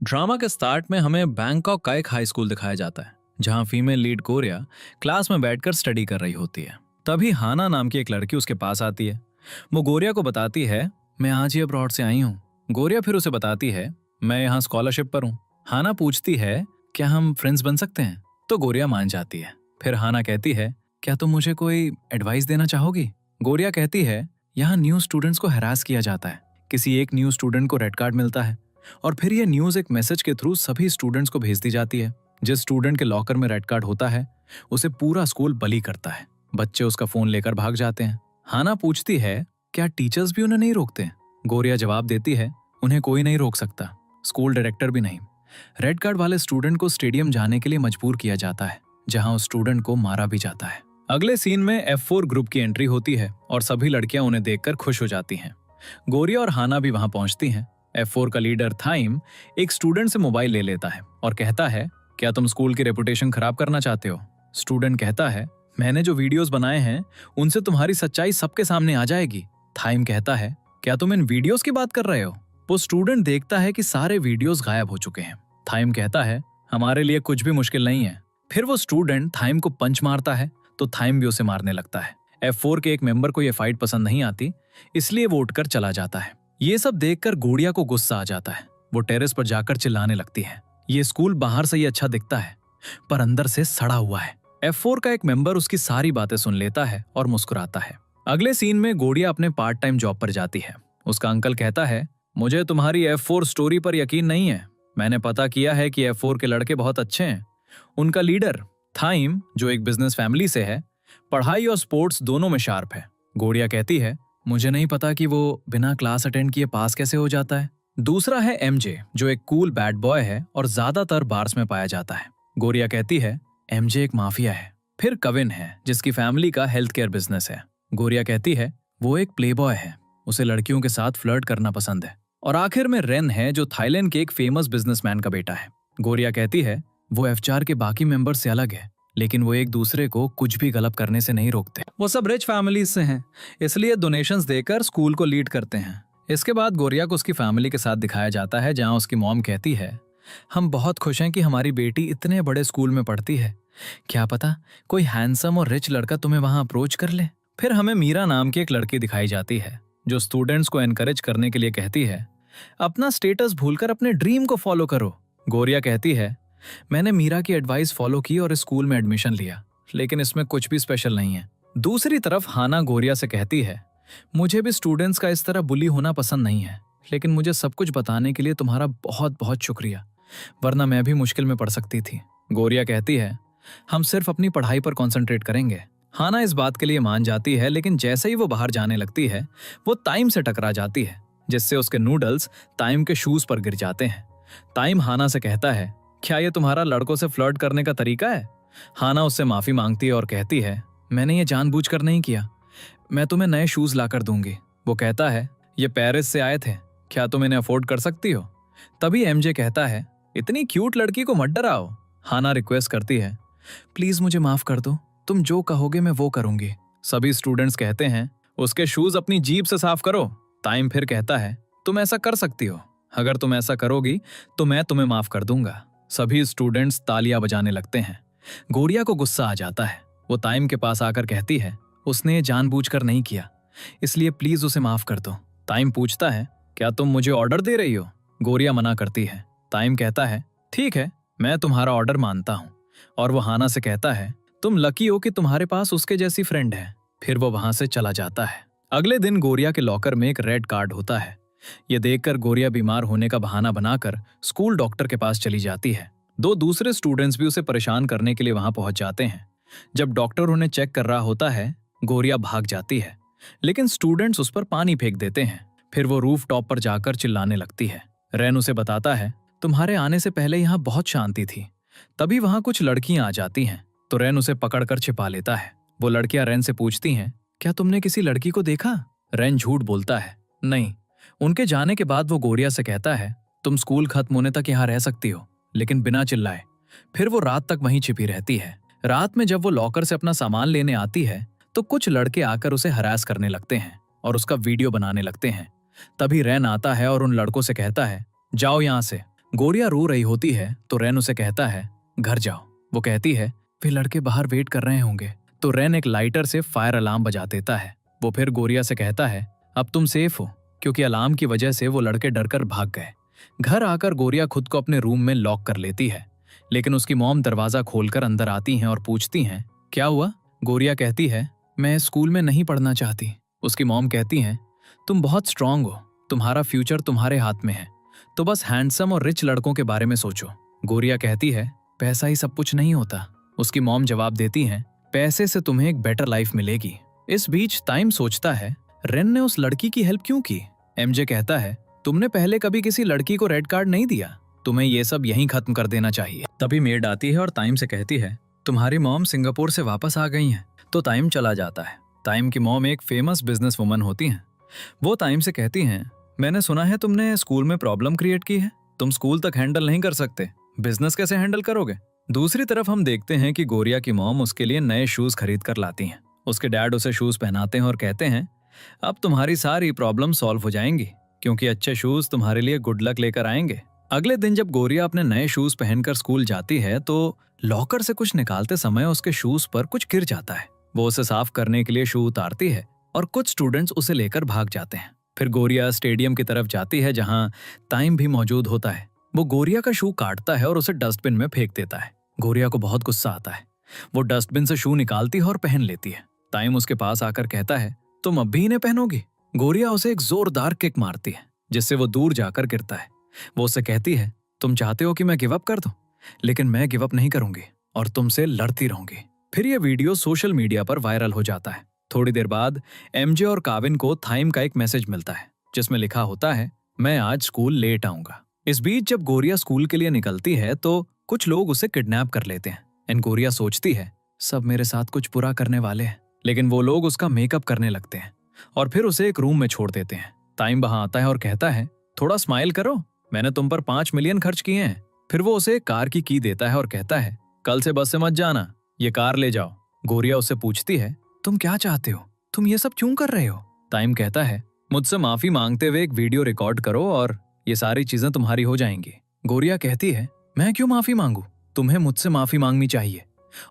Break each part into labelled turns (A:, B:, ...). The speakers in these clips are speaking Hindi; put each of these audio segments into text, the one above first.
A: ड्रामा के स्टार्ट में हमें बैंकॉक का एक हाई स्कूल दिखाया जाता है जहां फीमेल लीड गोरिया क्लास में बैठकर स्टडी कर रही होती है। तभी हाना नाम की एक लड़की उसके पास आती है। वो गोरिया को बताती है, मैं आज ही अब्रॉड से आई हूँ। गोरिया फिर उसे बताती है, मैं यहाँ स्कॉलरशिप पर हूँ। हाना पूछती है, क्या हम फ्रेंड्स बन सकते हैं? तो गोरिया मान जाती है। फिर हाना कहती है, क्या तुम मुझे कोई एडवाइस देना चाहोगी? गोरिया कहती है, यहाँ न्यू स्टूडेंट्स को हैरास किया जाता है। किसी एक न्यू स्टूडेंट को रेड कार्ड मिलता है और फिर ये न्यूज एक मैसेज के थ्रू सभी स्टूडेंट्स को भेज दी जाती है। जिस स्टूडेंट के लॉकर में रेड कार्ड होता है उसे पूरा स्कूल बली करता है। बच्चे उसका फोन लेकर भाग जाते हैं। हाना पूछती है, क्या टीचर्स भी उन्हें नहीं रोकते? गोरिया जवाब देती है, उन्हें कोई नहीं रोक सकता, स्कूल डायरेक्टर भी नहीं। रेड कार्ड वाले स्टूडेंट को स्टेडियम जाने के लिए मजबूर किया जाता है जहां उस स्टूडेंट को मारा भी जाता है। अगले सीन में F4 ग्रुप की एंट्री होती है और सभी लड़कियां उन्हें देखकर खुश हो जाती हैं। गोरिया और हाना भी वहां पहुंचती हैं। F4 का लीडर थाइम एक स्टूडेंट से मोबाइल ले लेता है और कहता है, क्या तुम स्कूल की रेपुटेशन खराब करना चाहते हो? स्टूडेंट कहता है, मैंने जो वीडियोस बनाए हैं उनसे तुम्हारी सच्चाई सबके सामने आ जाएगी। थाइम कहता है, क्या तुम इन वीडियोस की बात कर रहे हो? वो स्टूडेंट देखता है कि सारे वीडियोस गायब हो चुके हैं। थाइम कहता है, हमारे लिए कुछ भी मुश्किल नहीं है। फिर वो स्टूडेंट थाइम को पंच मारता है तो थाइम भी उसे मारने लगता है। F4 के एक मेंबर को यह फाइट पसंद नहीं आती, इसलिए वो उठकर चला जाता है। ये सब देखकर गोरिया को गुस्सा आ जाता है। वो टेरेस पर जाकर चिल्लाने लगती है, ये स्कूल बाहर से ही अच्छा दिखता है पर अंदर से सड़ा हुआ है। F4 का एक मेंबर उसकी सारी बातें सुन लेता है और मुस्कुराता है। अगले सीन में गोरिया अपने पार्ट टाइम जॉब पर जाती है। उसका अंकल कहता है, मुझे तुम्हारी F4 स्टोरी पर यकीन नहीं है। मैंने पता किया है कि F4 के लड़के बहुत अच्छे हैं। उनका लीडर थाइम, जो एक बिजनेस फैमिली से है, पढ़ाई और स्पोर्ट्स दोनों में शार्प है। गोरिया कहती है, मुझे नहीं पता कि वो बिना क्लास अटेंड किए पास कैसे हो जाता है। दूसरा है MJ, जो एक कूल बैड बॉय है और ज्यादातर बार्स में पाया जाता है। गोरिया कहती है, MJ एक माफिया है। फिर कविन है, जिसकी फैमिली का हेल्थ केयर बिजनेस है। गोरिया कहती है, वो एक प्ले बॉय है, उसे लड़कियों के साथ फ्लर्ट करना पसंद है। और आखिर में रेन है, जो थाईलैंड के एक फेमस बिजनेसमैन का बेटा है। गोरिया कहती है, वो F4 के बाकी मेंबर से अलग है, लेकिन वो एक दूसरे को कुछ भी गलत करने से नहीं रोकते। वो सब रिच फैमिलीज से हैं, इसलिए डोनेशंस देकर स्कूल को लीड करते हैं। इसके बाद गोरिया को उसकी फैमिली के साथ दिखाया जाता है जहां उसकी मॉम कहती है, हम बहुत खुश हैं कि हमारी बेटी इतने बड़े स्कूल में पढ़ती है। क्या पता कोई हैंडसम और रिच लड़का तुम्हें वहां अप्रोच कर ले। फिर हमें मीरा नाम की एक लड़की दिखाई जाती है जो स्टूडेंट्स को एनकरेज करने के लिए कहती है, अपना स्टेटस भूलकर अपने ड्रीम को फॉलो करो। गोरिया कहती है, मैंने मीरा की एडवाइस फॉलो की और स्कूल में एडमिशन लिया, लेकिन इसमें कुछ भी स्पेशल नहीं है। दूसरी तरफ हाना गोरिया से कहती है, मुझे भी स्टूडेंट्स का इस तरह बुली होना पसंद नहीं है, लेकिन मुझे सब कुछ बताने के लिए तुम्हारा बहुत बहुत शुक्रिया, वरना मैं भी मुश्किल में पड़ सकती थी। गोरिया कहती है, हम सिर्फ अपनी पढ़ाई पर कॉन्सेंट्रेट करेंगे। हाना इस बात के लिए मान जाती है, लेकिन जैसे ही वो बाहर जाने लगती है वो ताइम से टकरा जाती है, जिससे उसके नूडल्स ताइम के शूज पर गिर जाते हैं। ताइम हाना से कहता है, क्या ये तुम्हारा लड़कों से फ्लर्ट करने का तरीका है? हाना उससे माफी मांगती है और कहती है, मैंने ये जानबूझकर नहीं किया, मैं तुम्हें नए शूज लाकर दूंगी। वो कहता है, ये पेरिस से आए थे, क्या तुम इन्हें अफोर्ड कर सकती हो? तभी MJ कहता है, इतनी क्यूट लड़की को मत डराओ। हाना रिक्वेस्ट करती है, प्लीज मुझे माफ कर दो, तुम जो कहोगे मैं वो करूंगी। सभी स्टूडेंट्स कहते हैं, उसके शूज अपनी जीभ से साफ करो। टाइम फिर कहता है, तुम ऐसा कर सकती हो, अगर तुम ऐसा करोगी तो मैं तुम्हें माफ कर दूंगा। सभी स्टूडेंट्स तालियां बजाने लगते हैं। गोरिया को गुस्सा आ जाता है। वो टाइम के पास आकर कहती है, उसने ये जानबूझकर नहीं किया, इसलिए प्लीज उसे माफ कर दो। टाइम पूछता है, क्या तुम मुझे ऑर्डर दे रही हो? गोरिया मना करती है। टाइम कहता है, ठीक है, मैं तुम्हारा ऑर्डर मानता हूँ। और वो हाना से कहता है, तुम लकी हो कि तुम्हारे पास उसके जैसी फ्रेंड है। फिर वो वहां से चला जाता है। अगले दिन गोरिया के लॉकर में एक रेड कार्ड होता है। ये देखकर गोरिया बीमार होने का बहाना बनाकर स्कूल डॉक्टर के पास चली जाती है। दो दूसरे स्टूडेंट्स भी उसे परेशान करने के लिए वहां पहुंच जाते हैं। जब डॉक्टर उन्हें चेक कर रहा होता है, गोरिया भाग जाती है, लेकिन स्टूडेंट्स उस पर पानी फेंक देते हैं। फिर वो रूफ टॉप पर जाकर चिल्लाने लगती है। रेन उसे बताता है, तुम्हारे आने से पहले यहाँ बहुत शांति थी। तभी वहां कुछ लड़कियां आ जाती हैं, तो रेन उसे पकड़कर छिपा लेता है। वो लड़कियां रेन से पूछती हैं, क्या तुमने किसी लड़की को देखा? रेन झूठ बोलता है, नहीं। उनके जाने के बाद वो गोरिया से कहता है, तुम स्कूल खत्म होने तक यहाँ रह सकती हो, लेकिन बिना चिल्लाए। फिर वो रात तक वहीं छिपी रहती है। रात में जब वो लॉकर से अपना सामान लेने आती है तो कुछ लड़के आकर उसे हरास करने लगते हैं और उसका वीडियो बनाने लगते हैं। तभी रेन आता है और उन लड़कों से कहता है, जाओ यहाँ से, गोरिया रो रही होती है तो रेन उसे कहता है घर जाओ। वो कहती है वे लड़के बाहर वेट कर रहे होंगे। तो रेन एक लाइटर से फायर अलार्म बजा देता है। वो फिर गोरिया से कहता है अब तुम सेफ हो, क्योंकि अलार्म की वजह से वो लड़के डरकर भाग गए। घर आकर गोरिया खुद को अपने रूम में लॉक कर लेती है, लेकिन उसकी मॉम दरवाजा खोलकर अंदर आती हैं और पूछती हैं क्या हुआ। गोरिया कहती है मैं स्कूल में नहीं पढ़ना चाहती। उसकी मॉम कहती हैं तुम बहुत स्ट्रांग हो, तुम्हारा फ्यूचर तुम्हारे हाथ में है, तो बस हैंडसम और रिच लड़कों के बारे में सोचो। गोरिया कहती है पैसा ही सब कुछ नहीं होता। उसकी मॉम जवाब देती हैं पैसे से तुम्हें एक बेटर लाइफ मिलेगी। इस बीच टाइम सोचता है रेन ने उस लड़की की हेल्प क्यों की। एमजे कहता है तुमने पहले कभी किसी लड़की को रेड कार्ड नहीं दिया, तुम्हें ये सब यहीं खत्म कर देना चाहिए। तभी मेड आती है और टाइम से कहती है तुम्हारी मॉम सिंगापुर से वापस आ गई हैं। तो टाइम चला जाता है। टाइम की मॉम एक फेमस बिजनेस वुमन होती हैं। वो टाइम से कहती हैं मैंने सुना है तुमने स्कूल में प्रॉब्लम क्रिएट की है, तुम स्कूल तक हैंडल नहीं कर सकते, बिजनेस कैसे हैंडल करोगे। दूसरी तरफ हम देखते हैं कि गोरिया की मॉम उसके लिए नए शूज खरीद कर लाती हैं। उसके डैड उसे शूज पहनाते हैं और कहते हैं अब तुम्हारी सारी प्रॉब्लम सॉल्व हो जाएंगी, क्योंकि अच्छे शूज तुम्हारे लिए गुड लक लेकर आएंगे। अगले दिन जब गोरिया अपने नए शूज पहनकर स्कूल जाती है तो लॉकर से कुछ निकालते समय उसके शूज पर कुछ गिर जाता है। वो उसे साफ करने के लिए शू उतारती है और कुछ स्टूडेंट्स उसे लेकर भाग जाते हैं। फिर गोरिया स्टेडियम की तरफ जाती है जहां टाइम भी मौजूद होता है। वो गोरिया का शू काटता है और उसे डस्टबिन में फेंक देता है। गोरिया को बहुत गुस्सा आता है। वो डस्टबिन से शू निकालती है और पहन लेती है। टाइम उसके पास आकर कहता है तुम अब भी इन्हें पहनोगी। गोरिया उसे एक जोरदार किक मारती है जिससे वो दूर जाकर गिरता है। वो उसे कहती है तुम चाहते हो कि मैं गिव अप कर दूं, लेकिन मैं गिव अप नहीं करूंगी और तुमसे लड़ती रहूंगी। फिर ये वीडियो सोशल मीडिया पर वायरल हो जाता है। थोड़ी देर बाद एमजे और काविन को थाइम का एक मैसेज मिलता है जिसमें लिखा होता है मैं आज स्कूल लेट आऊंगा। इस बीच जब गोरिया स्कूल के लिए निकलती है तो कुछ लोग उसे किडनैप कर लेते हैं। एंड गोरिया सोचती है सब मेरे साथ कुछ बुरा करने वाले हैं, लेकिन वो लोग उसका मेकअप करने लगते हैं और फिर उसे एक रूम में छोड़ देते हैं। टाइम वहां आता है और कहता है थोड़ा स्माइल करो, मैंने तुम पर 5 मिलियन खर्च किए हैं। फिर वो उसे एक कार की देता है और कहता है कल से बस से मत जाना, ये कार ले जाओ। गोरिया उससे पूछती है तुम क्या चाहते हो, तुम ये सब क्यों कर रहे हो। टाइम कहता है मुझसे माफी मांगते हुए एक वीडियो रिकॉर्ड करो और ये सारी चीजें तुम्हारी हो जाएंगी। गोरिया कहती है मैं क्यों माफी मांगू, तुम्हें मुझसे माफी मांगनी चाहिए।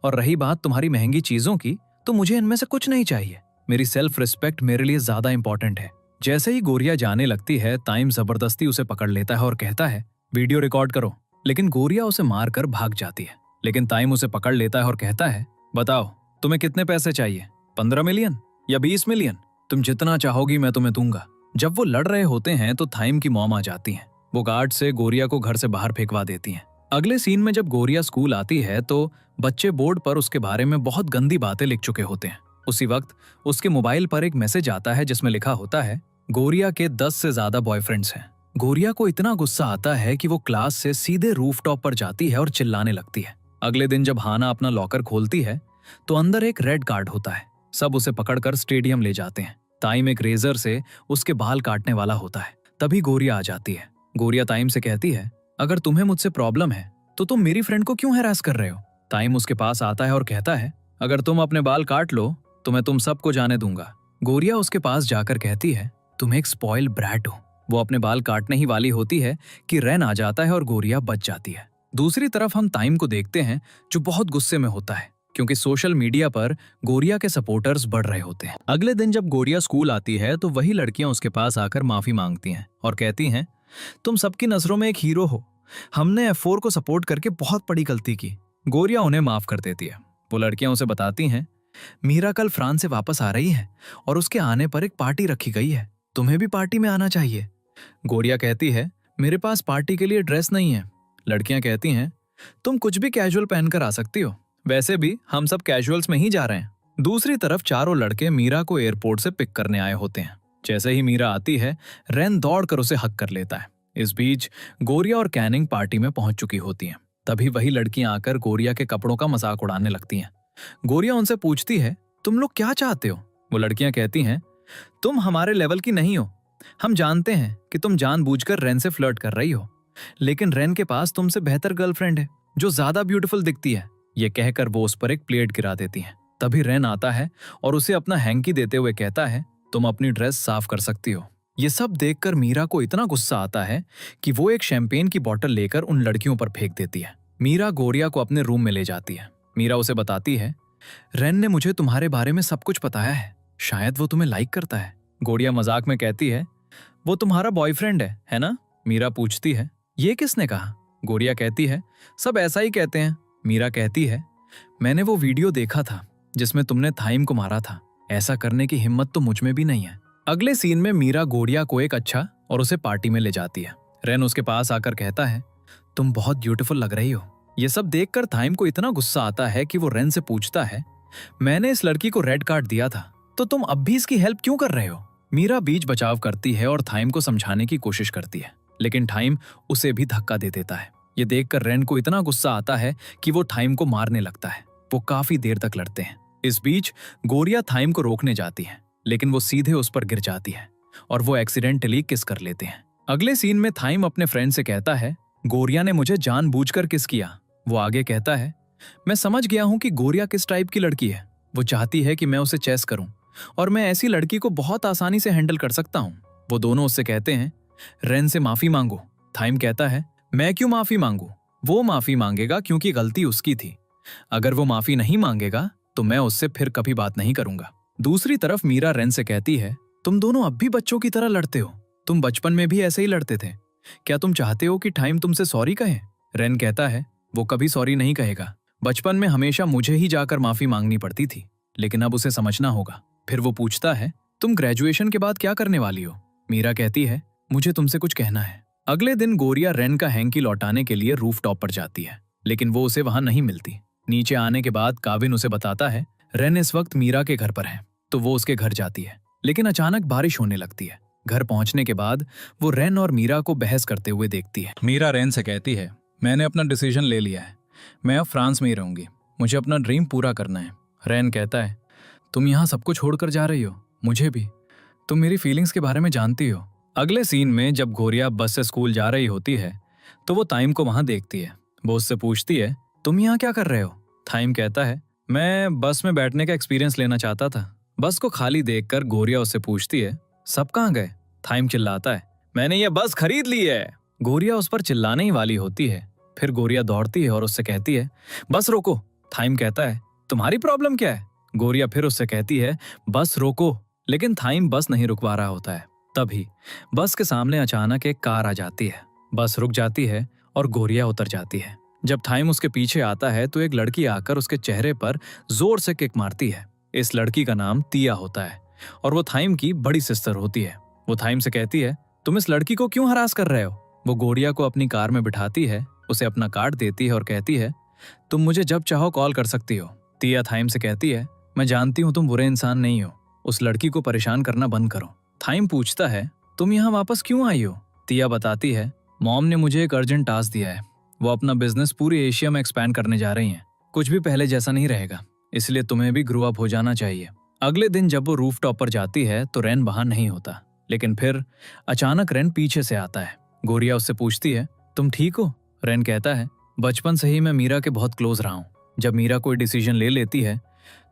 A: और रही बात तुम्हारी महंगी चीजों की, तो मुझे इनमें से कुछ नहीं चाहिए। मेरी सेल्फ रिस्पेक्ट मेरे लिए ज्यादा इंपॉर्टेंट है। जैसे ही गोरिया जाने लगती है टाइम जबरदस्ती उसे पकड़ लेता है और कहता है वीडियो रिकॉर्ड करो, लेकिन गोरिया उसे मारकर भाग जाती है। लेकिन टाइम उसे पकड़ लेता है और कहता है बताओ तुम्हें कितने पैसे चाहिए, 15 मिलियन या 20 मिलियन, तुम जितना चाहोगी मैं तुम्हें दूंगा। जब वो लड़ रहे होते हैं तो टाइम की मॉम आ जाती है। वो गार्ड से गोरिया को घर से बाहर फेंकवा देती हैं। अगले सीन में जब गोरिया स्कूल आती है तो बच्चे बोर्ड पर उसके बारे में बहुत गंदी बातें लिख चुके होते हैं। उसी वक्त उसके मोबाइल पर एक मैसेज आता है जिसमें लिखा होता है गोरिया के 10 से ज्यादा बॉयफ्रेंड्स हैं। गोरिया को इतना गुस्सा आता है कि वो क्लास से सीधे रूफटॉप पर जाती है और चिल्लाने लगती है। अगले दिन जब हाना अपना लॉकर खोलती है तो अंदर एक रेड कार्ड होता है। सब उसे पकड़कर स्टेडियम ले जाते हैं। टाइम एक रेजर से उसके बाल काटने वाला होता है। तभी गोरिया आ जाती है। गोरिया टाइम से कहती है अगर तुम्हें मुझसे प्रॉब्लम है तो तुम मेरी फ्रेंड को क्यों हैरास कर रहे हो। टाइम उसके पास आता है और कहता है अगर तुम अपने बाल काट लो तो मैं तुम सबको जाने दूंगा। गोरिया उसके पास जाकर कहती है तुम एक स्पॉइल ब्रैट हो। वो अपने बाल काटने ही वाली होती है कि रेन आ जाता है और गोरिया बच जाती है। दूसरी तरफ हम टाइम को देखते हैं जो बहुत गुस्से में होता है क्योंकि सोशल मीडिया पर गोरिया के सपोर्टर्स बढ़ रहे होते हैं। अगले दिन जब गोरिया स्कूल आती है तो वही लड़कियां उसके पास आकर माफी मांगती हैं और कहती हैं तुम सबकी नजरों में एक हीरो हो, हमने F4 को सपोर्ट करके बहुत बड़ी गलती की। गोरिया उन्हें माफ कर देती है। वो लड़कियां उसे बताती हैं मीरा कल फ्रांस से वापस आ रही है और उसके आने पर एक पार्टी रखी गई है, तुम्हें भी पार्टी में आना चाहिए। गोरिया कहती है मेरे पास पार्टी के लिए ड्रेस नहीं है। लड़कियां कहती हैं तुम कुछ भी कैजुअल पहनकर आ सकती हो, वैसे भी हम सब कैजुअल्स में ही जा रहे हैं। दूसरी तरफ चारों लड़के मीरा को एयरपोर्ट से पिक करने आए होते हैं। जैसे ही मीरा आती है रेन दौड़कर उसे हक कर लेता है। इस बीच गोरिया और कैनिंग पार्टी में पहुंच चुकी होती हैं। तभी वही लड़कियां आकर गोरिया के कपड़ों का मजाक उड़ाने लगती हैं। गोरिया उनसे पूछती है तुम लोग क्या चाहते हो। वो लड़कियां कहती हैं तुम हमारे लेवल की नहीं हो, हम जानते हैं कि तुम जानबूझकर रेन से फ्लर्ट कर रही हो, लेकिन रेन के पास तुमसे बेहतर गर्लफ्रेंड है जो ज्यादा ब्यूटीफुल दिखती है। ये कहकर वो उस पर एक प्लेट गिरा देती हैं। तभी रेन आता है और उसे अपना हैंकी देते हुए कहता है तुम अपनी ड्रेस साफ कर सकती हो। ये सब देखकर मीरा को इतना गुस्सा आता है कि वो एक शैंपेन की बोतल लेकर उन लड़कियों पर फेंक देती है। मीरा गोरिया को अपने रूम में ले जाती है। मीरा उसे बताती है, रेन ने मुझे तुम्हारे बारे में सब कुछ बताया है, शायद वो तुम्हें लाइक करता है। गोरिया मजाक में कहती है, वो तुम्हारा बॉयफ्रेंड है ना? मीरा पूछती है, ये किसने कहा? गोरिया कहती है, सब ऐसा ही कहते हैं। मीरा कहती है, मैंने वो वीडियो देखा था जिसमें तुमने थाइम को मारा था, ऐसा करने की हिम्मत तो मुझ में भी नहीं है। अगले सीन में मीरा गोरिया को एक अच्छा और उसे पार्टी में ले जाती है। रेन उसके पास आकर कहता है, तुम बहुत ब्यूटीफुल लग रही हो। ये सब देखकर थाइम को इतना गुस्सा आता है कि वो रेन से पूछता है, मैंने इस लड़की को रेड कार्ड दिया था, तो तुम अब भी इसकी हेल्प क्यों कर रहे हो? मीरा बीच बचाव करती है और थाइम को समझाने की कोशिश करती है, लेकिन थाइम उसे भी धक्का दे देता है। ये देखकर रेन को इतना गुस्सा आता है कि वो थाइम को मारने लगता है। वो काफी देर तक लड़ते हैं। इस बीच गोरिया थाइम को रोकने जाती है, लेकिन वो सीधे उस पर गिर जाती है और वो एक्सीडेंटली किस कर लेते हैं। अगले सीन में थाइम अपने फ्रेंड से कहता है, गोरिया ने मुझे जानबूझकर किस किया। वो आगे कहता है, मैं समझ गया हूं कि गोरिया किस टाइप की लड़की है। वो चाहती है कि मैं उसे चेस करूं और मैं ऐसी लड़की को बहुत आसानी से हैंडल कर सकता हूं। वो दोनों उससे कहते हैं, रेन से माफी मांगो। थाइम कहता है, मैं क्यों माफी मांगू? वो माफी मांगेगा क्योंकि गलती उसकी थी। अगर वो माफी नहीं मांगेगा तो मैं उससे फिर कभी बात नहीं करूंगा। दूसरी तरफ मीरा रेन से कहती है, तुम दोनों अब भी बच्चों की तरह लड़ते हो। तुम बचपन में भी ऐसे ही लड़ते थे। क्या तुम चाहते हो कि थाइम तुमसे सॉरी कहे? रेन कहता है, वो कभी सॉरी नहीं कहेगा। बचपन में हमेशा मुझे ही जाकर माफी मांगनी पड़ती थी, लेकिन अब उसे समझना होगा। फिर वो पूछता है, तुम ग्रेजुएशन के बाद क्या करने वाली हो? मीरा कहती है, मुझे तुमसे कुछ कहना है। अगले दिन गोरिया रेन का हैंकी लौटाने के लिए रूफटॉप पर जाती है, लेकिन वो उसे वहां नहीं मिलती। नीचे आने के बाद काविन उसे बताता है, रेन इस वक्त मीरा के घर पर है। तो वो उसके घर जाती है, लेकिन अचानक बारिश होने लगती है। घर पहुंचने के बाद वो रेन और मीरा को बहस करते हुए देखती है। मीरा रेन से कहती है, मैंने अपना डिसीजन ले लिया है, मैं अब फ्रांस में ही रहूंगी, मुझे अपना ड्रीम पूरा करना है। रेन कहता है, तुम यहाँ सबको छोड़कर जा रही हो? मुझे भी। तुम मेरी फीलिंग्स के बारे में जानती हो। अगले सीन में जब गोरिया बस से स्कूल जा रही होती है तो वो थाइम को वहां देखती है। वो उससे पूछती है, तुम यहाँ क्या कर रहे हो? थाइम कहता है, मैं बस में बैठने का एक्सपीरियंस लेना चाहता था। बस को खाली देखकर गोरिया उससे पूछती है, सब कहाँ गए? थाइम चिल्लाता है, मैंने ये बस खरीद ली है। गोरिया उस पर चिल्लाने ही वाली होती है। फिर गोरिया दौड़ती है और उससे कहती है, बस रोको। थाइम कहता है, तुम्हारी प्रॉब्लम क्या है? गोरिया फिर उससे कहती है, बस रोको। लेकिन थाइम बस नहीं रुकवा रहा होता है। तभी बस के सामने अचानक एक कार आ जाती है। बस रुक जाती है और गोरिया उतर जाती है। जब थाइम उसके पीछे आता है तो एक लड़की आकर उसके चेहरे पर जोर से किक मारती है। इस लड़की का नाम तिया होता है और वो थाइम की बड़ी सिस्टर होती है। वो थाइम से कहती है, तुम इस लड़की को क्यों हरास कर रहे हो? वो गोरिया को अपनी कार में बिठाती है, उसे अपना कार्ड देती है और कहती है, तुम मुझे जब चाहो कॉल कर सकती हो। तिया थाइम से कहती है, मैं जानती हूँ तुम बुरे इंसान नहीं हो, उस लड़की को परेशान करना बंद करो। थाइम पूछता है, तुम यहाँ वापस क्यों आई हो? तिया बताती है, मॉम ने मुझे एक अर्जेंट टास्क दिया है। वो अपना बिजनेस पूरी एशिया में एक्सपैंड करने जा रही हैं। कुछ भी पहले जैसा नहीं रहेगा, इसलिए तुम्हें भी ग्रो अप हो जाना चाहिए। अगले दिन जब वो रूफटॉप पर जाती है तो रेन वहां नहीं होता, लेकिन फिर अचानक रेन पीछे से आता है। गोरिया उससे पूछती है, तुम ठीक हो? रेन कहता है, बचपन से ही मैं मीरा के बहुत क्लोज रहा हूँ। जब मीरा कोई डिसीजन ले लेती है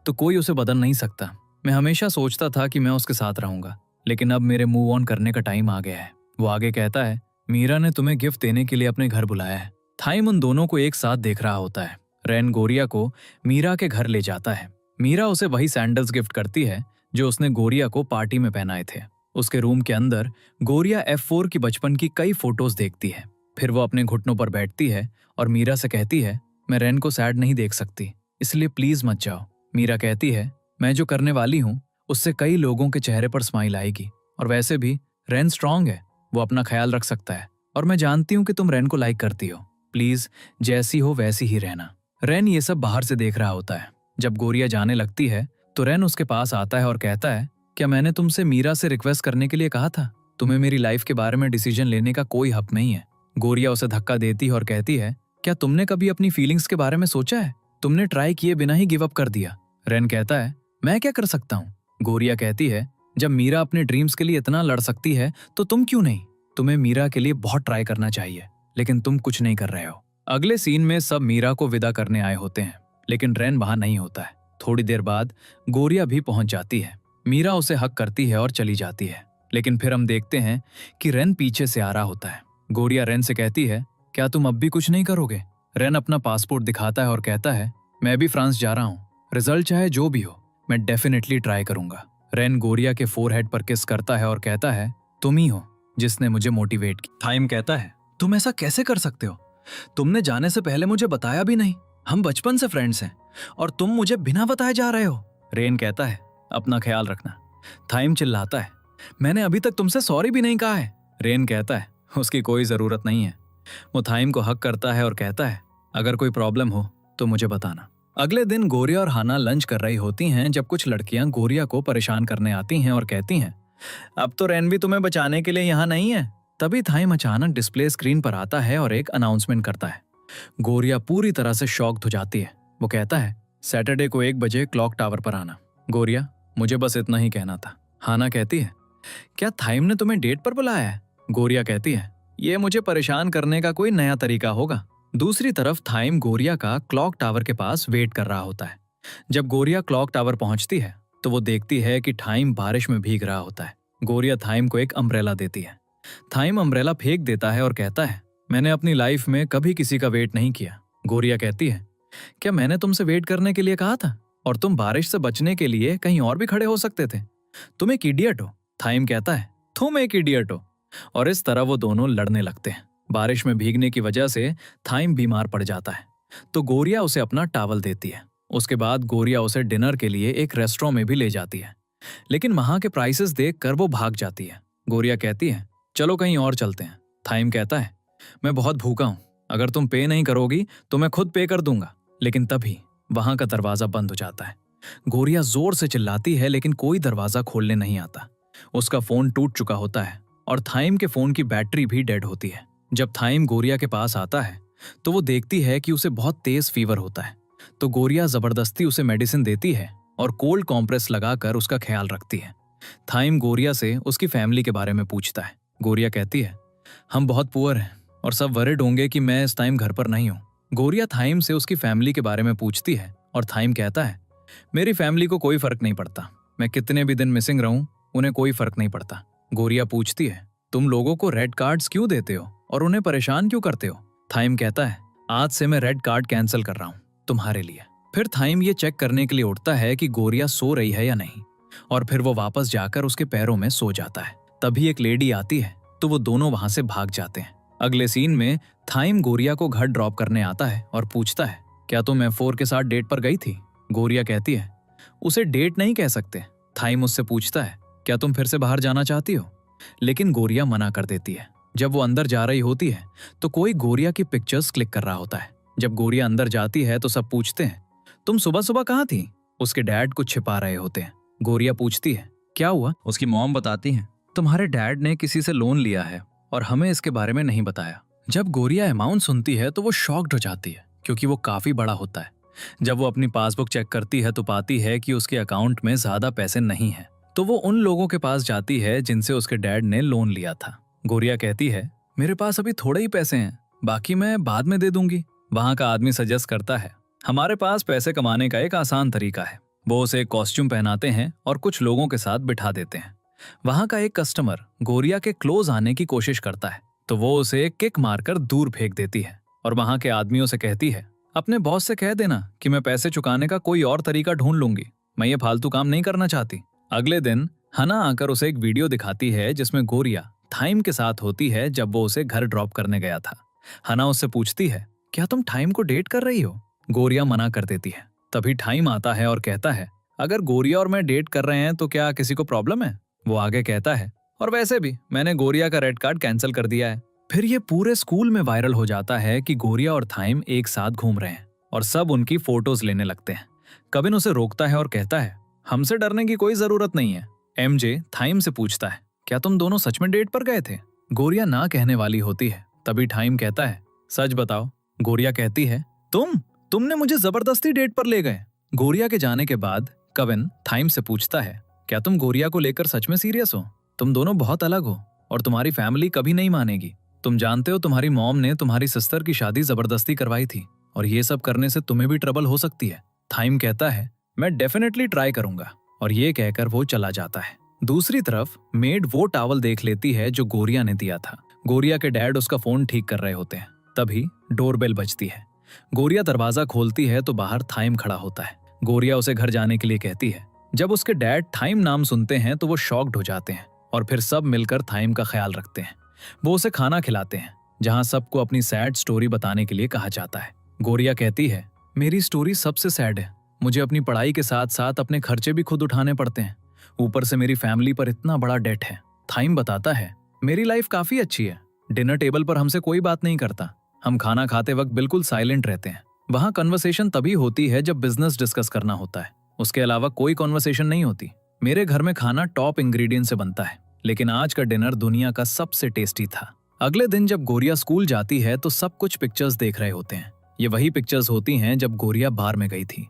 A: तो कोई उसे बदल नहीं सकता। मैं हमेशा सोचता था कि मैं उसके साथ रहूंगा, लेकिन अब मेरे मूव ऑन करने का टाइम आ गया है। वो आगे कहता है, मीरा ने तुम्हें गिफ्ट देने के लिए अपने घर बुलाया है। थाइम उन दोनों को एक साथ देख रहा होता है। रेन गोरिया को मीरा के घर ले जाता है। मीरा उसे वही सैंडल्स गिफ्ट करती है जो उसने गोरिया को पार्टी में पहनाए थे। उसके रूम के अंदर गोरिया F4 की बचपन की कई फोटोज देखती है। फिर वो अपने घुटनों पर बैठती है और मीरा से कहती है, मैं रेन को सैड नहीं देख सकती, इसलिए प्लीज मत जाओ। मीरा कहती है, मैं जो करने वाली हूँ उससे कई लोगों के चेहरे पर स्माइल आएगी, और वैसे भी रेन स्ट्रांग है, वो अपना ख्याल रख सकता है, और मैं जानती हूँ कि तुम रेन को लाइक करती हो। प्लीज जैसी हो वैसी ही रहना। रेन ये सब बाहर से देख रहा होता है। जब गोरिया जाने लगती है तो रेन उसके पास आता है और कहता है, क्या मैंने तुमसे मीरा से रिक्वेस्ट करने के लिए कहा था? तुम्हें मेरी लाइफ के बारे में डिसीजन लेने का कोई हक नहीं है। गोरिया उसे धक्का देती है और कहती है, क्या तुमने कभी अपनी फीलिंग्स के बारे में सोचा है? तुमने ट्राई किए बिना ही गिव अप कर दिया। रेन कहता है, मैं क्या कर सकता हूँ? गोरिया कहती है, जब मीरा अपने ड्रीम्स के लिए इतना लड़ सकती है तो तुम क्यों नहीं? तुम्हें मीरा के लिए बहुत ट्राई करना चाहिए, लेकिन तुम कुछ नहीं कर रहे हो। अगले सीन में सब मीरा को विदा करने आए होते हैं, लेकिन रेन वहां नहीं होता है। थोड़ी देर बाद गोरिया भी पहुंच जाती है। मीरा उसे हक करती है और चली जाती है। लेकिन फिर हम देखते हैं कि रेन पीछे से आ रहा होता है। गोरिया रेन से कहती है, क्या तुम अब भी कुछ नहीं करोगे? रेन अपना पासपोर्ट दिखाता है और कहता है, मैं भी फ्रांस जा रहा हूँ, रिजल्ट चाहे जो भी हो, मैं डेफिनेटली ट्राई करूंगा। रेन गोरिया के फोरहेड पर किस करता है और कहता है, तुम ही हो जिसने मुझे मोटिवेट किया। थाइम कहता है, तुम ऐसा कैसे कर सकते हो? तुमने जाने से पहले मुझे बताया भी नहीं। हम बचपन से फ्रेंड्स हैं और तुम मुझे बिना बताए जा रहे हो। रेन कहता है, अपना ख्याल रखना। थाइम चिल्लाता है, मैंने अभी तक तुमसे सॉरी भी नहीं कहा है। रेन कहता है, उसकी कोई जरूरत नहीं है। वो थाइम को हक करता है और कहता है, अगर कोई प्रॉब्लम हो तो मुझे बताना। अगले दिन गोरिया और हाना लंच कर रही होती हैं जब कुछ लड़कियां गोरिया को परेशान करने आती हैं और कहती हैं, अब तो रेन भी तुम्हें बचाने के लिए यहाँ नहीं है। तभी थाइम अचानक डिस्प्ले स्क्रीन पर आता है और एक अनाउंसमेंट करता है। गोरिया पूरी तरह से शॉक्ड हो जाती है। वो कहता है, सैटरडे को 1 बजे क्लॉक टावर पर आना। गोरिया, मुझे बस इतना ही कहना था। हाना कहती है, क्या थाइम ने तुम्हें डेट पर बुलाया है? गोरिया कहती है, ये मुझे परेशान करने का कोई नया तरीका होगा। दूसरी तरफ थाइम गोरिया का क्लॉक टावर के पास वेट कर रहा होता है। जब गोरिया क्लॉक टावर पहुंचती है तो वो देखती है कि थाइम बारिश में भीग रहा होता है। गोरिया थाइम को एक अम्ब्रेला देती है। थाइम अम्ब्रेला फेंक देता है और कहता है, मैंने अपनी लाइफ में कभी किसी का वेट नहीं किया। गोरिया कहती है, क्या मैंने तुमसे वेट करने के लिए कहा था? और तुम बारिश से बचने के लिए कहीं और भी खड़े हो सकते थे। तुम एक इडियट हो। थाइम कहता है, तुम एक इडियट हो। और इस तरह वो दोनों लड़ने लगते हैं। बारिश में भीगने की वजह से थाइम बीमार पड़ जाता है तो गोरिया उसे अपना टॉवल देती है। उसके बाद गोरिया उसे डिनर के लिए एक रेस्टोरेंट में भी ले जाती है, लेकिन वहां के प्राइसेस देखकर वो भाग जाती है। गोरिया कहती है, चलो कहीं और चलते हैं। थाइम कहता है, मैं बहुत भूखा हूं, अगर तुम पे नहीं करोगी तो मैं खुद पे कर दूंगा। लेकिन तभी वहां का दरवाजा बंद हो जाता है। गोरिया जोर से चिल्लाती है लेकिन कोई दरवाजा खोलने नहीं आता। उसका फोन टूट चुका होता है और थाइम के फोन की बैटरी भी डेड होती है। जब थाइम गोरिया के पास आता है तो वो देखती है कि उसे बहुत तेज फीवर होता है। तो गोरिया जबरदस्ती उसे मेडिसिन देती है और कोल्ड कॉम्प्रेस लगाकर उसका ख्याल रखती है। थाइम गोरिया से उसकी फैमिली के बारे में पूछता है। गोरिया कहती है, हम बहुत पुअर हैं और सब वरिड होंगे कि मैं इस टाइम घर पर नहीं हूँ। गोरिया थाइम से उसकी फैमिली के बारे में पूछती है और थाइम कहता है, मेरी फैमिली को कोई फर्क नहीं पड़ता, मैं कितने भी दिन मिसिंग रहूं उन्हें कोई फर्क नहीं पड़ता। गोरिया पूछती है, तुम लोगों को रेड कार्ड्स क्यों देते हो और उन्हें परेशान क्यों करते हो? थाइम कहता है, आज से मैं रेड कार्ड कैंसिल कर रहा हूँ तुम्हारे लिए। फिर थाइम ये चेक करने के लिए उठता है कि गोरिया सो रही है या नहीं, और फिर वो वापस जाकर उसके पैरों में सो जाता है। तभी एक लेडी आती है तो वो दोनों वहां से भाग जाते हैं। अगले सीन में थाइम गोरिया को घर ड्रॉप करने आता है और पूछता है, क्या तुम F4 के साथ डेट पर गई थी? गोरिया कहती है, उसे डेट नहीं कह सकते। थाइम उससे पूछता है, क्या तुम फिर से बाहर जाना चाहती हो? लेकिन गोरिया मना कर देती है। जब वो अंदर जा रही होती है तो कोई गोरिया की पिक्चर्स क्लिक कर रहा होता है। जब गोरिया अंदर जाती है तो सब पूछते हैं, तुम सुबह सुबह कहाँ थी? उसके डैड कुछ छिपा रहे होते हैं। गोरिया पूछती है, क्या हुआ? उसकी मॉम बताती है, तुम्हारे डैड ने किसी से लोन लिया है और हमें इसके बारे में नहीं बताया। जब गोरिया अमाउंट सुनती है तो वो शॉक्ड हो जाती है क्योंकि वो काफी बड़ा होता है। जब वो अपनी पासबुक चेक करती है तो पाती है कि उसके अकाउंट में ज्यादा पैसे नहीं हैं। तो वो उन लोगों के पास जाती है जिनसे उसके डैड ने लोन लिया था। गोरिया कहती है, मेरे पास अभी थोड़े ही पैसे हैं, बाकी मैं बाद में दे दूंगी। वहां का आदमी सजेस्ट करता है, हमारे पास पैसे कमाने का एक आसान तरीका है। वो उसे एक कॉस्ट्यूम पहनाते हैं और कुछ लोगों के साथ बिठा देते हैं। वहां का एक कस्टमर गोरिया के क्लोज आने की कोशिश करता है तो वो उसे किक मारकर दूर फेंक देती है और वहां के आदमियों से कहती है, अपने बॉस से कह देना कि मैं पैसे चुकाने का कोई और तरीका ढूंढ लूंगी, मैं ये फालतू काम नहीं करना चाहती। अगले दिन हना आकर उसे एक वीडियो दिखाती है जिसमें गोरिया थाइम के साथ होती है जब वो उसे घर ड्रॉप करने गया था। हना उससे पूछती है, क्या तुम थाइम को डेट कर रही हो? गोरिया मना कर देती है। तभी थाइम आता है और कहता है, अगर गोरिया और मैं डेट कर रहे हैं तो क्या किसी को प्रॉब्लम है? वो आगे कहता है, और वैसे भी मैंने गोरिया का रेड कार्ड कैंसिल कर दिया है। फिर ये पूरे स्कूल में वायरल हो जाता है कि गोरिया और थाइम एक साथ घूम रहे हैं और सब उनकी फोटोज लेने लगते हैं। कविन उसे रोकता है और कहता है, हमसे डरने की कोई जरूरत नहीं है। एमजे थाइम से पूछता है, क्या तुम दोनों सच में डेट पर गए थे? गोरिया ना कहने वाली होती है। तभी थाइम कहता है, सच बताओ। गोरिया कहती है, तुमने मुझे जबरदस्ती डेट पर ले गए। गोरिया के जाने के बाद कविन थाइम से पूछता है, क्या तुम गोरिया को लेकर सच में सीरियस हो? तुम दोनों बहुत अलग हो और तुम्हारी फैमिली कभी नहीं मानेगी। तुम जानते हो तुम्हारी मॉम ने तुम्हारी सिस्टर की शादी जबरदस्ती करवाई थी और ये सब करने से तुम्हें भी ट्रबल हो सकती है। थाइम कहता है, मैं डेफिनेटली ट्राई करूंगा, और ये कहकर वो चला जाता है। दूसरी तरफ मेड वो टॉवल देख लेती है जो गोरिया ने दिया था। गोरिया के डैड उसका फोन ठीक कर रहे होते हैं। तभी डोरबेल बजती है। गोरिया दरवाजा खोलती है तो बाहर थाइम खड़ा होता है। गोरिया उसे घर जाने के लिए कहती है। जब उसके डैड थाइम नाम सुनते हैं तो वो शॉक्ड हो जाते हैं और फिर सब मिलकर थाइम का ख्याल रखते हैं। वो उसे खाना खिलाते हैं जहां सबको अपनी सैड स्टोरी बताने के लिए कहा जाता है। गोरिया कहती है, मेरी स्टोरी सबसे सैड है। मुझे अपनी पढ़ाई के साथ साथ अपने खर्चे भी खुद उठाने पड़ते हैं। ऊपर से मेरी फैमिली पर इतना बड़ा डेट है। थाइम बताता है, मेरी लाइफ काफी अच्छी है। डिनर टेबल पर हमसे कोई बात नहीं करता। हम खाना खाते वक्त बिल्कुल साइलेंट रहते हैं। वहाँ कन्वर्सेशन तभी होती है जब बिजनेस डिस्कस करना होता है। उसके अलावा कोई कॉन्वर्सेशन नहीं होती। मेरे घर में खाना टॉप इंग्रेडिएंट से बनता है, लेकिन आज का डिनर दुनिया का सबसे टेस्टी था। अगले दिन जब गोरिया स्कूल जाती है तो सब कुछ पिक्चर्स देख रहे होते हैं। ये वही पिक्चर्स होती हैं जब गोरिया बार में गई थी।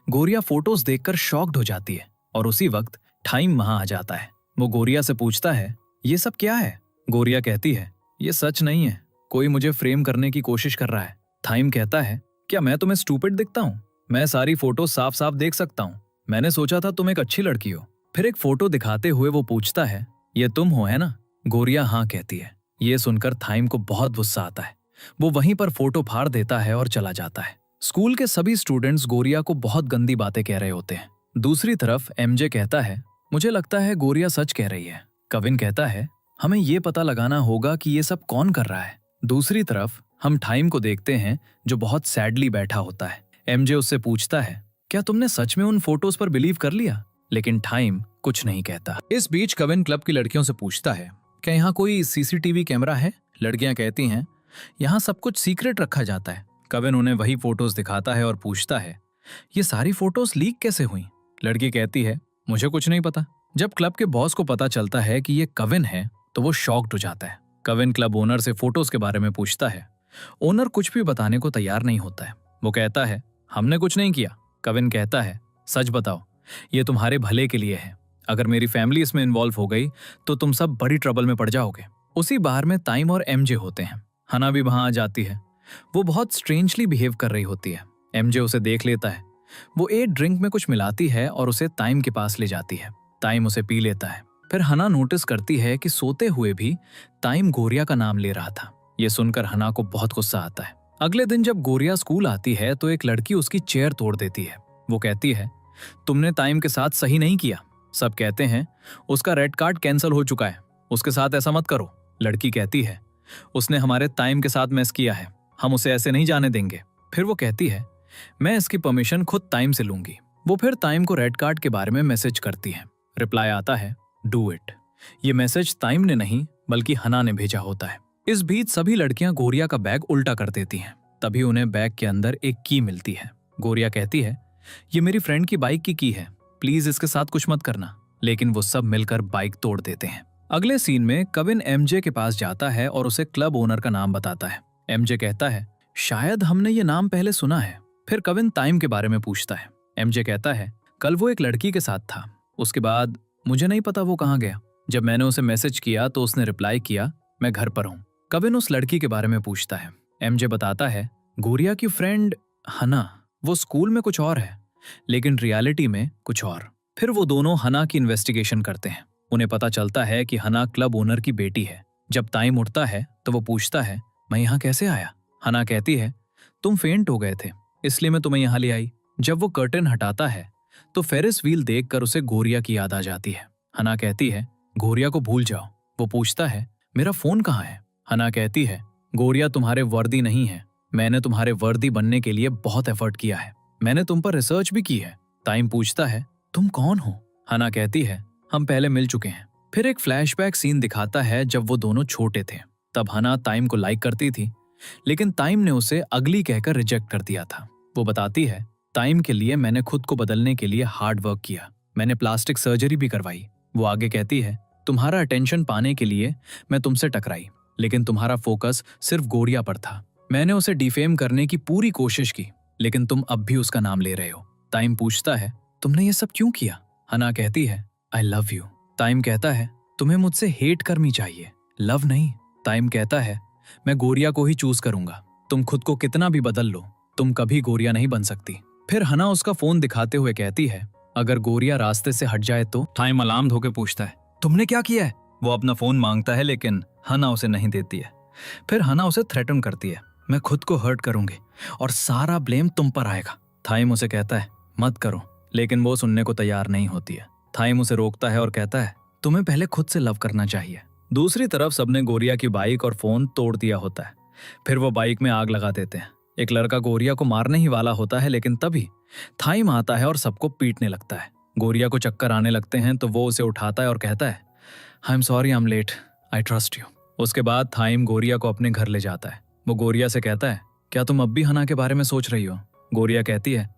A: गोरिया फोटोज देखकर शॉक्ड हो जाती है और उसी वक्त थाइम वहां आ जाता है। वो गोरिया से पूछता है, ये सब क्या है? गोरिया कहती है, ये सच नहीं है। कोई मुझे फ्रेम करने की कोशिश कर रहा है। थाइम कहता है, क्या मैं तुम्हें स्टूपिड दिखता हूँ? मैं सारी फोटो साफ साफ देख सकता हूँ। मैंने सोचा था तुम एक अच्छी लड़की हो। फिर एक फोटो दिखाते हुए वो पूछता है, ये तुम हो है ना? गोरिया हाँ कहती है। ये सुनकर थाइम को बहुत गुस्सा आता है। वो वहीं पर फोटो फाड़ देता है और चला जाता है। स्कूल के सभी स्टूडेंट्स गोरिया को बहुत गंदी बातें कह रहे होते हैं। दूसरी तरफ एमजे कहता है, मुझे लगता है गोरिया सच कह रही है। कविन कहता है, हमें ये पता लगाना होगा कि ये सब कौन कर रहा है। दूसरी तरफ हम थाइम को देखते हैं जो बहुत सैडली बैठा होता है। एमजे उससे पूछता है, क्या तुमने सच में उन फोटोज पर बिलीव कर लिया? लेकिन थाइम कुछ नहीं कहता। इस बीच कविन क्लब की लड़कियों से पूछता है, क्या यहाँ कोई सीसीटीवी कैमरा है? लड़कियां कहती हैं, यहाँ सब कुछ सीक्रेट रखा जाता है। कविन उन्हें वही फोटोज दिखाता है और पूछता है, ये सारी फोटोज लीक कैसे हुई? लड़की कहती है, मुझे कुछ नहीं पता। जब क्लब के बॉस को पता चलता है कि ये कविन है तो वो शॉक्ड हो जाता है। कविन क्लब ओनर से फोटोज के बारे में पूछता है। ओनर कुछ भी बताने को तैयार नहीं होता है। वो कहता है, हमने कुछ नहीं किया। कविन कहता है, सच बताओ, ये तुम्हारे भले के लिए है। अगर मेरी फैमिली इसमें इन्वॉल्व हो गई तो तुम सब बड़ी ट्रबल में पड़ जाओगे। उसी बार में ताइम और एमजे होते हैं। हना भी वहां आ जाती है। वो बहुत स्ट्रेंजली बिहेव कर रही होती है। एमजे उसे देख लेता है। वो एक ड्रिंक में कुछ मिलाती है और उसे ताइम के पास ले जाती है। ताइम उसे पी लेता है। फिर हना नोटिस करती है कि सोते हुए भी ताइम गोरिया का नाम ले रहा था। ये सुनकर हना को बहुत गुस्सा आता है। अगले दिन जब गोरिया स्कूल आती है तो एक लड़की उसकी चेयर तोड़ देती है। वो कहती है, तुमने ताइम के साथ सही नहीं किया। सब कहते हैं, उसका रेड कार्ड कैंसिल हो चुका है, उसके साथ ऐसा मत करो। लड़की कहती है, उसने हमारे ताइम के साथ मैस किया है, हम उसे ऐसे नहीं जाने देंगे। फिर वो कहती है, मैं इसकी परमिशन खुद ताइम से लूंगी। वो फिर ताइम को रेड कार्ड के बारे में मैसेज करती है। रिप्लाई आता है, डू इट। ये मैसेज ताइम ने नहीं बल्कि हना ने भेजा होता है। इस बीच सभी लड़कियां गोरिया का बैग उल्टा कर देती हैं। तभी उन्हें बैग के अंदर एक की मिलती है। गोरिया कहती है, ये मेरी फ्रेंड की बाइक की की है, प्लीज इसके साथ कुछ मत करना। लेकिन वो सब मिलकर बाइक तोड़ देते हैं। अगले सीन में कविन एमजे के पास जाता है और उसे क्लब ओनर का नाम बताता है। एमजे कहता है, शायद हमने ये नाम पहले सुना है। फिर कविन ताइम के बारे में पूछता है। एमजे कहता है, कल वो एक लड़की के साथ था, उसके बाद मुझे नहीं पता वो कहाँ गया। जब मैंने उसे मैसेज किया तो उसने रिप्लाई किया, मैं घर पर हूँ। कविन उस लड़की के बारे में पूछता है। एमजे बताता है, गोरिया की फ्रेंड हना, वो स्कूल में कुछ और है लेकिन रियलिटी में कुछ और। फिर वो दोनों हना की इन्वेस्टिगेशन करते हैं। उन्हें पता चलता है कि हना क्लब ओनर की बेटी है। जब टाइम उठता है तो वो पूछता है, मैं यहाँ कैसे आया? हना कहती है, तुम फेंट हो गए थे इसलिए मैं तुम्हें यहाँ ले आई। जब वो कर्टन हटाता है तो फेरिस व्हील देखकर उसे गोरिया की याद आ जाती है। हना कहती है, गोरिया को भूल जाओ। वो पूछता है, मेरा फोन कहाँ है? हना कहती है, गोरिया तुम्हारे वर्दी नहीं है। मैंने तुम्हारे वर्दी बनने के लिए बहुत एफर्ट किया है। मैंने तुम पर रिसर्च भी की है। टाइम पूछता है, तुम कौन हो? हना कहती है, हम पहले मिल चुके हैं। फिर एक फ्लैशबैक सीन दिखाता है जब वो दोनों छोटे थे। तब हना टाइम को लाइक करती थी लेकिन टाइम ने उसे अगली कहकर रिजेक्ट कर दिया था। वो बताती है, टाइम के लिए मैंने खुद को बदलने के लिए हार्ड वर्क किया। मैंने प्लास्टिक सर्जरी भी करवाई। वो आगे कहती है, तुम्हारा अटेंशन पाने के लिए मैं तुमसे टकराई लेकिन तुम्हारा फोकस सिर्फ गोरिया पर था। मैंने उसे डिफेम करने की पूरी कोशिश की लेकिन तुम अब भी उसका नाम ले रहे हो। टाइम पूछता है, तुमने ये सब क्यों किया? हना कहती है, आई लव यू। टाइम कहता है, तुम्हें मुझसे हेट करनी चाहिए, लव नहीं। टाइम कहता है, मैं गोरिया को ही चूज करूंगा। तुम खुद को कितना भी बदल लो, तुम कभी गोरिया नहीं बन सकती। फिर हना उसका फोन दिखाते हुए कहती है, अगर गोरिया रास्ते से हट जाए तो? टाइम अलार्म होकर पूछता है, तुमने क्या किया है? वो अपना फोन मांगता है लेकिन हना उसे नहीं देती है। फिर हना उसे थ्रेटन करती है, मैं खुद को हर्ट करूंगी और सारा ब्लेम तुम पर आएगा। थाइम उसे कहता है मत करो, लेकिन वो सुनने को तैयार नहीं होती है। थाइम उसे रोकता है और कहता है तुम्हें पहले खुद से लव करना चाहिए। दूसरी तरफ सबने गोरिया की बाइक और फोन तोड़ दिया होता है। फिर वो बाइक में आग लगा देते हैं। एक लड़का गोरिया को मारने ही वाला होता है, लेकिन तभी थाइम आता है और सबको पीटने लगता है। गोरिया को चक्कर आने लगते हैं तो वो उसे उठाता है और कहता है I am sorry, I am late, I trust you. उसके बाद थाइम गोरिया को अपने घर ले जाता है। वो गोरिया से कहता है क्या तुम अब भी हना के बारे में सोच रही हो? गोरिया कहती है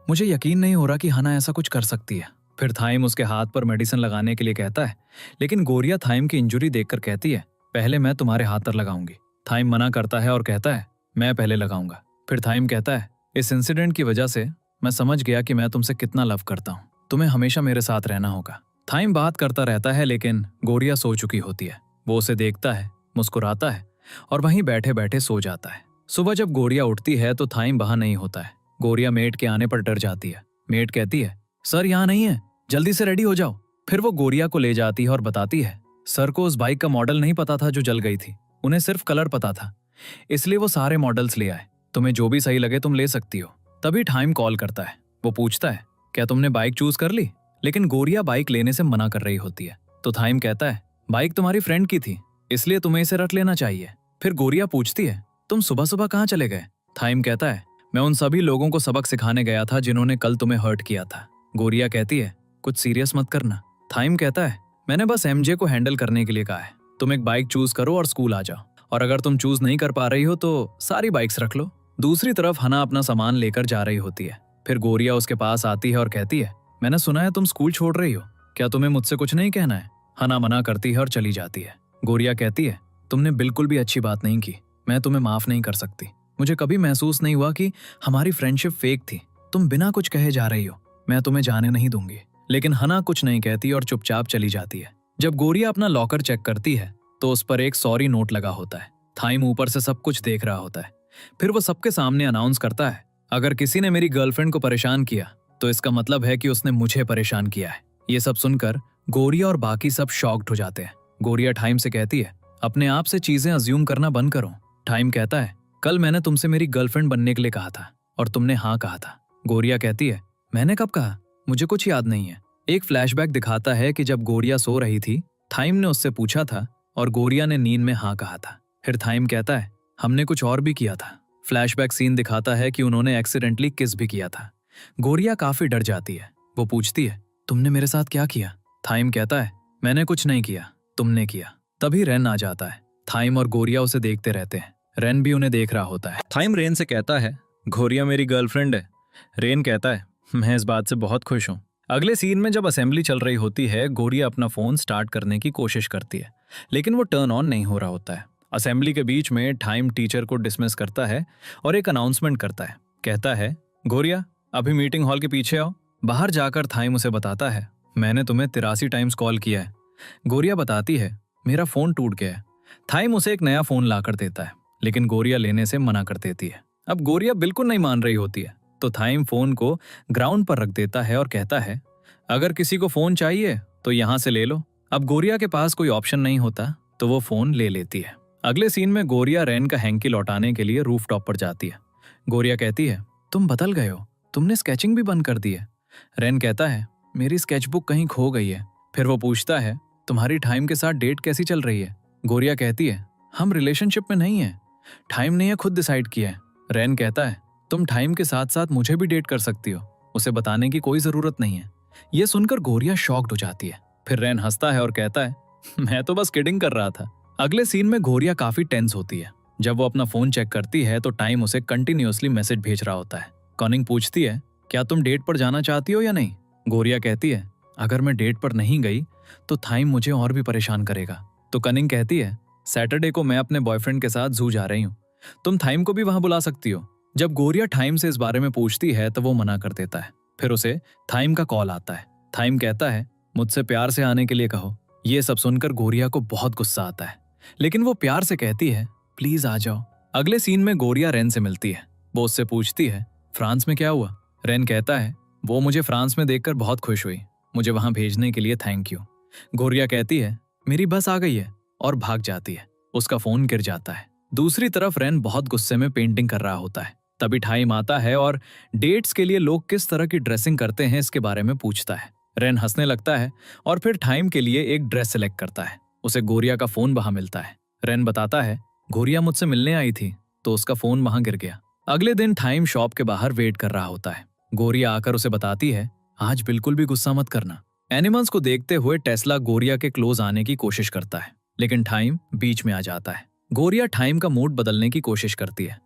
A: मुझे यकीन नहीं हो रहा कि हना ऐसा कुछ कर सकती है। फिर थाइम उसके हाथ पर मेडिसिन लगाने के लिए कहता है, लेकिन गोरिया थाइम की इंजरी देखकर कहती है पहले मैं तुम्हारे हाथ पर लगाऊंगी। थाइम मना करता है और कहता है मैं पहले लगाऊंगा। फिर थाइम कहता है इस इंसिडेंट की वजह से मैं समझ गया कि मैं तुमसे कितना लव करता हूँ, तुम्हें हमेशा मेरे साथ रहना होगा। थाइम बात करता रहता है लेकिन गोरिया सो चुकी होती है। वो उसे देखता है, मुस्कुराता है और वहीं बैठे बैठे सो जाता है। सुबह जब गोरिया उठती है तो थाइम वहां नहीं होता है। गोरिया मेट के आने पर डर जाती है। मेट कहती है सर यहाँ नहीं है, जल्दी से रेडी हो जाओ। फिर वो गोरिया को ले जाती है और बताती है सर को उस बाइक का मॉडल नहीं पता था जो जल गई थी, उन्हें सिर्फ कलर पता था, इसलिए वो सारे मॉडल्स ले आए। तुम्हें जो भी सही लगे तुम ले सकती हो। तभी थाइम कॉल करता है। वो पूछता है क्या तुमने बाइक चूज कर ली? लेकिन गोरिया बाइक लेने से मना कर रही होती है। तो थाइम कहता है बाइक तुम्हारी फ्रेंड की थी, इसलिए तुम्हें इसे रख लेना चाहिए। फिर गोरिया पूछती है तुम सुबह सुबह कहाँ चले गए? थाइम कहता है मैं उन सभी लोगों को सबक सिखाने गया था जिन्होंने कल तुम्हें हर्ट किया था। गोरिया कहती है कुछ सीरियस मत करना। थाइम कहता है मैंने बस एमजे को हैंडल करने के लिए कहा है, तुम एक बाइक चूज करो और स्कूल आ जाओ, और अगर तुम चूज नहीं कर पा रही हो तो सारी बाइक्स रख लो। दूसरी तरफ हना अपना सामान लेकर जा रही होती है। फिर गोरिया उसके पास आती है और कहती है मैंने सुना है तुम स्कूल छोड़ रही हो, क्या तुम्हें मुझसे कुछ नहीं कहना है? हना मना करती है और चली जाती है। गोरिया कहती है तुमने बिल्कुल भी अच्छी बात नहीं की, मैं तुम्हें माफ नहीं कर सकती। मुझे कभी महसूस नहीं हुआ कि हमारी फ्रेंडशिप फेक थी। तुम बिना कुछ कहे जा रही हो, मैं तुम्हें जाने नहीं दूंगी। लेकिन हना कुछ नहीं कहती और चुपचाप चली जाती है। जब गोरिया अपना लॉकर चेक करती है तो उस पर एक सॉरी नोट लगा होता है। थाइम ऊपर से सब कुछ देख रहा होता है। फिर वो सबके सामने अनाउंस करता है अगर किसी ने मेरी गर्लफ्रेंड को परेशान किया तो इसका मतलब है कि उसने मुझे परेशान किया है। ये सब सुनकर गोरिया और बाकी सब शॉक्ड हो जाते हैं। गोरिया थाइम से कहती है अपने आप से चीजें अज्यूम करना बंद करो। थाइम कहता है कल मैंने तुमसे मेरी गर्लफ्रेंड बनने के लिए कहा था और तुमने हाँ कहा था। गोरिया कहती है मैंने कब कहा? मुझे कुछ याद नहीं है। एक फ्लैशबैक दिखाता है कि जब गोरिया सो रही थी, थाइम ने उससे पूछा था और गोरिया ने नींद में हाँ कहा था। फिर थाइम कहता है हमने कुछ और भी किया था। फ्लैशबैक सीन दिखाता है कि उन्होंने एक्सीडेंटली किस भी किया था। गोरिया काफी डर जाती है। वो पूछती है तुमने मेरे साथ क्या किया? थाइम कहता है मैंने कुछ नहीं किया, तुमने किया। तभी रेन आ जाता है। थाइम और गोरिया उसे देखते रहते हैं। रेन भी उन्हें देख रहा होता है। थाइम रेन से कहता है गोरिया मेरी गर्लफ्रेंड है। रेन कहता है मैं इस बात से बहुत खुश हूँ। अगले सीन में जब असेंबली चल रही होती है, गोरिया अपना फोन स्टार्ट करने की कोशिश करती है, लेकिन वो टर्न ऑन नहीं हो रहा होता है। असेंबली के बीच में थाइम टीचर को डिसमिस करता है और एक अनाउंसमेंट करता है। कहता है गोरिया अभी मीटिंग हॉल के पीछे आओ। बाहर जाकर थाइम उसे बताता है मैंने तुम्हें 83 टाइम्स कॉल किया है। गोरिया बताती है मेरा फोन टूट गया है। थाइम उसे एक नया फोन लाकर देता है, लेकिन गोरिया लेने से मना कर देती है। अब गोरिया बिल्कुल नहीं मान रही होती है, तो थाइम फोन को ग्राउंड पर रख देता है और कहता है अगर किसी को फोन चाहिए तो यहाँ से ले लो। अब गोरिया के पास कोई ऑप्शन नहीं होता तो वो फोन ले लेती है। अगले सीन में गोरिया रेन का हैंकी लौटाने के लिए रूफटॉप पर जाती है। गोरिया कहती है तुम बदल गए हो, तुमने स्केचिंग भी बंद कर दी है। रेन कहता है मेरी स्केचबुक कहीं खो गई है। फिर वो पूछता है तुम्हारी थाइम के साथ डेट कैसी चल रही है? गोरिया कहती है हम रिलेशनशिप में नहीं है, थाइम ने यह खुद डिसाइड किया है। रेन कहता है तुम थाइम के साथ साथ मुझे भी डेट कर सकती हो, उसे बताने की कोई जरूरत नहीं है। यह सुनकर गोरिया शॉक्ड हो जाती है। फिर रेन हंसता है और कहता है मैं तो बस किडिंग कर रहा था। अगले सीन में गोरिया काफी टेंस होती है। जब वो अपना फोन चेक करती है तो टाइम उसे कंटिन्यूअसली मैसेज भेज रहा होता है। कॉनिंग पूछती है क्या तुम डेट पर जाना चाहती हो या नहीं? गोरिया कहती है अगर मैं डेट पर नहीं गई तो थाइम मुझे और भी परेशान करेगा। तो कनिंग कहती है सैटरडे को मैं अपने बॉयफ्रेंड के साथ जू जा रही हूँ, तुम थाइम को भी वहां बुला सकती हो। जब गोरिया थाइम से इस बारे में पूछती है तो वो मना कर देता है। फिर उसे थाइम का कॉल आता है। थाइम कहता है मुझसे प्यार से आने के लिए कहो। ये सब सुनकर गोरिया को बहुत गुस्सा आता है, लेकिन वो प्यार से कहती है प्लीज आ जाओ। अगले सीन में गोरिया रेन से मिलती है। वो उससे पूछती है फ्रांस में क्या हुआ? रेन कहता है वो मुझे फ्रांस में देखकर बहुत खुश हुई, मुझे वहां भेजने के लिए थैंक यू। गोरिया कहती है मेरी बस आ गई है और भाग जाती है। उसका फोन गिर जाता है। दूसरी तरफ रेन बहुत गुस्से में पेंटिंग कर रहा होता है। तभी टाइम आता है और डेट्स के लिए लोग किस तरह की ड्रेसिंग करते हैं इसके बारे में पूछता है। रेन हंसने लगता है और फिर टाइम के लिए एक ड्रेस सेलेक्ट करता है। उसे गोरिया का फोन वहां मिलता है। रेन बताता है गोरिया मुझसे मिलने आई थी तो उसका फोन वहां गिर गया। अगले दिन टाइम शॉप के बाहर वेट कर रहा होता है। गोरिया आकर उसे बताती है आज बिल्कुल भी गुस्सा मत करना। एनिमल्स को देखते हुए टेस्ला गोरिया के क्लोज आने की कोशिश करता है, लेकिन टाइम बीच में आ जाता है। गोरिया टाइम का मूड बदलने की कोशिश करती है।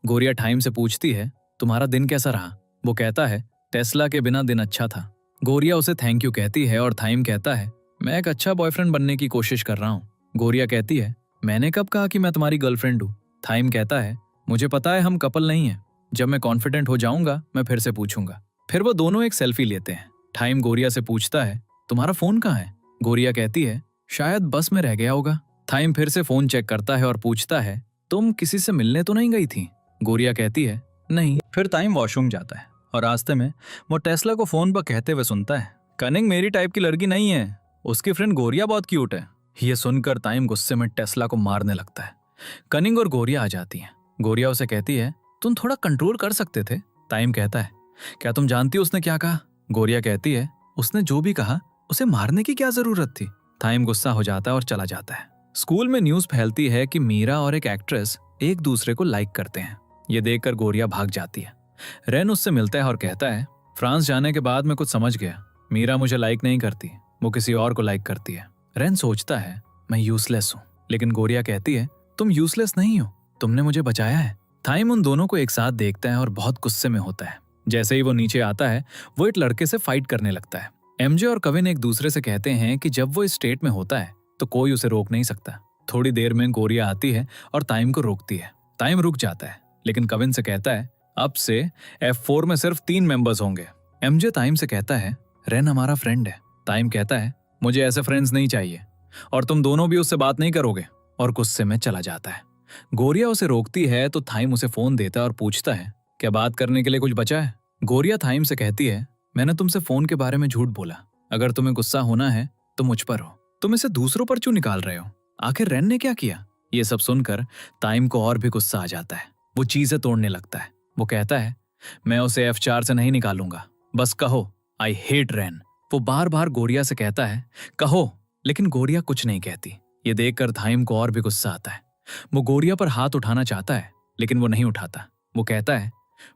A: गोरिया टाइम से पूछती है तुम्हारा दिन कैसा रहा। वो कहता है टेस्ला के बिना दिन अच्छा था। गोरिया उसे थैंक यू कहती है और टाइम कहता है मैं एक अच्छा बॉयफ्रेंड बनने की कोशिश कर रहा हूँ। गोरिया कहती है मैंने कब कहा कि मैं तुम्हारी गर्लफ्रेंड हूँ। टाइम कहता है मुझे पता है हम कपल नहीं है, जब मैं कॉन्फिडेंट हो जाऊंगा मैं फिर से पूछूंगा। फिर वो दोनों एक सेल्फी लेते हैं। टाइम गोरिया से पूछता है तुम्हारा फोन कहाँ है। गोरिया कहती है शायद बस में रह गया होगा। टाइम फिर से फोन चेक करता है और पूछता है तुम किसी से मिलने तो नहीं गई थी। गोरिया कहती है नहीं। फिर टाइम वॉशरूम जाता है और रास्ते में वो टेस्ला को फोन पर कहते हुए सुनता है कनिंग मेरी टाइप की लड़की नहीं है, उसकी फ्रेंड गोरिया बहुत क्यूट है। ये सुनकर टाइम गुस्से में टेस्ला को मारने लगता है। कनिंग और गोरिया आ जाती हैं। गोरिया उसे कहती है तुम थोड़ा कंट्रोल कर सकते थे। टाइम कहता है क्या तुम जानती हो उसने क्या कहा। गोरिया कहती है उसने जो भी कहा उसे मारने की क्या जरूरत थी। टाइम गुस्सा हो जाता है और चला जाता है। स्कूल में न्यूज फैलती है कि मीरा और एक एक्ट्रेस एक दूसरे को लाइक करते हैं। ये देखकर गोरिया भाग जाती है। रेन उससे मिलता है और कहता है फ्रांस जाने के बाद मैं कुछ समझ गया, मीरा मुझे लाइक नहीं करती, वो किसी और को लाइक करती है। रेन सोचता है मैं यूजलेस हूँ, लेकिन गोरिया कहती है तुम यूजलेस नहीं हो, तुमने मुझे बचाया है। टाइम उन दोनों को एक साथ देखता है और बहुत गुस्से में होता है। जैसे ही वो नीचे आता है वो एक लड़के से फाइट करने लगता है। एमजे और कविन एक दूसरे से कहते हैं कि जब वो इस स्टेट में होता है तो कोई उसे रोक नहीं सकता। थोड़ी देर में गोरिया आती है और टाइम को रोकती है। टाइम रुक जाता है, लेकिन कविन से कहता है अब से F4 में सिर्फ 3 मेंबर्स होंगे। एमजे टाइम से कहता है रेन हमारा फ्रेंड है। टाइम कहता है मुझे ऐसे फ्रेंड्स नहीं चाहिए और तुम दोनों भी उससे बात नहीं करोगे, और गुस्से में चला जाता है। गोरिया उसे रोकती है तो टाइम उसे फोन देता है और पूछता है क्या बात करने के लिए कुछ बचा है। गोरिया टाइम से कहती है मैंने तुमसे फोन के बारे में झूठ बोला, अगर तुम्हें गुस्सा होना है तो मुझ पर हो, तुम इसे दूसरों पर क्यों निकाल रहे हो, आखिर रेन ने क्या किया। ये सब सुनकर टाइम को और भी गुस्सा आ जाता है। वो चीजें तोड़ने लगता है। वो कहता है मैं उसे F4 से नहीं निकालूंगा, बस कहो आई हेट रेन। वो बार बार गोरिया से कहता है कहो, लेकिन गोरिया कुछ नहीं कहती। ये देखकर टाइम को और भी गुस्सा आता है। वो गोरिया पर हाथ उठाना चाहता है, लेकिन वो नहीं उठाता। वो कहता है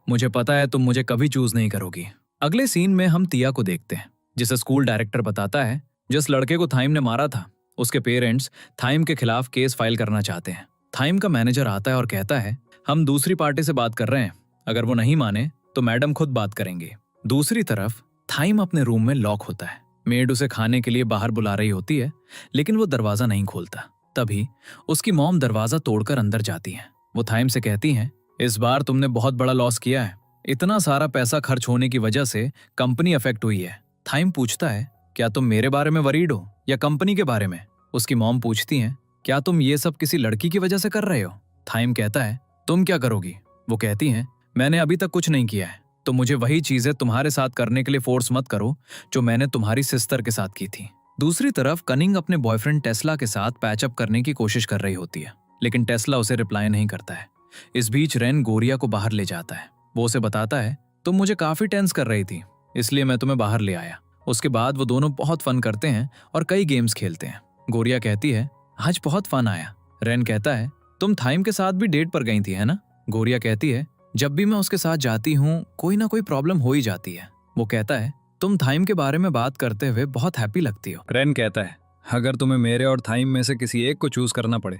A: मुझे पता है तुम मुझे कभी चूज नहीं करोगी। अगले सीन में हम तिया को देखते हैं, जिसे स्कूल डायरेक्टर बताता है जिस लड़के को थाइम ने मारा था उसके पेरेंट्स थाइम के खिलाफ केस फाइल करना चाहते हैं। थाइम का मैनेजर आता है और कहता है हम दूसरी पार्टी से बात कर रहे हैं, अगर वो नहीं माने तो मैडम खुद बात करेंगे। दूसरी तरफ थाइम अपने रूम में लॉक होता है। मेड उसे खाने के लिए बाहर बुला रही होती है, लेकिन वो दरवाजा नहीं खोलता। तभी उसकी मॉम दरवाजा तोड़कर अंदर जाती है। वो थाइम से कहती हैं इस बार तुमने बहुत बड़ा लॉस किया है, इतना सारा पैसा खर्च होने की वजह से कंपनी अफेक्ट हुई है। थाइम पूछता है क्या तुम मेरे बारे में वरीड हो या कंपनी के बारे में। उसकी मॉम पूछती हैं क्या तुम ये सब किसी लड़की की वजह से कर रहे हो। थाइम कहता है तुम क्या करोगी। वो कहती हैं मैंने अभी तक कुछ नहीं किया है, तो मुझे वही चीजें तुम्हारे साथ करने के लिए फोर्स मत करो जो मैंने तुम्हारी सिस्टर के साथ की थी। दूसरी तरफ कनिंग अपने बॉयफ्रेंड टेस्ला के साथ पैचअप करने की कोशिश कर रही होती है, लेकिन टेस्ला उसे रिप्लाई नहीं करता है। इस बीच रेन गोरिया को बाहर ले जाता है। वो उसे बताता है तुम मुझे काफी टेंस कर रही थी, इसलिए मैं तुम्हें बाहर ले आया। उसके बाद वो दोनों बहुत फन करते हैं और कई गेम्स खेलते हैं। गोरिया कहती है आज बहुत फन आया। रेन कहता है तुम थाइम के साथ भी डेट पर गई थी है ना। गोरिया कहती है जब भी मैं उसके साथ जाती हूँ कोई ना कोई प्रॉब्लम हो ही जाती है। वो कहता है तुम थाइम के बारे में बात करते हुए बहुत हैप्पी लगती हो। रेन कहता है अगर तुम्हें मेरे और थाइम में से किसी एक को चूज करना पड़े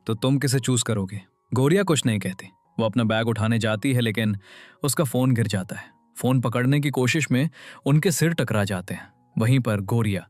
A: तो तुम किसे चूज करोगे। गोरिया कुछ नहीं कहती। वो अपना बैग उठाने जाती है, लेकिन उसका फोन गिर जाता है। फोन पकड़ने की कोशिश में उनके सिर टकरा जाते हैं। वहीं पर गोरिया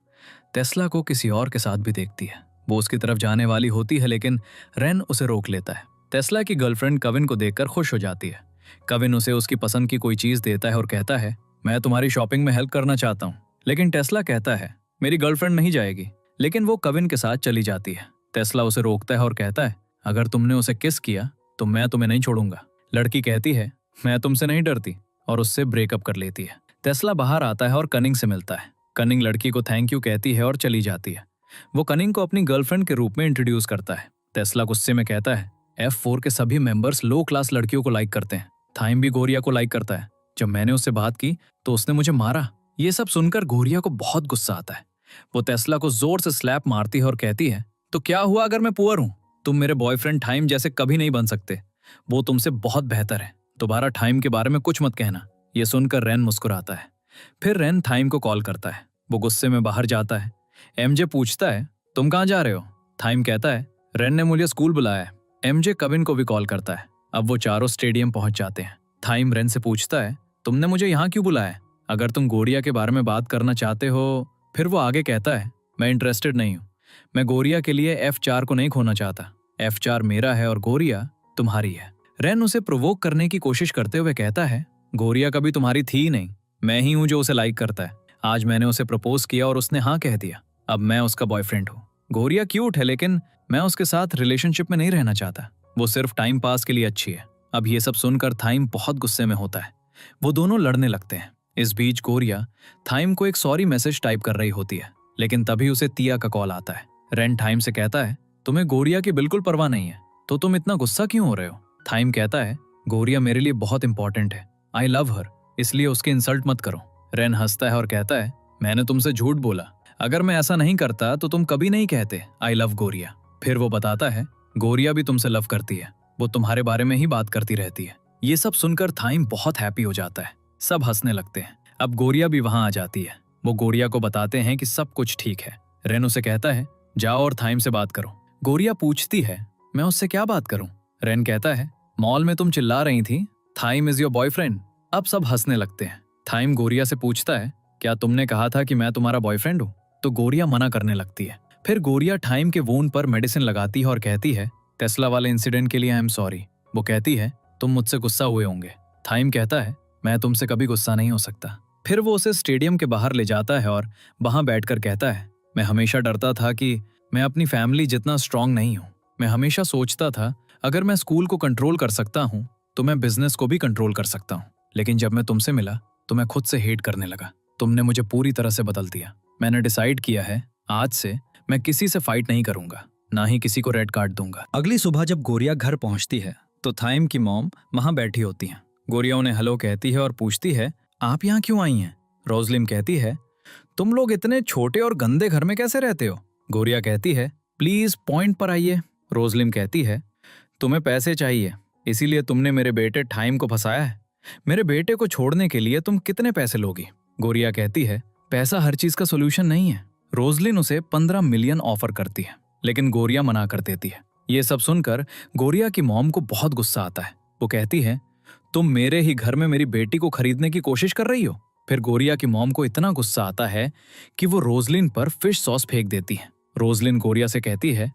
A: टेस्ला को किसी और के साथ भी देखती है। वो उसकी तरफ जाने वाली होती है, लेकिन रेन उसे रोक लेता है। टेस्ला की गर्लफ्रेंड कविन को देखकर खुश हो जाती है। कविन उसे उसकी पसंद की कोई चीज देता है और कहता है मैं तुम्हारी शॉपिंग में हेल्प करना चाहता हूँ, लेकिन टेस्ला कहता है मेरी गर्लफ्रेंड नहीं जाएगी, लेकिन वो कविन के साथ चली जाती है। टेस्ला उसे रोकता है और कहता है अगर तुमने उसे किस किया तो मैं तुम्हें नहीं छोड़ूंगा। लड़की कहती है मैं तुमसे नहीं डरती और उससे ब्रेकअप कर लेती है। टेस्ला बाहर आता है और कनिंग से मिलता है। कनिंग लड़की को थैंक यू कहती है और चली जाती है। वो कनिंग को अपनी गर्लफ्रेंड के रूप में इंट्रोड्यूस करता है। टेस्ला गुस्से में कहता है, F4 के सभी मेंबर्स लो क्लास लड़कियों को लाइक करते हैं। थाइम भी गोरिया को लाइक करता है। जब मैंने उससे बात की तो उसने मुझे मारा। ये सब सुनकर गोरिया को बहुत गुस्सा आता है। वो टेस्ला को जोर से स्लैप मारती है और कहती है, तो क्या हुआ अगर मैं पुअर हूं? तुम मेरे बॉयफ्रेंड टाइम जैसे कभी नहीं बन सकते। वो तुमसे बहुत बेहतर है। दोबारा टाइम के बारे में कुछ मत कहना। ये सुनकर रेन मुस्कुराता है। फिर रेन टाइम को कॉल करता है। वो गुस्से में बाहर जाता है। एमजे पूछता है, तुम कहाँ जा रहे हो? टाइम कहता है, रेन ने मुझे स्कूल बुलाया है। एमजे कविन को भी कॉल करता है। अब वो चारों स्टेडियम पहुंच जाते हैं। टाइम रेन से पूछता है, तुमने मुझे यहाँ क्यों बुलाया? अगर तुम गोरिया के बारे में बात करना चाहते हो। फिर वो आगे कहता है, मैं इंटरेस्टेड नहीं हूँ। मैं गोरिया के लिए F4 को नहीं खोना चाहता। F4 मेरा है और गोरिया तुम्हारी है। रेन उसे प्रोवोक करने की कोशिश करते हुए कहता है, गोरिया कभी तुम्हारी थी ही नहीं। मैं ही हूं जो उसे लाइक करता है। आज मैंने उसे प्रपोज किया और उसने हाँ कह दिया। अब मैं उसका बॉयफ्रेंड हूँ। गोरिया क्यूट है लेकिन मैं उसके साथ रिलेशनशिप में नहीं रहना चाहता। वो सिर्फ टाइम पास के लिए अच्छी है। अब ये सब सुनकर थाइम बहुत गुस्से में होता है। वो दोनों लड़ने लगते हैं। इस बीच गोरिया थाइम को एक सॉरी मैसेज टाइप कर रही होती है, लेकिन तभी उसे तिया का कॉल आता है। रेन टाइम से कहता है, तुम्हें गोरिया की बिल्कुल परवाह नहीं है, तो तुम इतना गुस्सा क्यों हो रहे हो? थाइम कहता है, गोरिया मेरे लिए बहुत इंपॉर्टेंट है। आई लव हर, इसलिए उसके इंसल्ट मत करो। रेन हंसता है और कहता है, मैंने तुमसे झूठ बोला। अगर मैं ऐसा नहीं करता तो तुम कभी नहीं कहते आई लव गोरिया। फिर वो बताता है, गोरिया भी तुमसे लव करती है। वो तुम्हारे बारे में ही बात करती रहती है। ये सब सुनकर थाइम बहुत हैप्पी हो जाता है। सब हंसने लगते हैं। अब गोरिया भी वहां आ जाती है। वो गोरिया को बताते हैं कि सब कुछ ठीक है। रेन उसे कहता है, जाओ और थाइम से बात करो। गोरिया पूछती है, मैं उससे क्या बात करूं? रेन कहता है, मॉल में तुम चिल्ला रही थी, थाइम इज योर बॉयफ्रेंड। अब सब हंसने लगते हैं। थाइम गोरिया से पूछता है, क्या तुमने कहा था कि मैं तुम्हारा बॉयफ्रेंड हूं? तो गोरिया मना करने लगती है। फिर गोरिया टाइम के वोन पर मेडिसिन लगाती है और कहती है, टेस्ला वाले इंसिडेंट के लिए आई एम सॉरी। वो कहती है, तुम मुझसे गुस्सा हुए होंगे। थाइम कहता है, मैं तुमसे कभी गुस्सा नहीं हो सकता। फिर वो उसे स्टेडियम के बाहर ले जाता है और वहां बैठकर कहता है, मैं हमेशा डरता था कि मैं अपनी फैमिली जितना स्ट्रांग नहीं हूं। मैं हमेशा सोचता था अगर मैं स्कूल को कंट्रोल कर सकता हूं तो मैं बिजनेस को भी कंट्रोल कर सकता हूं। लेकिन जब मैं तुमसे मिला तो मैं खुद से हेट करने लगा। तुमने मुझे पूरी तरह से बदल दिया। मैंने डिसाइड किया है, आज से मैं किसी से फाइट नहीं करूंगा, ना ही किसी को रेड कार्ड दूंगा। अगली सुबह जब गोरिया घर पहुंचती है तो थाइम की मॉम वहां बैठी होती हैं। गोरिया उन्हें हेलो कहती है और पूछती है, आप यहाँ क्यों आई हैं? रोजलिन कहती है, तुम लोग इतने छोटे और गंदे घर में कैसे रहते हो? गोरिया कहती है, प्लीज पॉइंट पर आइए। रोजलिन कहती है, तुम्हें पैसे चाहिए, इसीलिए तुमने मेरे बेटे टाइम को फंसाया है। मेरे बेटे को छोड़ने के लिए तुम कितने पैसे लोगी? गोरिया कहती है, पैसा हर चीज का सोल्यूशन नहीं है। रोजलिन उसे 15 मिलियन ऑफर करती है, लेकिन गोरिया मना कर देती है। ये सब सुनकर गोरिया की मॉम को बहुत गुस्सा आता है। वो कहती है, तुम मेरे ही घर में मेरी बेटी को खरीदने की कोशिश कर रही हो। फिर गोरिया की मॉम को इतना गुस्सा आता है कि वो रोजलिन पर फिश सॉस फेंक देती है। रोजलिन गोरिया से कहती है,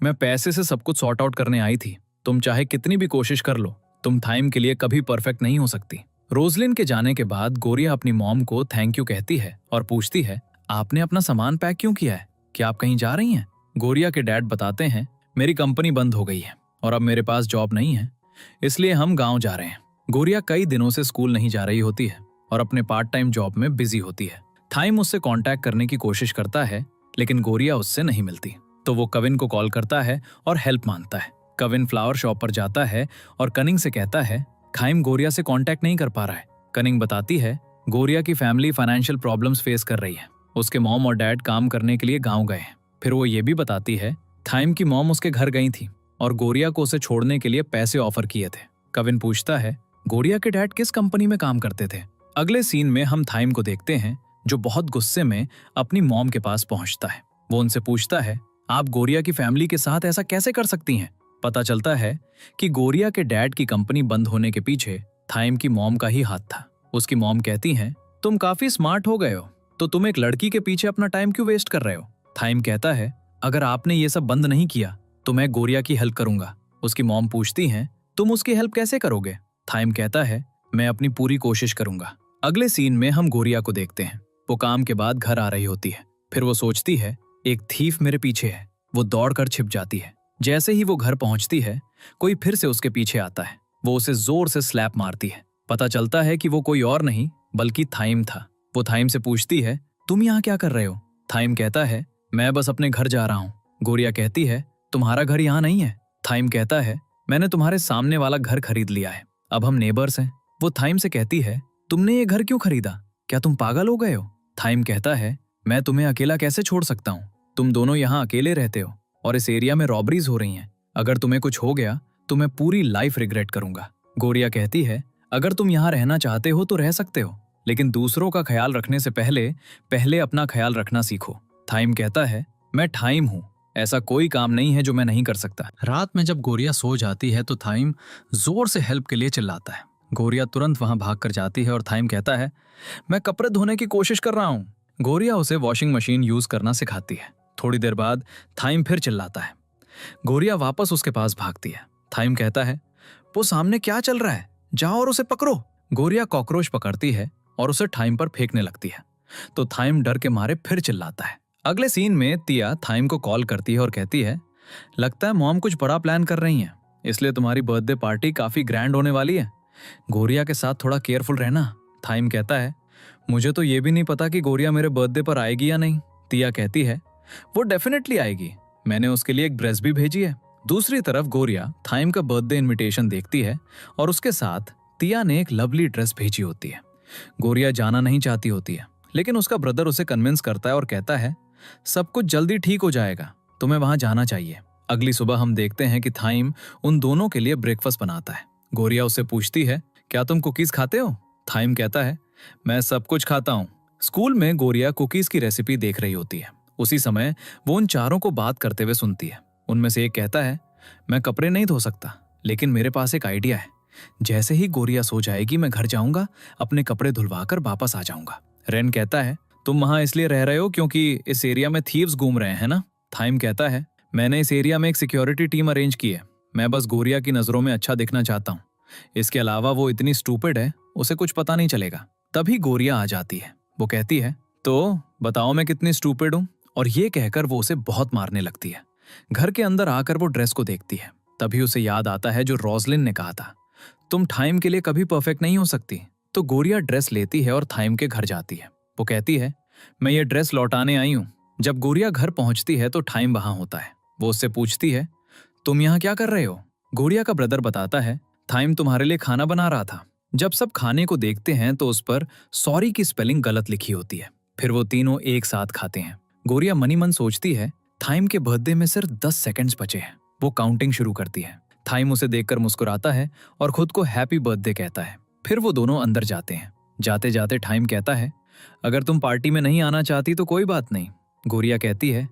A: मैं पैसे से सब कुछ सॉर्ट आउट करने आई थी। तुम चाहे कितनी भी कोशिश कर लो, तुम टाइम के लिए कभी परफेक्ट नहीं हो सकती। रोजलिन के जाने के बाद गोरिया अपनी मॉम को थैंक यू कहती है और पूछती है, आपने अपना सामान पैक क्यों किया है? क्या आप कहीं जा रही हैं? गोरिया के डैड बताते हैं, मेरी कंपनी बंद हो गई है और अब मेरे पास जॉब नहीं है, इसलिए हम गाँव जा रहे हैं। गोरिया कई दिनों से स्कूल नहीं जा रही होती है और अपने पार्ट टाइम जॉब में बिजी होती है। थाइम उससे कांटेक्ट करने की कोशिश करता है, लेकिन गोरिया उससे नहीं मिलती। तो वो कविन को कॉल करता है और हेल्प मांगता है। कविन फ्लावर शॉप पर जाता है और कनिंग से कहता है, थाइम गोरिया से कांटेक्ट नहीं कर पा रहा है। कनिंग बताती है, गोरिया की फैमिली फाइनेंशियल प्रॉब्लम्स फेस कर रही है। उसके मॉम और डैड काम करने के लिए गाँव गए हैं। फिर वो ये भी बताती है, थाइम की मॉम उसके घर गई थी और गोरिया को उसे छोड़ने के लिए पैसे ऑफर किए थे। कविन पूछता है, गोरिया के डैड किस कंपनी में काम करते थे? अगले सीन में हम थाइम को देखते हैं, जो बहुत गुस्से में अपनी मॉम के पास पहुंचता है। वो उनसे पूछता है, आप गोरिया की फैमिली के साथ ऐसा कैसे कर सकती हैं? पता चलता है कि गोरिया के डैड की कंपनी बंद होने के पीछे थाइम की मॉम का ही हाथ था। उसकी मॉम कहती हैं, तुम काफी स्मार्ट हो गए हो, तो तुम एक लड़की के पीछे अपना टाइम क्यों वेस्ट कर रहे हो? थाइम कहता है, अगर आपने ये सब बंद नहीं किया तो मैं गोरिया की हेल्प करूंगा। उसकी मॉम पूछती हैं, तुम उसकी हेल्प कैसे करोगे? थाइम कहता है, मैं अपनी पूरी कोशिश करूंगा। अगले सीन में हम गोरिया को देखते हैं। वो काम के बाद घर आ रही होती है। फिर वो सोचती है, एक थीफ मेरे पीछे है। वो दौड़कर छिप जाती है। जैसे ही वो घर पहुंचती है, कोई फिर से उसके पीछे आता है। वो उसे जोर से स्लैप मारती है। पता चलता है कि वो कोई और नहीं बल्कि थाइम था। वो थाइम से पूछती है, तुम यहाँ क्या कर रहे हो? थाइम कहता है, मैं बस अपने घर जा रहा हूँ। गोरिया कहती है, तुम्हारा घर यहाँ नहीं है। थाइम कहता है, मैंने तुम्हारे सामने वाला घर खरीद लिया है, अब हम नेबर्स हैं। वो थाइम से कहती है, तुमने ये घर क्यों खरीदा? क्या तुम पागल हो गए हो? थाइम कहता है, मैं तुम्हें अकेला कैसे छोड़ सकता हूँ? तुम दोनों यहाँ अकेले रहते हो और इस एरिया में रॉबरीज हो रही हैं। अगर तुम्हें कुछ हो गया तो मैं पूरी लाइफ रिग्रेट करूंगा। गोरिया कहती है, अगर तुम यहाँ रहना चाहते हो तो रह सकते हो, लेकिन दूसरों का ख्याल रखने से पहले अपना ख्याल रखना सीखो। थाइम कहता है, मैं थाइम हूँ, ऐसा कोई काम नहीं है जो मैं नहीं कर सकता। रात में जब गोरिया सो जाती है तो थाइम जोर से हेल्प के लिए चिल्लाता है। गोरिया तुरंत वहां भाग कर जाती है और थाइम कहता है, मैं कपड़े धोने की कोशिश कर रहा हूँ। गोरिया उसे वॉशिंग मशीन यूज करना सिखाती है। थोड़ी देर बाद थाइम फिर चिल्लाता है। गोरिया वापस उसके पास भागती है। थाइम कहता है, वो सामने क्या चल रहा है? जाओ और उसे पकड़ो। गोरिया कॉकरोच पकड़ती है और उसे थाइम पर फेंकने लगती है, तो थाइम डर के मारे फिर चिल्लाता है। अगले सीन में तिया थाइम को कॉल करती है और कहती है, लगता है मॉम कुछ बड़ा प्लान कर रही हैं, इसलिए तुम्हारी बर्थडे पार्टी काफी ग्रैंड होने वाली है। गोरिया के साथ थोड़ा केयरफुल रहना। थाइम कहता है, मुझे तो ये भी नहीं पता कि गोरिया मेरे बर्थडे पर आएगी या नहीं। तिया कहती है, वो डेफिनेटली आएगी, मैंने उसके लिए एक ड्रेस भी भेजी है। दूसरी तरफ गोरिया थाइम का बर्थडे इनविटेशन देखती है और उसके साथ तिया ने एक लवली ड्रेस भेजी होती है। गोरिया जाना नहीं चाहती होती है, लेकिन उसका ब्रदर उसे कन्विंस करता है और कहता है, सब कुछ जल्दी ठीक हो जाएगा, तुम्हें वहां जाना चाहिए। अगली सुबह हम देखते हैं कि थाइम उन दोनों के लिए ब्रेकफास्ट बनाता है। गोरिया उससे पूछती है, क्या तुम कुकीज खाते हो? थाइम कहता है, मैं सब कुछ खाता हूँ। स्कूल में गोरिया कुकीज की रेसिपी देख रही होती है। उसी समय वो उन चारों को बात करते हुए सुनती है। उनमें से एक कहता है, मैं कपड़े नहीं धो सकता, लेकिन मेरे पास एक आइडिया है। जैसे ही गोरिया सो जाएगी मैं घर जाऊंगा, अपने कपड़े धुलवाकर वापस आ जाऊंगा। रेन कहता है, तुम वहां इसलिए रह रहे हो क्योंकि इस एरिया में थीव्स घूम रहे हैं ना? थाइम कहता है, मैंने इस एरिया में एक सिक्योरिटी टीम अरेंज की है, मैं बस गोरिया की नजरों में अच्छा दिखना चाहता हूँ। इसके अलावा वो इतनी स्टूपिड है, उसे कुछ पता नहीं चलेगा। तभी गोरिया आ जाती है। वो कहती है, तो बताओ मैं कितनी स्टूपिड हूँ? और ये कहकर वो उसे बहुत मारने लगती है। घर के अंदर आकर वो ड्रेस को देखती है। तभी उसे याद आता है जो रोजलिन ने कहा था, तुम थाइम के लिए कभी परफेक्ट नहीं हो सकती। तो गोरिया ड्रेस लेती है और थाइम के घर जाती है। वो कहती है, मैं ये ड्रेस लौटाने आई हूँ। जब गोरिया घर पहुंचती है तो थाइम वहां होता है। वो उससे पूछती है, तुम यहाँ क्या कर रहे हो? गोरिया का ब्रदर बताता है, थाइम तुम्हारे लिए खाना बना रहा था। जब सब खाने को देखते हैं तो उस पर सॉरी की स्पेलिंग गलत लिखी होती है। फिर वो तीनों एक साथ खाते हैं। गोरिया मनी मन सोचती है, थाइम के बर्थडे में सिर्फ 10 सेकंड्स बचे हैं। वो काउंटिंग शुरू करती है। थाइम उसे देखकर मुस्कुराता है और खुद को हैप्पी बर्थडे कहता है। फिर वो दोनों अंदर जाते हैं। जाते जाते थाइम कहता है, अगर तुम पार्टी में नहीं आना चाहती तो कोई बात नहीं। गोरिया कहती है,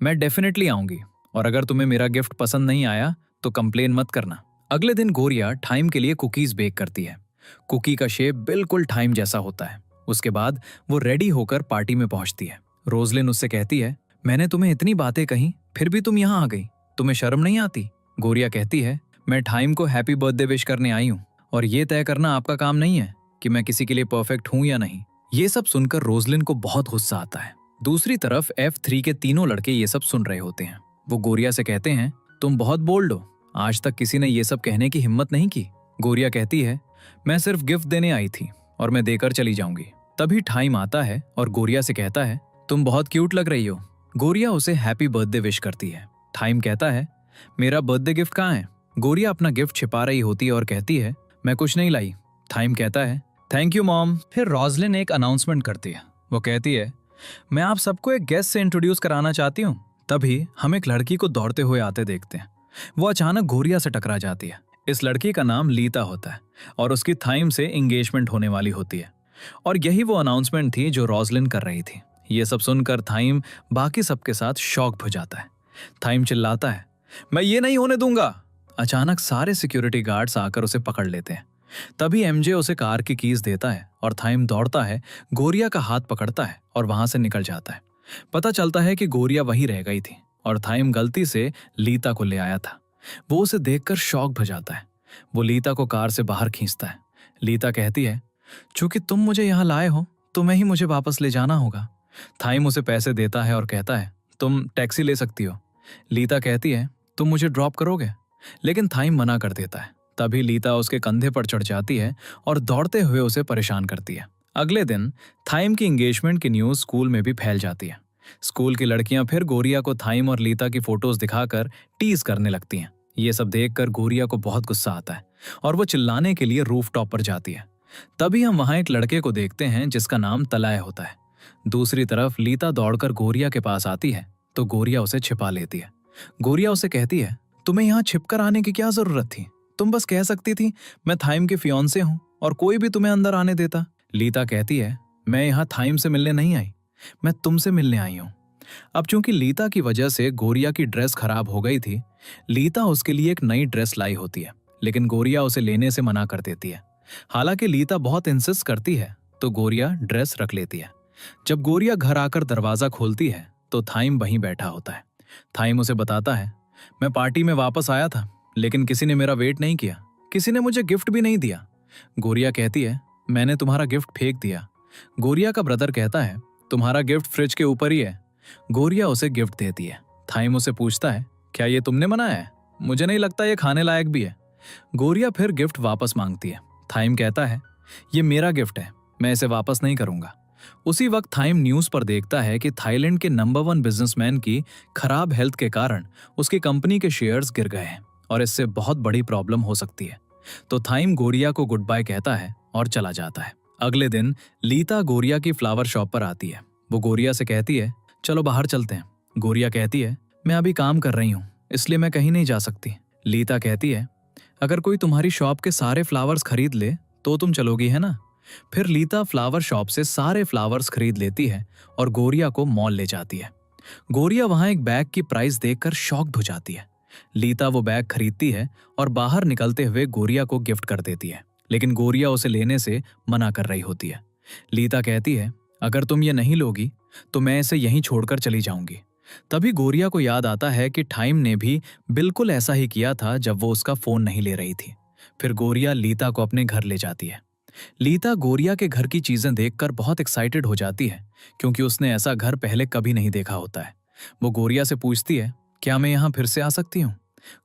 A: मैं डेफिनेटली आऊंगी, और अगर तुम्हें मेरा गिफ्ट पसंद नहीं आया तो कंप्लेन मत करना। अगले दिन गोरिया थाइम के लिए कुकीज बेक करती है। कुकी का शेप बिल्कुल थाइम जैसा होता है। उसके बाद वो रेडी होकर पार्टी में पहुंचती है। रोजलिन उससे कहती है, मैंने तुम्हें इतनी बातें कही, फिर भी तुम यहाँ आ गई, तुम्हें शर्म नहीं आती? गोरिया कहती है, मैं थाइम को हैप्पी बर्थडे विश करने आई हूँ, और ये तय करना आपका काम नहीं है कि मैं किसी के लिए परफेक्ट हूँ या नहीं। ये सब सुनकर रोजलिन को बहुत गुस्सा आता है। दूसरी तरफ F3 के तीनों लड़के ये सब सुन रहे होते हैं। वो गोरिया से कहते हैं, तुम बहुत बोल्ड हो, आज तक किसी ने ये सब कहने की हिम्मत नहीं की। गोरिया कहती है, मैं सिर्फ गिफ्ट देने आई थी और मैं देकर चली जाऊंगी। तभी थाइम आता है और गोरिया से कहता है, तुम बहुत क्यूट लग रही हो। गोरिया उसे हैप्पी बर्थडे विश करती है। थाइम कहता है, मेरा बर्थडे गिफ्ट कहाँ है? गोरिया अपना गिफ्ट छिपा रही होती है और कहती है, मैं कुछ नहीं लाई। थाइम कहता है, थैंक यू मॉम। फिर रोजलिन एक अनाउंसमेंट करती है। वो कहती है, मैं आप सबको एक गेस्ट से इंट्रोड्यूस कराना चाहती हूँ। तभी हम एक लड़की को दौड़ते हुए आते देखते हैं। वो अचानक गोरिया से टकरा जाती है। इस लड़की का नाम लीता होता है और उसकी थाइम से एंगेजमेंट होने वाली होती है, और यही वो अनाउंसमेंट थी जो रोजलिन कर रही थी। ये सब सुनकर थाइम बाकी सबके साथ शॉक हो जाता है। थाइम चिल्लाता है, मैं ये नहीं होने दूंगा। अचानक सारे सिक्योरिटी गार्ड्स आकर उसे पकड़ लेते हैं। तभी एमजे उसे कार की कीज देता है और थाइम दौड़ता है, गोरिया का हाथ पकड़ता है और वहां से निकल जाता है। पता चलता है कि गोरिया वहीं रह गई थी और थाइम गलती से लीता को ले आया था। वो उसे देखकर शॉक हो जाता है। वो लीता को कार से बाहर खींचता है। लीता कहती है, चूंकि तुम मुझे यहाँ लाए हो, तुम्हें ही मुझे वापस ले जाना होगा। थाइम उसे पैसे देता है और कहता है, तुम टैक्सी ले सकती हो। लीता कहती है, तुम मुझे ड्रॉप करोगे? लेकिन थाइम मना कर देता है। तभी लीता उसके कंधे पर चढ़ जाती है और दौड़ते हुए उसे परेशान करती है। अगले दिन थाइम की एंगेजमेंट की न्यूज स्कूल में भी फैल जाती है। स्कूल की लड़कियां फिर गोरिया को थाइम और लीता की फोटोज दिखाकर टीज करने लगती हैं। ये सब देखकर गोरिया को बहुत गुस्सा आता है और वो चिल्लाने के लिए रूफटॉप पर जाती है। तभी हम वहां एक लड़के को देखते हैं जिसका नाम तलय होता है। दूसरी तरफ लीता दौड़कर गोरिया के पास आती है तो गोरिया उसे छिपा लेती है। गोरिया उसे कहती है, तुम्हें यहाँ छिपकर आने की क्या जरूरत थी? तुम बस कह सकती थी मैं थाइम के फियांसे हूँ और कोई भी तुम्हें अंदर आने देता। लीता कहती है, मैं यहाँ थाइम से मिलने नहीं आई, मैं तुमसे मिलने आई हूँ। अब चूंकि लीता की वजह से गोरिया की ड्रेस खराब हो गई थी, लीता उसके लिए एक नई ड्रेस लाई होती है, लेकिन गोरिया उसे लेने से मना कर देती है। हालांकि लीता बहुत इंसिस्ट करती है तो गोरिया ड्रेस रख लेती है। जब गोरिया घर आकर दरवाजा खोलती है तो थाइम वहीं बैठा होता है। थाइम उसे बताता है, मैं पार्टी में वापस आया था लेकिन किसी ने मेरा वेट नहीं किया, किसी ने मुझे गिफ्ट भी नहीं दिया। गोरिया कहती है, मैंने तुम्हारा गिफ्ट फेंक दिया। गोरिया का ब्रदर कहता है, तुम्हारा गिफ्ट फ्रिज के ऊपर ही है। गोरिया उसे गिफ्ट देती है। थाइम उसे पूछता है, क्या ये तुमने बनाया है? मुझे नहीं लगता ये खाने लायक भी है। गोरिया फिर गिफ्ट वापस मांगती है। थाइम कहता है, ये मेरा गिफ्ट है, मैं इसे वापस नहीं करूंगा। उसी वक्त थाइम न्यूज पर देखता है कि थाईलैंड के नंबर 1 बिजनेसमैन की खराब हेल्थ के कारण उसकी कंपनी के शेयर्स गिर गए हैं और इससे बहुत बड़ी प्रॉब्लम हो सकती है। तो थाइम गोरिया को गुड बाय कहता है और चला जाता है। अगले दिन लीता गोरिया की फ्लावर शॉप पर आती है। वो गोरिया से कहती है, चलो बाहर चलते हैं। गोरिया कहती है, मैं अभी काम कर रही हूँ इसलिए मैं कहीं नहीं जा सकती। लीता कहती है, अगर कोई तुम्हारी शॉप के सारे फ्लावर्स खरीद ले तो तुम चलोगी, है ना? फिर लीता फ्लावर शॉप से सारे फ्लावर्स खरीद लेती है और गोरिया को मॉल ले जाती है। गोरिया वहां एक बैग की प्राइस देखकर शॉक्ड हो जाती है। लीता वो बैग खरीदती है और बाहर निकलते हुए गोरिया को गिफ्ट कर देती है, लेकिन गोरिया उसे लेने से मना कर रही होती है। लीता कहती है, अगर तुम ये नहीं लोगी तो मैं इसे यहीं छोड़कर चली जाऊंगी। तभी गोरिया को याद आता है कि थाइम ने भी बिल्कुल ऐसा ही किया था जब वो उसका फोन नहीं ले रही थी। फिर गोरिया लीता को अपने घर ले जाती है। लीता गोरिया के घर की चीजें देखकर बहुत एक्साइटेड हो जाती है क्योंकि उसने ऐसा घर पहले कभी नहीं देखा होता है। वो गोरिया से पूछती है, क्या मैं यहाँ फिर से आ सकती हूँ?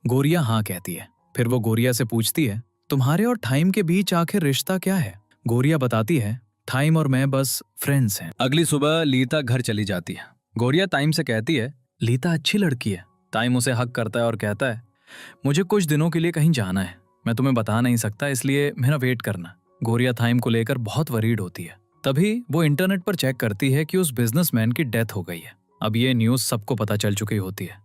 A: गोरिया हाँ कहती है। फिर वो गोरिया से पूछती है, तुम्हारे और थाइम के बीच आखिर रिश्ता क्या है? गोरिया बताती है, थाइम और मैं बस फ्रेंड्स हैं। अगली सुबह लीता घर चली जाती है। गोरिया टाइम से कहती है, लीता अच्छी लड़की है। टाइम उसे हक करता है और कहता है, मुझे कुछ दिनों के लिए कहीं जाना है, मैं तुम्हें बता नहीं सकता, इसलिए मेरा वेट करना। गोरिया थाइम को लेकर बहुत वरीड होती है। तभी वो इंटरनेट पर चेक करती है कि उस बिजनेसमैन की डेथ हो गई है। अब ये न्यूज सबको पता चल चुकी होती है।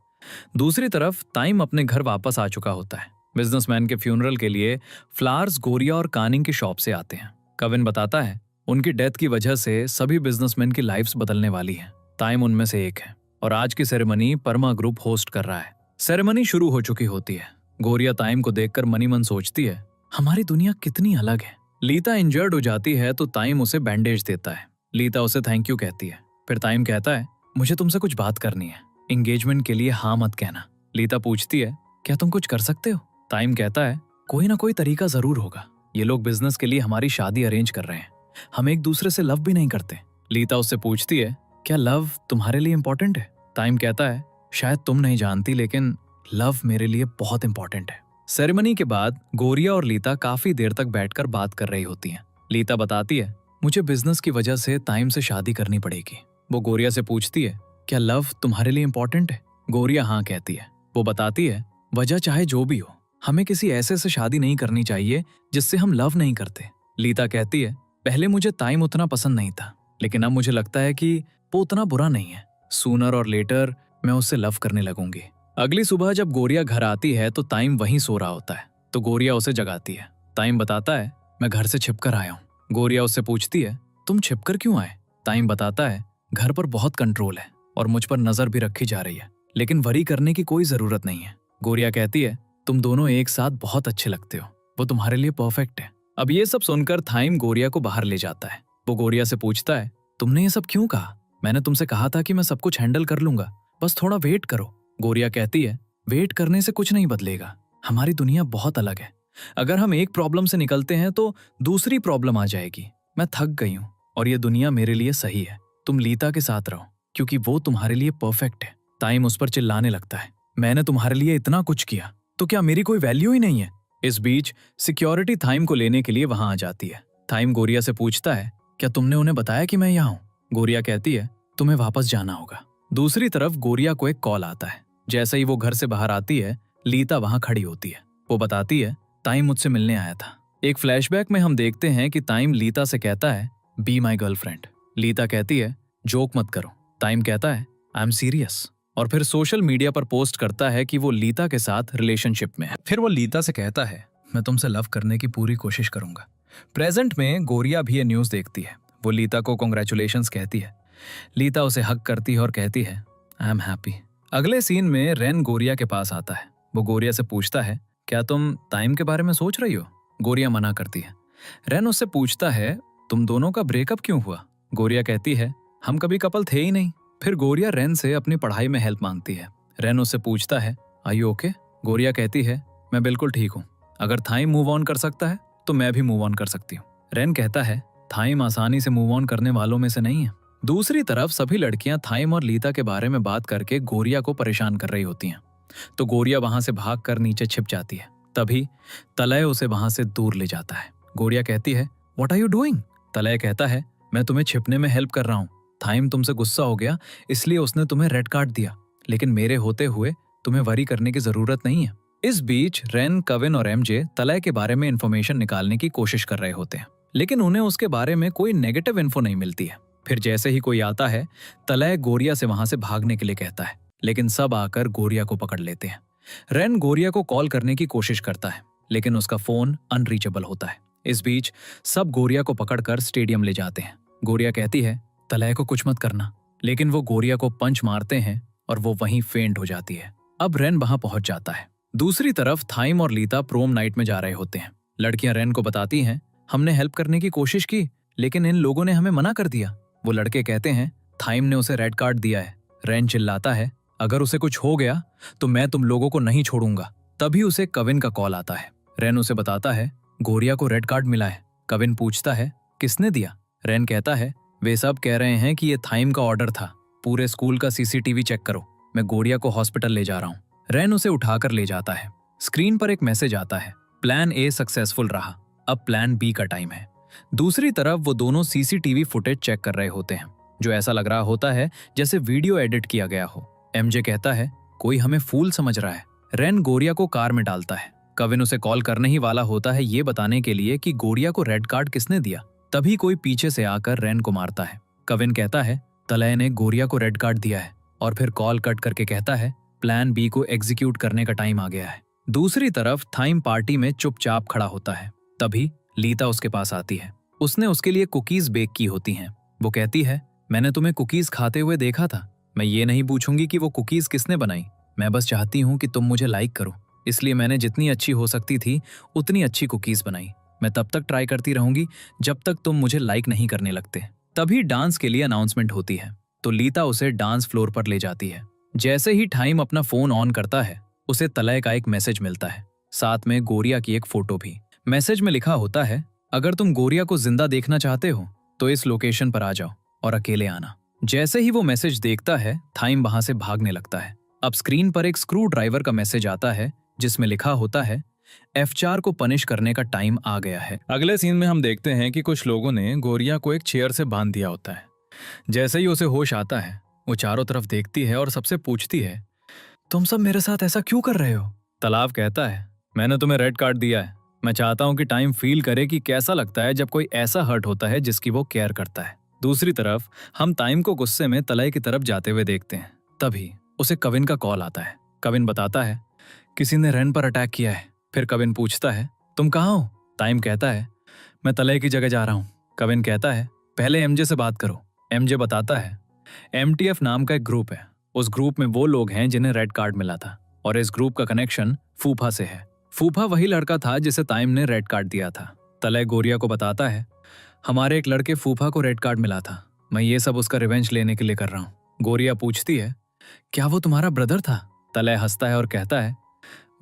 A: दूसरी तरफ टाइम अपने घर वापस आ चुका होता है। बिजनेसमैन के फ्यूनरल के लिए फ्लावर्स गोरिया और कानिंग की शॉप से आते हैं। कविन बताता है, उनकी डेथ की वजह से सभी बिजनेसमैन की लाइफ्स बदलने वाली हैं। टाइम उनमें से एक है और आज की सेरेमनी परमा ग्रुप होस्ट कर रहा है। सेरेमनी शुरू हो चुकी होती है। गोरिया टाइम को देखकर मनी मन सोचती है, हमारी दुनिया कितनी अलग है। लीता इंजर्ड हो जाती है तो टाइम उसे बैंडेज देता है। लीता उसे थैंक यू कहती है। फिर टाइम कहता है, मुझे तुमसे कुछ बात करनी है, एंगेजमेंट के लिए हाँ मत कहना। लीता पूछती है, क्या तुम कुछ कर सकते हो? टाइम कहता है, कोई ना कोई तरीका जरूर होगा। ये लोग बिजनेस के लिए हमारी शादी अरेंज कर रहे हैं, हम एक दूसरे से लव भी नहीं करते। लीता उससे पूछती है, क्या लव तुम्हारे लिए इंपॉर्टेंट है? टाइम कहता है, शायद तुम नहीं जानती लेकिन लव मेरे लिए बहुत इंपॉर्टेंट है। सेरेमनी के बाद गोरिया और लीता काफी देर तक बैठकर बात कर रही होती हैं। लीता बताती है, मुझे बिजनेस की वजह से टाइम से शादी करनी पड़ेगी। वो गोरिया से पूछती है, क्या लव तुम्हारे लिए इंपॉर्टेंट है? गोरिया हाँ कहती है। वो बताती है, वजह चाहे जो भी हो, हमें किसी ऐसे से शादी नहीं करनी चाहिए जिससे हम लव नहीं करते। लीता कहती है, पहले मुझे टाइम उतना पसंद नहीं था लेकिन अब मुझे लगता है कि वो उतना बुरा नहीं है। सूनर और लेटर मैं उससे लव करने लगूंगी। अगली सुबह जब गोरिया घर आती है तो टाइम वहीं सो रहा होता है तो गोरिया उसे जगाती है। टाइम बताता है, मैं घर से छिपकर आया हूँ। गोरिया उससे पूछती है, तुम छिपकर क्यों आए? टाइम बताता है, घर पर बहुत कंट्रोल है और मुझ पर नजर भी रखी जा रही है, लेकिन वरी करने की कोई जरूरत नहीं है। गोरिया कहती है, तुम दोनों एक साथ बहुत अच्छे लगते हो, वो तुम्हारे लिए परफेक्ट है। अब ये सब सुनकर थाइम गोरिया को बाहर ले जाता है। वो गोरिया से पूछता है, तुमने ये सब क्यों कहा? मैंने तुमसे कहा था कि मैं सब कुछ हैंडल कर लूंगा, बस थोड़ा वेट करो। गोरिया कहती है, वेट करने से कुछ नहीं बदलेगा, हमारी दुनिया बहुत अलग है। अगर हम एक प्रॉब्लम से निकलते हैं तो दूसरी प्रॉब्लम आ जाएगी। मैं थक गई हूँ और ये दुनिया मेरे लिए सही है। तुम लीता के साथ रहो क्योंकि वो तुम्हारे लिए परफेक्ट है। टाइम उस पर चिल्लाने लगता है, मैंने तुम्हारे लिए इतना कुछ किया तो क्या मेरी कोई वैल्यू ही नहीं है? इस बीच सिक्योरिटी टाइम को लेने के लिए वहां आ जाती है। टाइम गोरिया से पूछता है, क्या तुमने उन्हें बताया कि मैं यहाँ हूँ? गोरिया कहती है, तुम्हें वापस जाना होगा। दूसरी तरफ गोरिया को एक कॉल आता है। जैसे ही वो घर से बाहर आती है, लीता वहां खड़ी होती है। वो बताती है, ताइम मुझसे मिलने आया था। एक फ्लैशबैक में हम देखते हैं कि ताइम लीता से कहता है, बी माई गर्लफ्रेंड। लीता कहती है, जोक मत करो। ताइम कहता है, आई एम सीरियस। और फिर सोशल मीडिया पर पोस्ट करता है कि वो लीता के साथ रिलेशनशिप में है। फिर वो लीता से कहता है, मैं तुमसे लव करने की पूरी कोशिश करूंगा। प्रेजेंट में गोरिया भी ये न्यूज देखती है। वो लीता को कॉन्ग्रेचुलेशंस कहती है। लीता उसे हक करती है और कहती है, आई एम हैप्पी। अगले सीन में रेन गोरिया के पास आता है। वो गोरिया से पूछता है, क्या तुम टाइम के बारे में सोच रही हो? गोरिया मना करती है। रेन उससे पूछता है, तुम दोनों का ब्रेकअप क्यों हुआ? गोरिया कहती है, हम कभी कपल थे ही नहीं। फिर गोरिया रेन से अपनी पढ़ाई में हेल्प मांगती है। रेन उससे पूछता है, आर यू ओके? गोरिया कहती है, मैं बिल्कुल ठीक हूँ। अगर थाइम मूव ऑन कर सकता है तो मैं भी मूव ऑन कर सकती हूँ। रेन कहता है, थाइम आसानी से मूव ऑन करने वालों में से नहीं है। दूसरी तरफ सभी लड़कियां थाइम और लीता के बारे में बात करके गोरिया को परेशान कर रही होती हैं। तो गोरिया वहां से भागकर नीचे छिप जाती है। तभी तलय उसे वहां से दूर ले जाता है। गोरिया कहती है, व्हाट आर यू डूइंग? तलय कहता है, मैं तुम्हें छिपने में हेल्प कर रहा हूँ। थाइम तुमसे गुस्सा हो गया, इसलिए उसने तुम्हें रेड कार्ड दिया, लेकिन मेरे होते हुए तुम्हें वरी करने की जरूरत नहीं है। इस बीच रेन, कविन और एमजे तलय के बारे में इंफॉर्मेशन निकालने की कोशिश कर रहे होते हैं, लेकिन उन्हें उसके बारे में कोई नेगेटिव इन्फो नहीं मिलती है। फिर जैसे ही कोई आता है, तलय गोरिया से वहां से भागने के लिए कहता है, लेकिन सब आकर गोरिया को पकड़ लेते हैं। रेन गोरिया को कॉल करने की कोशिश करता है, लेकिन उसका फोन अनरीचेबल होता है। इस बीच सब गोरिया को पकड़कर स्टेडियम ले जाते हैं। गोरिया कहती है, तलय को कुछ मत करना, लेकिन वो गोरिया को पंच मारते हैं और वो वहीं फेंट हो जाती है। अब रेन वहां पहुंच जाता है। दूसरी तरफ थाइम और लीता प्रोम नाइट में जा रहे होते हैं। लड़कियां रेन को बताती हैं, हमने हेल्प करने की कोशिश की, लेकिन इन लोगों ने हमें मना कर दिया। वो लड़के कहते हैं, थाइम ने उसे रेड कार्ड दिया है। रेन चिल्लाता है, अगर उसे कुछ हो गया तो मैं तुम लोगों को नहीं छोड़ूंगा। तभी उसे कविन का कॉल आता है। रेन उसे बताता है, गोरिया को रेड कार्ड मिला है। कविन पूछता है, किसने दिया? रेन कहता है, वे सब कह रहे हैं कि ये थाइम का ऑर्डर था। पूरे स्कूल का सीसीटीवी चेक करो, मैं गोरिया को हॉस्पिटल ले जा रहा हूँ। रेन उसे उठाकर ले जाता है। स्क्रीन पर एक मैसेज आता है, प्लान ए सक्सेसफुल रहा, अब प्लान बी का टाइम है। दूसरी तरफ वो दोनों सीसीटीवी फुटेज चेक कर रहे होते हैं, जो ऐसा लग रहा होता है जैसे वीडियो एडिट किया गया हो। एमजे कहता है, कोई हमें फूल समझ रहा है। रेन गोरिया को कार में डालता है। कविन उसे कॉल करने ही वाला होता है ये बताने के लिए कि गोरिया को रेड कार्ड किसने दिया। तभी कोई पीछे से आकर रेन को मारता है। कविन कहता है, तलय ने गोरिया को रेड कार्ड दिया है, और फिर कॉल कट करके कहता है, प्लान बी को एग्जीक्यूट करने का टाइम आ गया है। दूसरी तरफ थाइम पार्टी में चुपचाप खड़ा होता है। तभी लीता उसके पास आती है। उसने उसके लिए कुकीज बेक की होती हैं। वो कहती है, मैंने तुम्हें कुकीज खाते हुए देखा था। मैं ये नहीं पूछूंगी कि वो कुकीज किसने बनाई, मैं बस चाहती हूँ कि तुम मुझे लाइक करो, इसलिए मैंने जितनी अच्छी हो सकती थी उतनी अच्छी कुकीज बनाई। मैं तब तक ट्राई करती रहूंगी जब तक तुम मुझे लाइक नहीं करने लगते। तभी डांस के लिए अनाउंसमेंट होती है, तो लीता उसे डांस फ्लोर पर ले जाती है। जैसे ही टाइम अपना फोन ऑन करता है, उसे तलय का एक मैसेज मिलता है, साथ में गोरिया की एक फोटो भी। मैसेज में लिखा होता है, अगर तुम गोरिया को जिंदा देखना चाहते हो तो इस लोकेशन पर आ जाओ और अकेले आना। जैसे ही वो मैसेज देखता है, थाइम वहां से भागने लगता है। अब स्क्रीन पर एक स्क्रू ड्राइवर का मैसेज आता है, जिसमें लिखा होता है, F4 को पनिश करने का टाइम आ गया है। अगले सीन में हम देखते हैं कि कुछ लोगों ने गोरिया को एक चेयर से बांध दिया होता है। जैसे ही उसे होश आता है, वो चारों तरफ देखती है और सबसे पूछती है, तुम सब मेरे साथ ऐसा क्यों कर रहे हो? तालाब कहता है, मैंने तुम्हें रेड कार्ड दिया है। मैं चाहता हूं कि टाइम फील करे कि कैसा लगता है जब कोई ऐसा हर्ट होता है जिसकी वो केयर करता है। दूसरी तरफ हम टाइम को गुस्से में तलय की तरफ जाते हुए देखते हैं। तभी उसे कविन का कॉल आता है। कविन बताता है, किसी ने रेन पर अटैक किया है। फिर कविन पूछता है, तुम कहाँ हो? टाइम कहता है, मैं तलय की जगह जा रहा हूँ। कविन कहता है, पहले एमजे से बात करो। एमजे बताता है, MTF नाम का एक ग्रुप है। उस ग्रुप में वो लोग हैं जिन्हें रेड कार्ड मिला था, और इस ग्रुप का कनेक्शन फूफा से है। फूफा वही लड़का था जिसे टाइम ने रेड कार्ड दिया था। तलय गोरिया को बताता है, हमारे एक लड़के फूफा को रेड कार्ड मिला था, मैं ये सब उसका रिवेंज लेने के लिए कर रहा हूँ। गोरिया पूछती है, क्या वो तुम्हारा ब्रदर था? तलय हंसता है और कहता है,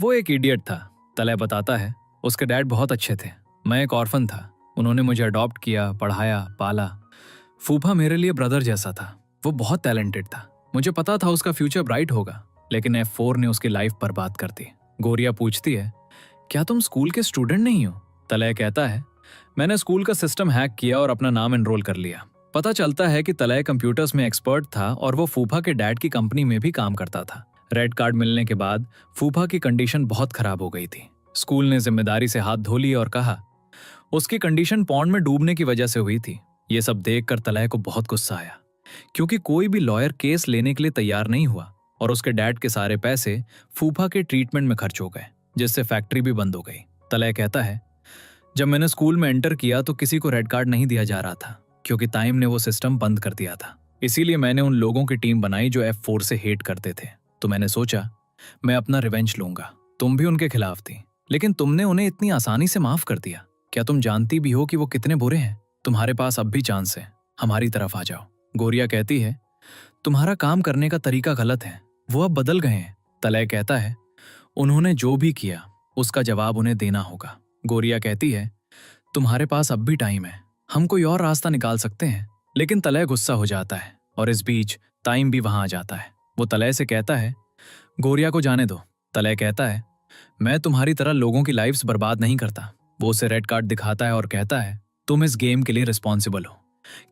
A: वो एक इडियट था। तलय बताता है, उसके डैड बहुत अच्छे थे, मैं एक ऑर्फन था, उन्होंने मुझे अडॉप्ट किया, पढ़ाया, पाला। फूफा मेरे लिए ब्रदर जैसा था। वो बहुत टैलेंटेड था, मुझे पता था उसका फ्यूचर ब्राइट होगा, लेकिन F4 ने उसकी लाइफ बर्बाद कर दी। गोरिया पूछती है, क्या तुम स्कूल के स्टूडेंट नहीं हो? तलय कहता है, मैंने स्कूल का सिस्टम हैक किया और अपना नाम एनरोल कर लिया। पता चलता है कि तलय कंप्यूटर्स में एक्सपर्ट था और वो फूफा के डैड की कंपनी में भी काम करता था। रेड कार्ड मिलने के बाद फूफा की कंडीशन बहुत खराब हो गई थी। स्कूल ने जिम्मेदारी से हाथ धो लिए और कहा उसकी कंडीशन पौंड में डूबने की वजह से हुई थी। ये सब देखकर तलय को बहुत गुस्सा आया, क्योंकि कोई भी लॉयर केस लेने के लिए तैयार नहीं हुआ और उसके डैड के सारे पैसे फूफा के ट्रीटमेंट में खर्च हो गए, जिससे फैक्ट्री भी बंद हो गई। तलय कहता है जब मैंने स्कूल में एंटर किया तो किसी को रेड कार्ड नहीं दिया जा रहा था, क्योंकि टाइम ने वो सिस्टम बंद कर दिया था। इसीलिए मैंने उन लोगों की टीम बनाई जो F4 से हेट करते थे। तो मैंने सोचा मैं अपना रिवेंज लूंगा। तुम भी उनके खिलाफ थी, लेकिन तुमने उन्हें इतनी आसानी से माफ कर दिया। क्या तुम जानती भी हो कि वो कितने बुरे हैं? तुम्हारे पास अब भी चांस है, हमारी तरफ आ जाओ। गोरिया कहती है तुम्हारा काम करने का तरीका गलत है, वो अब बदल गए हैं। तलय कहता है उन्होंने जो भी किया उसका जवाब उन्हें देना होगा। गोरिया कहती है तुम्हारे पास अब भी टाइम है, हम कोई और रास्ता निकाल सकते हैं। लेकिन तलय गुस्सा हो जाता है और इस बीच टाइम भी वहां आ जाता है। वो तलय से कहता है गोरिया को जाने दो। तलय कहता है मैं तुम्हारी तरह लोगों की लाइफ्स बर्बाद नहीं करता। वो उसे रेड कार्ड दिखाता है और कहता है तुम इस गेम के लिए रिस्पॉन्सिबल हो।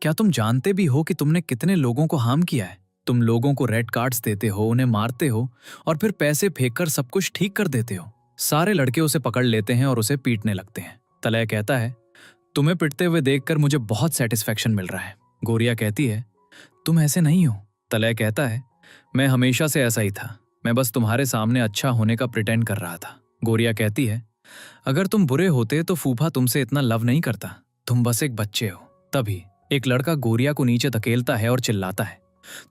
A: क्या तुम जानते भी हो कि तुमने कितने लोगों को हार्म किया है? तुम लोगों को रेड कार्ड्स देते हो, उन्हें मारते हो और फिर पैसे फेंककर सब कुछ ठीक कर देते हो। सारे लड़के उसे पकड़ लेते हैं और उसे पीटने लगते हैं। तलय कहता है तुम्हें पिटते हुए देखकर मुझे बहुत सेटिस्फेक्शन मिल रहा है। गोरिया कहती है तुम ऐसे नहीं हो। तलय कहता है मैं हमेशा से ऐसा ही था, मैं बस तुम्हारे सामने अच्छा होने का प्रिटेंड कर रहा था। गोरिया कहती है अगर तुम बुरे होते तो फूफा तुमसे इतना लव नहीं करता, तुम बस एक बच्चे हो। तभी एक लड़का गोरिया को नीचे धकेलता है और चिल्लाता है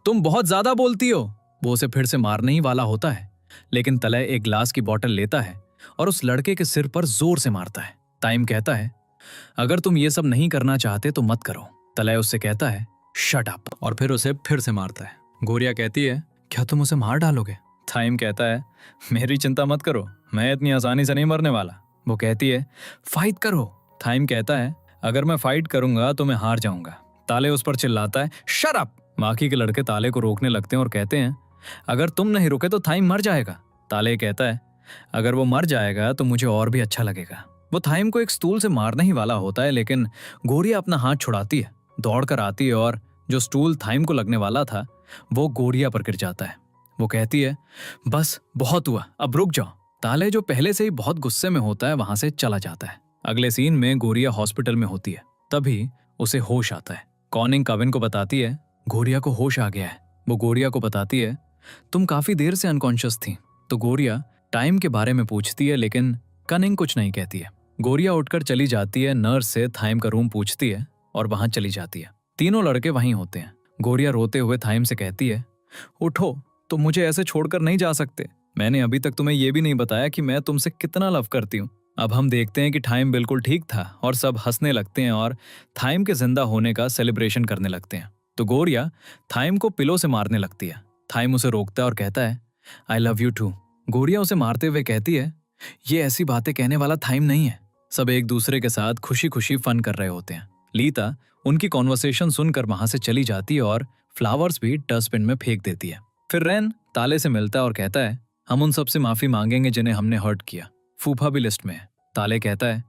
A: तुम बहुत ज्यादा बोलती हो। वो उसे फिर से मारने ही वाला होता है, लेकिन तलय एक ग्लास की बोतल लेता है और उस लड़के के सिर पर जोर से मारता है। टाइम कहता है अगर तुम ये सब नहीं करना चाहते तो मत करो। तलय उससे कहता है शट अप और फिर उसे फिर से मारता है। गोरिया कहती है क्या तुम उसे मार डालोगे? टाइम कहता है मेरी चिंता मत करो, मैं इतनी आसानी से नहीं मरने वाला। वो कहती है फाइट करो। टाइम कहता है अगर मैं फाइट करूंगा तो मैं हार जाऊंगा। ताले उस पर चिल्लाता है शट अप। बाकी के लड़के ताले को रोकने लगते हैं और कहते हैं अगर तुम नहीं रुके तो थाइम मर जाएगा। ताले कहता है अगर वो मर जाएगा तो मुझे और भी अच्छा लगेगा। वो थाइम को एक स्टूल से मारने ही वाला होता है, लेकिन गोरिया अपना हाथ छुड़ाती है, दौड़कर आती है और जो स्टूल थाइम को लगने वाला था वो गोरिया पर गिर जाता है। वो कहती है बस बहुत हुआ, अब रुक जाओ। ताले जो पहले से ही बहुत गुस्से में होता है वहां से चला जाता है। अगले सीन में गोरिया हॉस्पिटल में होती है, तभी उसे होश आता है। कॉनिंग कविन को बताती है गोरिया को होश आ गया है। वो गोरिया को बताती है तुम काफी देर से अनकॉन्शियस थी। तो गोरिया टाइम के बारे में पूछती है, लेकिन कनिंग कुछ नहीं कहती है। गोरिया उठकर चली जाती है, नर्स से थाइम का रूम पूछती है और वहां चली जाती है। तीनों लड़के वहीं होते हैं। गोरिया रोते हुए थाइम से कहती है उठो, तुम मुझे ऐसे छोड़कर नहीं जा सकते। मैंने अभी तक तुम्हें यह भी नहीं बताया कि मैं तुमसे कितना लव करती हूँ। अब हम देखते हैं कि थाइम बिल्कुल ठीक था और सब हंसने लगते हैं और थाइम के जिंदा होने का सेलिब्रेशन करने लगते हैं। तो गोरिया थाइम को पिलो से मारने लगती है। थाइम उसे रोकता है और कहता है आई लव यू टू। गोरिया उसे मारते हुए कहती है ये ऐसी बातें कहने वाला थाइम नहीं है। सब एक दूसरे के साथ खुशी खुशी फन कर रहे होते हैं। लीता उनकी कॉन्वर्सेशन सुनकर वहां से चली जाती है और फ्लावर्स भी डस्टबिन में फेंक देती है। फिर रेन ताले से मिलता है और कहता है हम उन सबसे माफी मांगेंगे जिन्हें हमने हर्ट किया। फूफा भी लिस्ट में है। ताले कहता है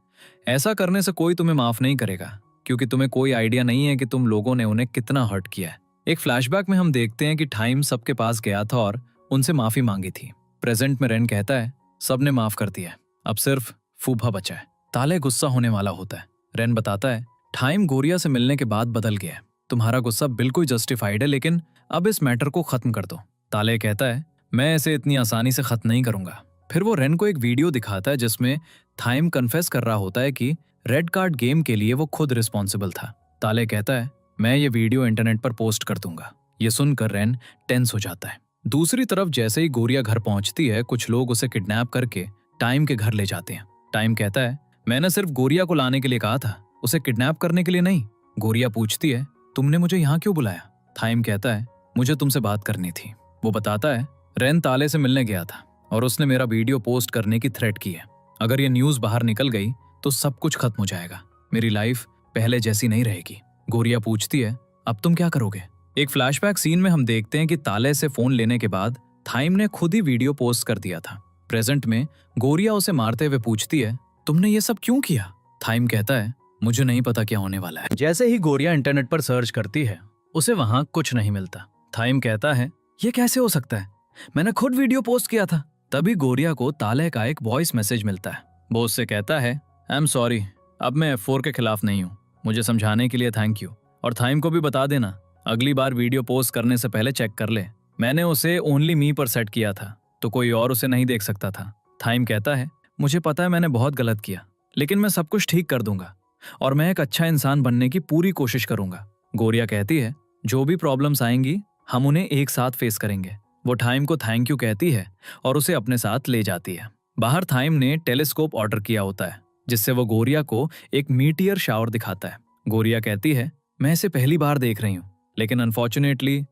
A: ऐसा करने से कोई तुम्हें माफ नहीं करेगा, क्योंकि तुम्हें कोई आइडिया नहीं है कि तुम लोगों ने उन्हें कितना हर्ट किया है। एक फ्लैशबैक में हम देखते हैं कि टाइम सबके पास गया था और उनसे माफी मांगी थी। प्रेजेंट में रेन कहता है सबने माफ कर दिया, अब सिर्फ फूफा बचा है। ताले गुस्सा होने वाला होता है। रेन बताता है टाइम गोरिया से मिलने के बाद बदल गया है। तुम्हारा गुस्सा बिल्कुल जस्टिफाइड है, लेकिन अब इस मैटर को खत्म कर दो। ताले कहता है मैं इसे इतनी आसानी से खत्म नहीं करूंगा। फिर वो रेन को एक वीडियो दिखाता है जिसमें थाइम कन्फेस कर रहा होता है कि रेड कार्ड गेम के लिए वो खुद रिस्पॉन्सिबल था। ताले कहता है मैं ये वीडियो इंटरनेट पर पोस्ट कर दूंगा। ये सुनकर रेन टेंस हो जाता है। दूसरी तरफ जैसे ही गोरिया घर पहुंचती है, कुछ लोग उसे किडनैप करके टाइम के घर ले जाते हैं। टाइम कहता है मैंने सिर्फ गोरिया को लाने के लिए कहा था, उसे किडनैप करने के लिए नहीं। गोरिया पूछती है तुमने मुझे यहाँ क्यों बुलाया? टाइम कहता है मुझे तुमसे बात करनी थी। वो बताता है रेन ताले से मिलने गया था और उसने मेरा वीडियो पोस्ट करने की थ्रेट की है। अगर ये न्यूज़ बाहर निकल गई तो सब कुछ खत्म हो जाएगा, मेरी लाइफ पहले जैसी नहीं रहेगी। गोरिया पूछती है अब तुम क्या करोगे? एक फ्लैशबैक सीन में हम देखते हैं कि ताले से फोन लेने के बाद थाइम ने खुद ही वीडियो पोस्ट कर दिया था। प्रेजेंट में गोरिया उसे मारते हुए पूछती है तुमने ये सब क्यों किया? थाइम कहता है मुझे नहीं पता क्या होने वाला है। जैसे ही गोरिया इंटरनेट पर सर्च करती है, उसे वहां कुछ नहीं मिलता। थाइम कहता है, ये कैसे हो सकता है, मैंने खुद वीडियो पोस्ट किया था। तभी गोरिया को ताले का एक वॉइस मैसेज मिलता है। वो उससे कहता है, आई एम सॉरी, अब मैं F4 के खिलाफ नहीं हूँ। मुझे समझाने के लिए थैंक यू। और थाइम को भी बता देना, अगली बार वीडियो पोस्ट करने से पहले चेक कर ले। मैंने उसे ओनली मी पर सेट किया था, तो कोई और उसे नहीं देख सकता था। थाइम कहता है, मुझे पता है मैंने बहुत गलत किया, लेकिन मैं सब कुछ ठीक कर दूंगा और मैं एक अच्छा इंसान बनने की पूरी कोशिश करूंगा। गोरिया कहती है, जो भी प्रॉब्लम्स आएंगी हम उन्हें एक साथ फेस करेंगे। वो थाइम को थैंक यू कहती है और उसे अपने साथ ले जाती है। बाहर थाइम ने टेलीस्कोप ऑर्डर किया होता है, जिससे वो गोरिया को एक मीटियर शावर दिखाता है। गोरिया कहती है, मैं इसे पहली बार देख रही हूँ, लेकिन अनफॉर्चुनेटली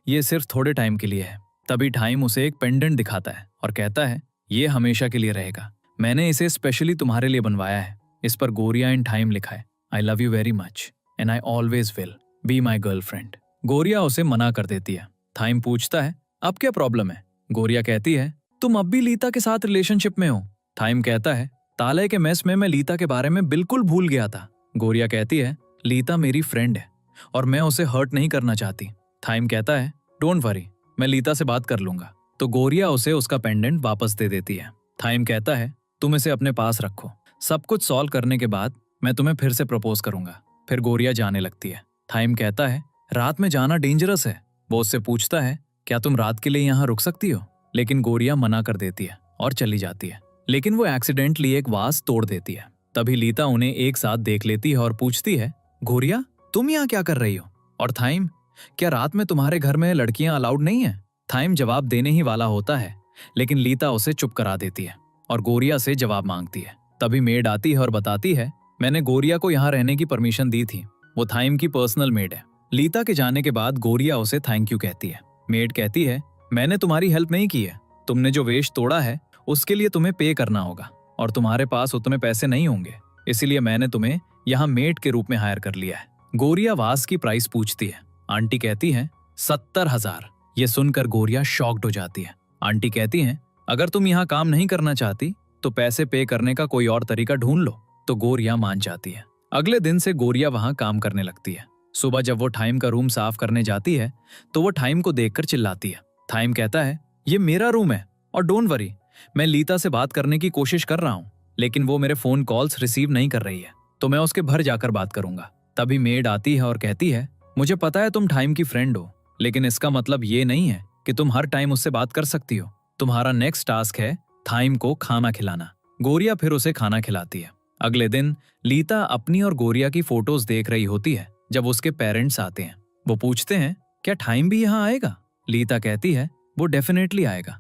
A: ये सिर्फ थोड़े टाइम के लिए है। तभी थाइम उसे एक पेंडेंट दिखाता है और कहता है, ये हमेशा के लिए रहेगा, मैंने इसे स्पेशली तुम्हारे लिए बनवाया है। इस पर गोरिया इन टाइम लिखा है, I love you very much and I always will be my girlfriend. गोरिया उसे मना कर देती है। थाइम पूछता है, अब क्या प्रॉब्लम है? गोरिया कहती है, तुम अब भी लीता के साथ रिलेशनशिप में हो। थाइम कहता है, ताले के मेस में मैं लीता के बारे में बिल्कुल भूल गया था। गोरिया कहती है, लीता मेरी फ्रेंड है और मैं उसे हर्ट नहीं करना चाहती। थाइम कहता है, डोंट वरी, मैं लीता से बात कर लूंगा। तो गोरिया उसे उसका पेंडेंट वापस दे देती है। थाइम कहता है, तुम इसे अपने पास रखो, सब कुछ सॉल्व करने के बाद मैं तुम्हें फिर से प्रपोज करूंगा। फिर गोरिया जाने लगती है। थाइम कहता है, रात में जाना डेंजरस है। वो उससे पूछता है, क्या तुम रात के लिए यहाँ रुक सकती हो? लेकिन गोरिया मना कर देती है और चली जाती है। लेकिन वो एक्सीडेंटली एक वास तोड़ देती है। तभी लीता उन्हें एक साथ देख लेती है और पूछती है, गोरिया तुम यहाँ क्या कर रही हो? और थाइम, क्या रात में तुम्हारे घर में लड़कियां अलाउड नहीं है? थाइम जवाब देने ही वाला होता है, लेकिन लीता उसे चुप करा देती है और गोरिया से जवाब मांगती है। तभी मेड आती है और बताती है, मैंने गोरिया को यहाँ रहने की परमिशन दी थी, वो थाइम की पर्सनल मेड है। लीता के जाने के बाद गोरिया उसे थैंक यू कहती है। मेड कहती है, मैंने तुम्हारी हेल्प नहीं की है, तुमने जो वेश तोड़ा है उसके लिए तुम्हें पे करना होगा और तुम्हारे पास उतने पैसे नहीं होंगे, इसीलिए मैंने तुम्हें यहाँ मेड के रूप में हायर कर लिया है। गोरिया वास की प्राइस पूछती है। आंटी कहती है, 70,000। ये सुनकर गोरिया शॉक्ड हो जाती है। आंटी कहती है, अगर तुम यहाँ काम नहीं करना चाहती तो पैसे पे करने का कोई और तरीका ढूंढ लो। तो गोरिया मान जाती है। अगले दिन से गोरिया वहां काम करने लगती है। सुबह जब वो थाइम का रूम साफ करने जाती है तो वो थाइम को देखकर चिल्लाती है। थाइम कहता है, ये मेरा रूम है और डोंट वरी, मैं लीता से बात करने की कोशिश कर रहा हूँ, लेकिन वो मेरे फोन कॉल्स रिसीव नहीं कर रही है, तो मैं उसके घर जाकर बात करूंगा। तभी मेड आती है और कहती है, मुझे पता है तुम थाइम की फ्रेंड हो, लेकिन इसका मतलब ये नहीं है कि तुम हर टाइम उससे बात कर सकती हो। तुम्हारा नेक्स्ट टास्क है थाइम को खाना खिलाना। गोरिया फिर उसे खाना खिलाती है। अगले दिन लीता अपनी और गोरिया की फोटोज देख रही होती है जब उसके पेरेंट्स आते हैं। वो पूछते हैं, क्या थाइम भी यहाँ आएगा? लीता कहती है, वो डेफिनेटली आएगा,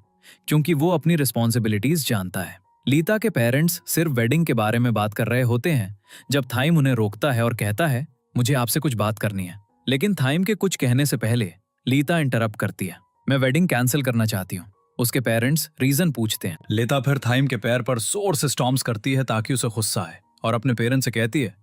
A: क्योंकि वो अपनी रिस्पॉन्सिबिलिटीज जानता है। लीता के पेरेंट्स सिर्फ वेडिंग के बारे में बात कर रहे होते हैं जब थाइम उन्हें रोकता है और कहता है, मुझे आपसे कुछ बात करनी है। लेकिन थाइम के कुछ कहने से पहले लीता इंटरप्ट करती है, मैं वेडिंग कैंसिल करना चाहती हूँ। उसके पेरेंट्स रीजन पूछते हैं। लीता फिर थाइम के पैर पर जोर से स्टॉम्प्स करती है ताकि उसे गुस्सा आए और अपने पेरेंट्स से कहती है,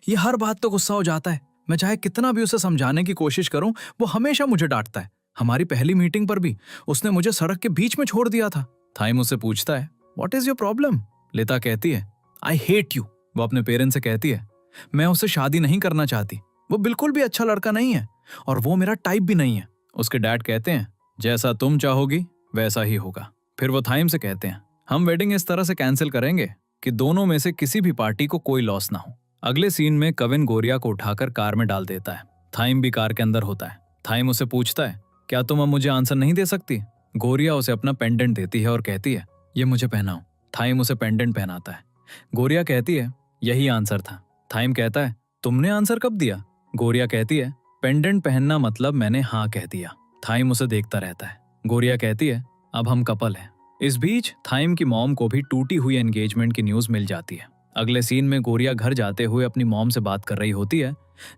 A: ये हर बात तो गुस्सा हो जाता है, मैं चाहे कितना भी उसे समझाने की कोशिश करूं वो हमेशा मुझे डांटता है। हमारी पहली मीटिंग पर भी उसने मुझे सड़क के बीच में छोड़ दिया था। थाइम उससे पूछता है, व्हाट इज योर प्रॉब्लम? लीता कहती है, आई हेट यू। वो अपने पेरेंट्स से कहती है, मैं उससे शादी नहीं करना चाहती, वो बिल्कुल भी अच्छा लड़का नहीं है और वो मेरा टाइप भी नहीं है। उसके डैड कहते हैं, जैसा तुम चाहोगी वैसा ही होगा। फिर वो थाइम से कहते हैं, हम वेडिंग इस तरह से कैंसिल करेंगे कि दोनों में से किसी भी पार्टी को कोई लॉस ना हो। अगले सीन में कविन गोरिया को उठाकर कार में डाल देता है। थाइम भी कार के अंदर होता है। थाइम उसे पूछता है, क्या तुम अब मुझे आंसर नहीं दे सकती? गोरिया उसे अपना पेंडेंट देती है और कहती है, ये मुझे पहनाओ। थाइम उसे पेंडेंट पहनाता है। गोरिया कहती है, यही आंसर था। थाइम कहता है, तुमने आंसर कब दिया? गोरिया कहती है, पेंडेंट पहनना मतलब मैंने हाँ कह दिया। थाइम उसे देखता रहता है। गोरिया कहती है, अब हम कपल हैं। इस बीच थाइम की मॉम को भी टूटी हुई एंगेजमेंट की न्यूज मिल जाती है। अगले सीन में गोरिया घर जाते हुए अपनी मॉम से बात कर रही होती है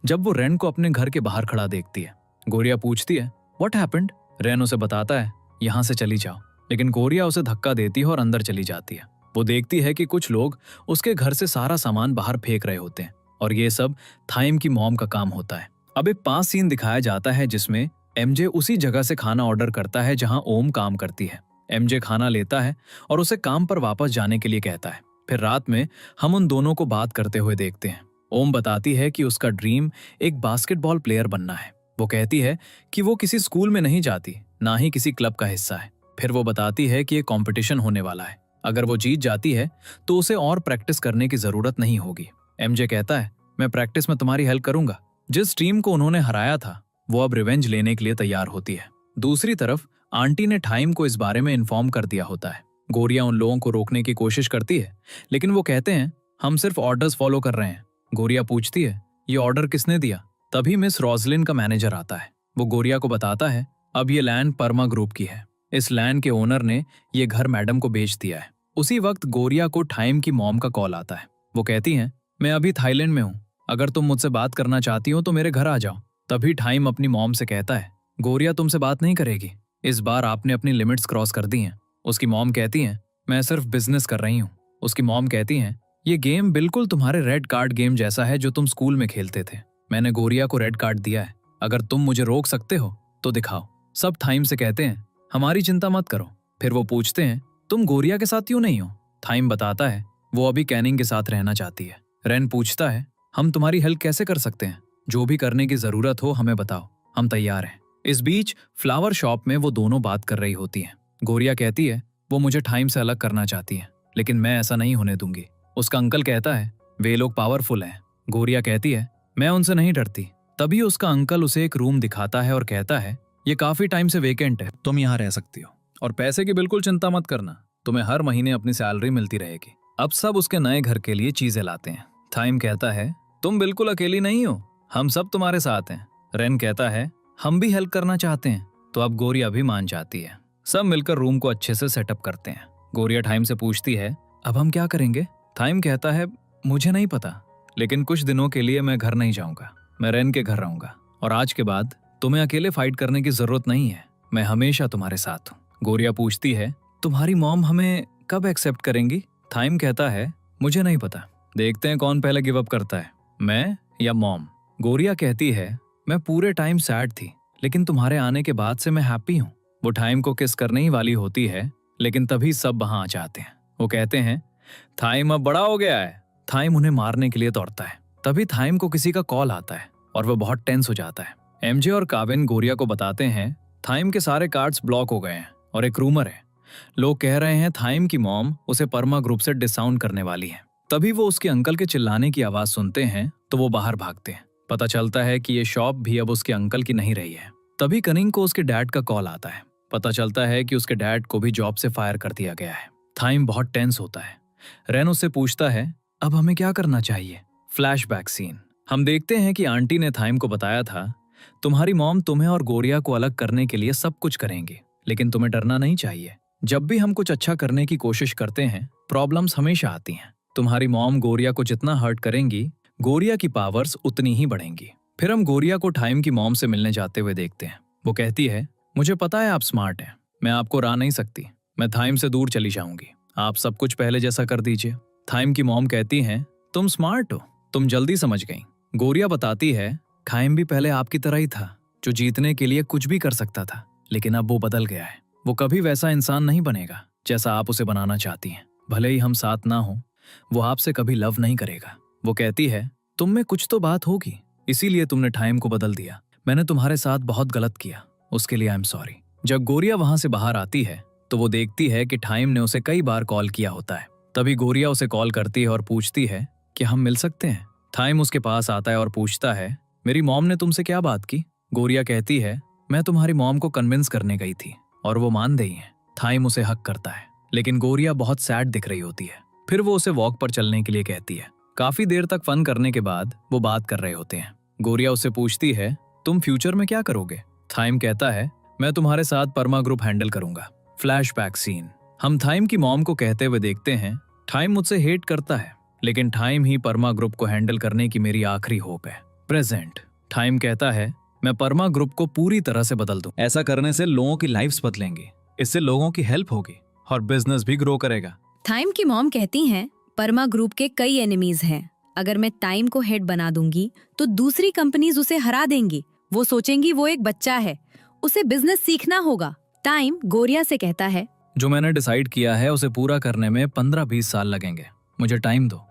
A: जब वो रेन को अपने घर के बाहर खड़ा देखती है। गोरिया पूछती है, व्हाट हैपेंड? रेन उसे बताता है, यहाँ से चली जाओ, लेकिन गोरिया उसे धक्का देती है और अंदर चली जाती है। वो देखती है कि कुछ लोग उसके घर से सारा सामान बाहर फेंक रहे होते हैं और ये सब थाइम की मॉम का काम होता है। अब एक पास सीन दिखाया जाता है जिसमें एमजे उसी जगह से खाना ऑर्डर करता है जहां ओम काम करती है। एमजे खाना लेता है और उसे काम पर वापस जाने के लिए कहता है। फिर रात में हम उन दोनों को बात करते हुए देखते हैं। ओम बताती है कि उसका ड्रीम एक बास्केटबॉल प्लेयर बनना है। वो कहती है कि वो किसी स्कूल में नहीं जाती, ना ही किसी क्लब का हिस्सा है। फिर वो बताती है कि एक कंपटीशन होने वाला है। अगर वो जीत जाती है तो उसे और प्रैक्टिस करने की जरूरत नहीं होगी। एमजे कहता है, मैं प्रैक्टिस में तुम्हारी हेल्प करूंगा। जिस टीम को उन्होंने हराया था वो अब रिवेंज लेने के लिए तैयार होती है। दूसरी तरफ आंटी ने टाइम को इस बारे में इन्फॉर्म कर दिया होता है। गोरिया उन लोगों को रोकने की कोशिश करती है, लेकिन वो कहते हैं हम सिर्फ ऑर्डर्स फॉलो कर रहे हैं। गोरिया पूछती है, ये ऑर्डर किसने दिया? तभी मिस रोजलिन का मैनेजर आता है। वो गोरिया को बताता है, अब ये लैंड परमा ग्रुप की है। इस लैंड के ओनर ने ये घर मैडम को बेच दिया है। उसी वक्त गोरिया को टाइम की मॉम का कॉल आता है। वो कहती हैं, मैं अभी थाईलैंड में हूँ, अगर तुम मुझसे बात करना चाहती हो तो मेरे घर आ जाओ। तभी टाइम अपनी मॉम से कहता है, गोरिया तुमसे बात नहीं करेगी, इस बार आपने अपनी लिमिट्स क्रॉस कर दी हैं। उसकी मॉम कहती हैं, मैं सिर्फ बिजनेस कर रही हूँ। उसकी मॉम कहती हैं, ये गेम बिल्कुल तुम्हारे रेड कार्ड गेम जैसा है जो तुम स्कूल में खेलते थे। मैंने गोरिया को रेड कार्ड दिया है, अगर तुम मुझे रोक सकते हो तो दिखाओ। सब थाइम से कहते हैं, हमारी चिंता मत करो। फिर वो पूछते हैं, तुम गोरिया के साथ क्यों नहीं हो? थाइम बताता है, वो अभी कैनिंग के साथ रहना चाहती है। रेन पूछता है, हम तुम्हारी हेल्प कैसे कर सकते हैं? जो भी करने की जरूरत हो हमें बताओ, हम तैयार हैं। इस बीच फ्लावर शॉप में वो दोनों बात कर रही होती हैं। गोरिया कहती है, वो मुझे टाइम से अलग करना चाहती है, लेकिन मैं ऐसा नहीं होने दूंगी। उसका अंकल कहता है, वे लोग पावरफुल हैं। गोरिया कहती है, मैं उनसे नहीं डरती। तभी उसका अंकल उसे एक रूम दिखाता है और कहता है, ये काफी टाइम से वेकेंट है, तुम यहाँ रह सकती हो और पैसे की बिल्कुल चिंता मत करना, तुम्हें हर महीने अपनी सैलरी मिलती रहेगी। अब सब उसके नए घर के लिए चीजें लाते हैं। थाइम कहता है, तुम बिल्कुल अकेली नहीं हो, हम सब तुम्हारे साथ हैं। रेन कहता है, हम भी हेल्प करना चाहते हैं। तो अब गोरिया भी मान जाती है। सब मिलकर रूम को अच्छे से सेटअप करते हैं। गोरिया टाइम से पूछती है, अब हम क्या करेंगे? थाइम कहता है, मुझे नहीं पता, लेकिन कुछ दिनों के लिए मैं घर नहीं जाऊंगा, मैं रेन के घर रहूंगा और आज के बाद तुम्हें अकेले फाइट करने की जरूरत नहीं है, मैं हमेशा तुम्हारे साथ हूँ। गोरिया पूछती है, तुम्हारी मॉम हमें कब एक्सेप्ट करेंगी? थाइम कहता है, मुझे नहीं पता, देखते हैं कौन पहले गिव अप करता है, मैं या मॉम। गोरिया कहती है, मैं पूरे टाइम सैड थी, लेकिन तुम्हारे आने के बाद से मैं हैप्पी हूँ। वो टाइम को किस करने ही वाली होती है, लेकिन तभी सब वहां आ जाते हैं। वो कहते हैं, थाइम अब बड़ा हो गया है। थाइम उन्हें मारने के लिए दौड़ता है। तभी थाइम को किसी का कॉल आता है और वो बहुत टेंस हो जाता है। एमजे और काविन गोरिया को बताते हैं, थाइम के सारे कार्ड्स ब्लॉक हो गए हैं और एक रूमर है, लोग कह रहे हैं थाइम की मॉम उसे परमा ग्रुप से डिसाउंड करने वाली है। तभी वो उसके अंकल के चिल्लाने की आवाज सुनते हैं तो वो बाहर भागते हैं। पता चलता है कि ये शॉप भी अब उसके अंकल की नहीं रही है। तभी कनिंग को उसके डैड का कॉल आता है। पता चलता है कि उसके डैड को भी जॉब से फायर कर दिया गया है। थाइम बहुत टेंस होता है। रेन उससे पूछता है, अब हमें क्या करना चाहिए? Flashback scene. हम देखते हैं कि आंटी ने थाइम को बताया था, तुम्हारी मॉम तुम्हें और गोरिया को अलग करने के लिए सब कुछ करेंगे, लेकिन तुम्हें डरना नहीं चाहिए। जब भी हम कुछ अच्छा करने की कोशिश करते हैं, प्रॉब्लम्स हमेशा आती हैं। तुम्हारी मॉम गोरिया को जितना हर्ट करेंगी, गोरिया की पावर्स उतनी ही बढ़ेंगी। फिर हम गोरिया को टाइम की मॉम से मिलने जाते हुए देखते हैं। वो कहती है, मुझे पता है आप स्मार्ट हैं, मैं आपको हरा नहीं सकती, मैं थाइम से दूर चली जाऊंगी, आप सब कुछ पहले जैसा कर दीजिए। थाइम की मॉम कहती हैं, तुम स्मार्ट हो, तुम जल्दी समझ गई। गोरिया बताती है, थाइम भी पहले आपकी तरह ही था, जो जीतने के लिए कुछ भी कर सकता था, लेकिन अब वो बदल गया है। वो कभी वैसा इंसान नहीं बनेगा जैसा आप उसे बनाना चाहती हैं। भले ही हम साथ ना हो, वो आपसे कभी लव नहीं करेगा। वो कहती है, तुम में कुछ तो बात होगी, इसीलिए तुमने टाइम को बदल दिया। मैंने तुम्हारे साथ बहुत गलत किया, उसके लिए आई एम सॉरी। जब गोरिया वहां से बाहर आती है तो वो देखती है कि टाइम ने उसे कई बार कॉल किया होता है। तभी गोरिया उसे कॉल करती है और पूछती है कि हम मिल सकते हैं। टाइम उसके पास आता है और पूछता है, मेरी मॉम ने तुमसे क्या बात की? गोरिया कहती है, मैं तुम्हारी मॉम को कन्विंस करने गई थी और वो मान गई है। टाइम उसे हक करता है, लेकिन गोरिया बहुत सैड दिख रही होती है। फिर वो उसे वॉक पर चलने के लिए कहती है। काफी देर तक फन करने के बाद वो बात कर रहे होते हैं। गोरिया उससे पूछती है, तुम फ्यूचर में क्या करोगे? थाइम कहता है, मैं तुम्हारे साथ परमा ग्रुप हैंडल करूंगा। Flashback scene. हम थाइम की मॉम को कहते हुए देखते हैं, टाइम मुझसे हेट करता है, लेकिन टाइम ही परमा ग्रुप को हैंडल करने की मेरी आखिरी होप है। प्रेजेंट। टाइम कहता है, मैं परमा ग्रुप को पूरी तरह से बदल दूं। ऐसा करने से लोगों की लाइफ्स बदलेंगी, इससे लोगों की हेल्प होगी और बिजनेस भी ग्रो करेगा।
B: टाइम की मॉम कहती हैं, परमा ग्रुप के कई एनिमीज हैं, अगर मैं टाइम को हेड बना दूंगी तो दूसरी कंपनीज उसे हरा देंगी। वो सोचेंगी वो एक बच्चा है, उसे बिजनेस सीखना होगा। टाइम गोरिया से कहता है,
A: जो मैंने डिसाइड किया है उसे पूरा करने में 15-20 साल लगेंगे, मुझे टाइम दो,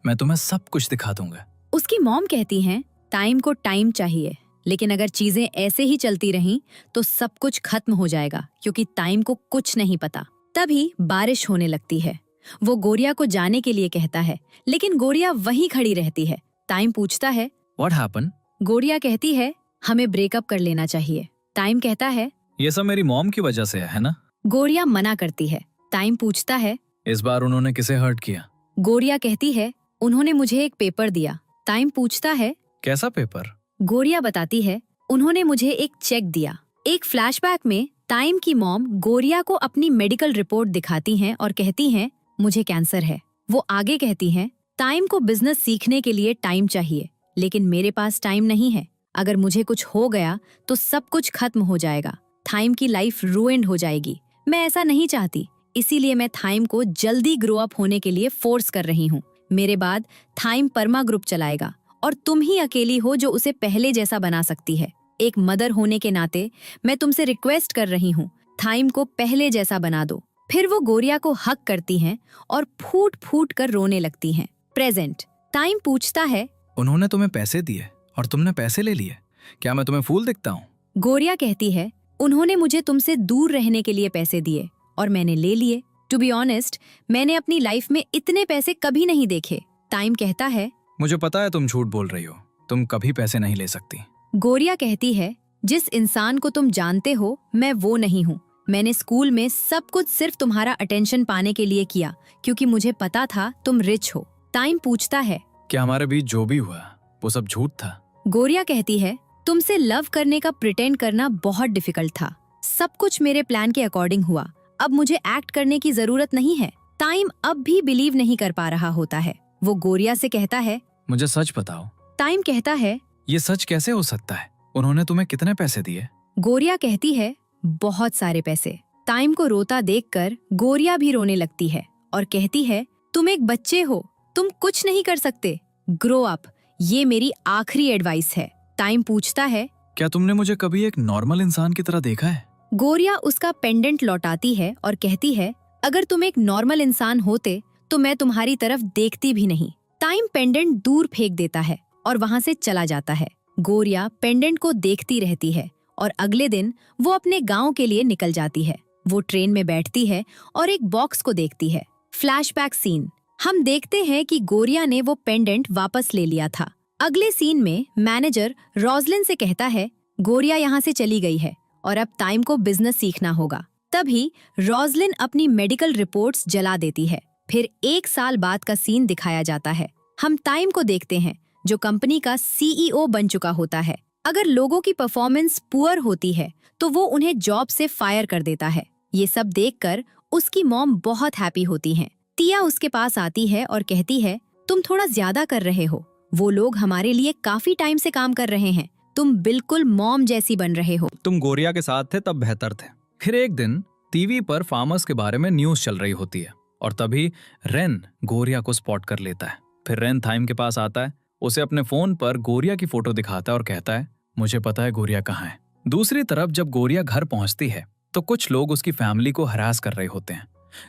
A: मैं तुम्हें सब कुछ दिखा दूंगा।
B: उसकी मॉम कहती हैं टाइम को टाइम चाहिए, लेकिन अगर चीजें ऐसे ही चलती रहीं तो सब कुछ खत्म हो जाएगा क्योंकि टाइम को कुछ नहीं पता। तभी बारिश होने लगती है। वो गोरिया को जाने के लिए कहता है, लेकिन गोरिया वहीं खड़ी रहती है। टाइम पूछता है,
A: व्हाट हैपन?
B: गोरिया कहती है, हमें ब्रेकअप कर लेना चाहिए। टाइम कहता है,
A: ये सब मेरी मॉम की वजह से है ना?
B: गोरिया मना करती है। टाइम पूछता है,
A: इस बार उन्होंने किसे हर्ट किया?
B: गोरिया कहती है, उन्होंने मुझे एक पेपर दिया। टाइम पूछता है,
A: कैसा पेपर?
B: गोरिया बताती है, उन्होंने मुझे एक चेक दिया। एक फ्लैशबैक में टाइम की मॉम गोरिया को अपनी मेडिकल रिपोर्ट दिखाती हैं और कहती हैं, मुझे कैंसर है। वो आगे कहती हैं, टाइम को बिजनेस सीखने के लिए टाइम चाहिए, लेकिन मेरे पास टाइम नहीं है। अगर मुझे कुछ हो गया तो सब कुछ खत्म हो जाएगा। टाइम की लाइफ रूइंड हो जाएगी। मैं ऐसा नहीं चाहती, इसीलिए मैं टाइम को जल्दी ग्रो अप होने के लिए फोर्स कर रही हूँ। मेरे बाद टाइम परमा ग्रुप चलाएगा और तुम ही अकेली हो जो उसे पहले जैसा बना सकती है। एक मदर होने के नाते मैं तुमसे रिक्वेस्ट कर रही हूँ, टाइम को पहले जैसा बना दो। फिर वो गोरिया को हक करती हैं और फूट फूट कर रोने लगती हैं। प्रेजेंट। टाइम पूछता है,
A: उन्होंने तुम्हें पैसे दिए और तुमने पैसे ले लिए, क्या मैं तुम्हें फूल दिखता हूँ?
B: गोरिया कहती है, उन्होंने मुझे तुमसे दूर रहने के लिए पैसे दिए और मैंने ले लिए। टू बी ऑनेस्ट, मैंने अपनी लाइफ में इतने पैसे कभी नहीं देखे। टाइम कहता है,
A: मुझे पता है तुम झूठ बोल रही हो, तुम कभी पैसे नहीं ले सकती।
B: गोरिया कहती है, जिस इंसान को तुम जानते हो मैं वो नहीं हूँ। मैंने स्कूल में सब कुछ सिर्फ तुम्हारा अटेंशन पाने के लिए किया क्योंकि मुझे पता था तुम रिच हो। टाइम पूछता है,
A: क्या हमारे बीच जो भी हुआ वो सब झूठ था?
B: गोरिया कहती है, तुमसे लव करने का प्रिटेंड करना बहुत डिफिकल्ट था। सब कुछ मेरे प्लान के अकॉर्डिंग हुआ। अब मुझे एक्ट करने की जरूरत नहीं है। टाइम अब भी बिलीव नहीं कर पा रहा होता है। वो गोरिया से कहता है,
A: मुझे सच बताओ।
B: टाइम कहता है,
A: ये सच कैसे हो सकता है? उन्होंने तुम्हें कितने पैसे दिए?
B: गोरिया कहती है, बहुत सारे पैसे। टाइम को रोता देखकर गोरिया भी रोने लगती है और कहती है, तुम एक बच्चे हो, तुम कुछ नहीं कर सकते। ग्रो अप, ये मेरी आखिरी एडवाइस है। टाइम पूछता है,
A: क्या तुमने मुझे कभी एक नॉर्मल इंसान की तरह देखा है?
B: गोरिया उसका पेंडेंट लौटाती है और कहती है, अगर तुम एक नॉर्मल इंसान होते तो मैं तुम्हारी तरफ देखती भी नहीं। टाइम पेंडेंट दूर फेंक देता है और वहाँ से चला जाता है। गोरिया पेंडेंट को देखती रहती है और अगले दिन वो अपने गांव के लिए निकल जाती है। वो ट्रेन में बैठती है और एक बॉक्स को देखती है। Flashback scene. हम देखते हैं कि गोरिया ने वो पेंडेंट वापस ले लिया था। अगले सीन में मैनेजर रोजलिन से कहता है, गोरिया यहाँ से चली गई है और अब टाइम को बिजनेस सीखना होगा। तभी रोजलिन अपनी मेडिकल रिपोर्ट्स जला देती है। फिर 1 साल बाद का सीन दिखाया जाता है। हम टाइम को देखते हैं जो कंपनी का सीईओ बन चुका होता है। अगर लोगों की परफॉर्मेंस पुअर होती है तो वो उन्हें जॉब से फायर कर देता है। ये सब देखकर उसकी मॉम बहुत हैप्पी होती हैं। टिया उसके पास आती है और कहती है, तुम थोड़ा ज्यादा कर रहे हो। वो लोग हमारे लिए काफी टाइम से काम कर रहे हैं। तुम बिल्कुल मॉम जैसी बन रहे हो।
A: तुम गोरिया के साथ थे तब बेहतर थे। फिर एक दिन टीवी पर फार्मर्स के बारे में न्यूज चल रही होती है और तभी रेन गोरिया को स्पॉट कर लेता है। फिर रेन टाइम के पास आता है, उसे अपने फोन पर गोरिया की फोटो दिखाता है और कहता है, मुझे पता है गोरिया कहाँ है। दूसरी तरफ जब गोरिया घर पहुंचती है तो कुछ लोग उसकी फैमिली को हरास कर रहे होते हैं।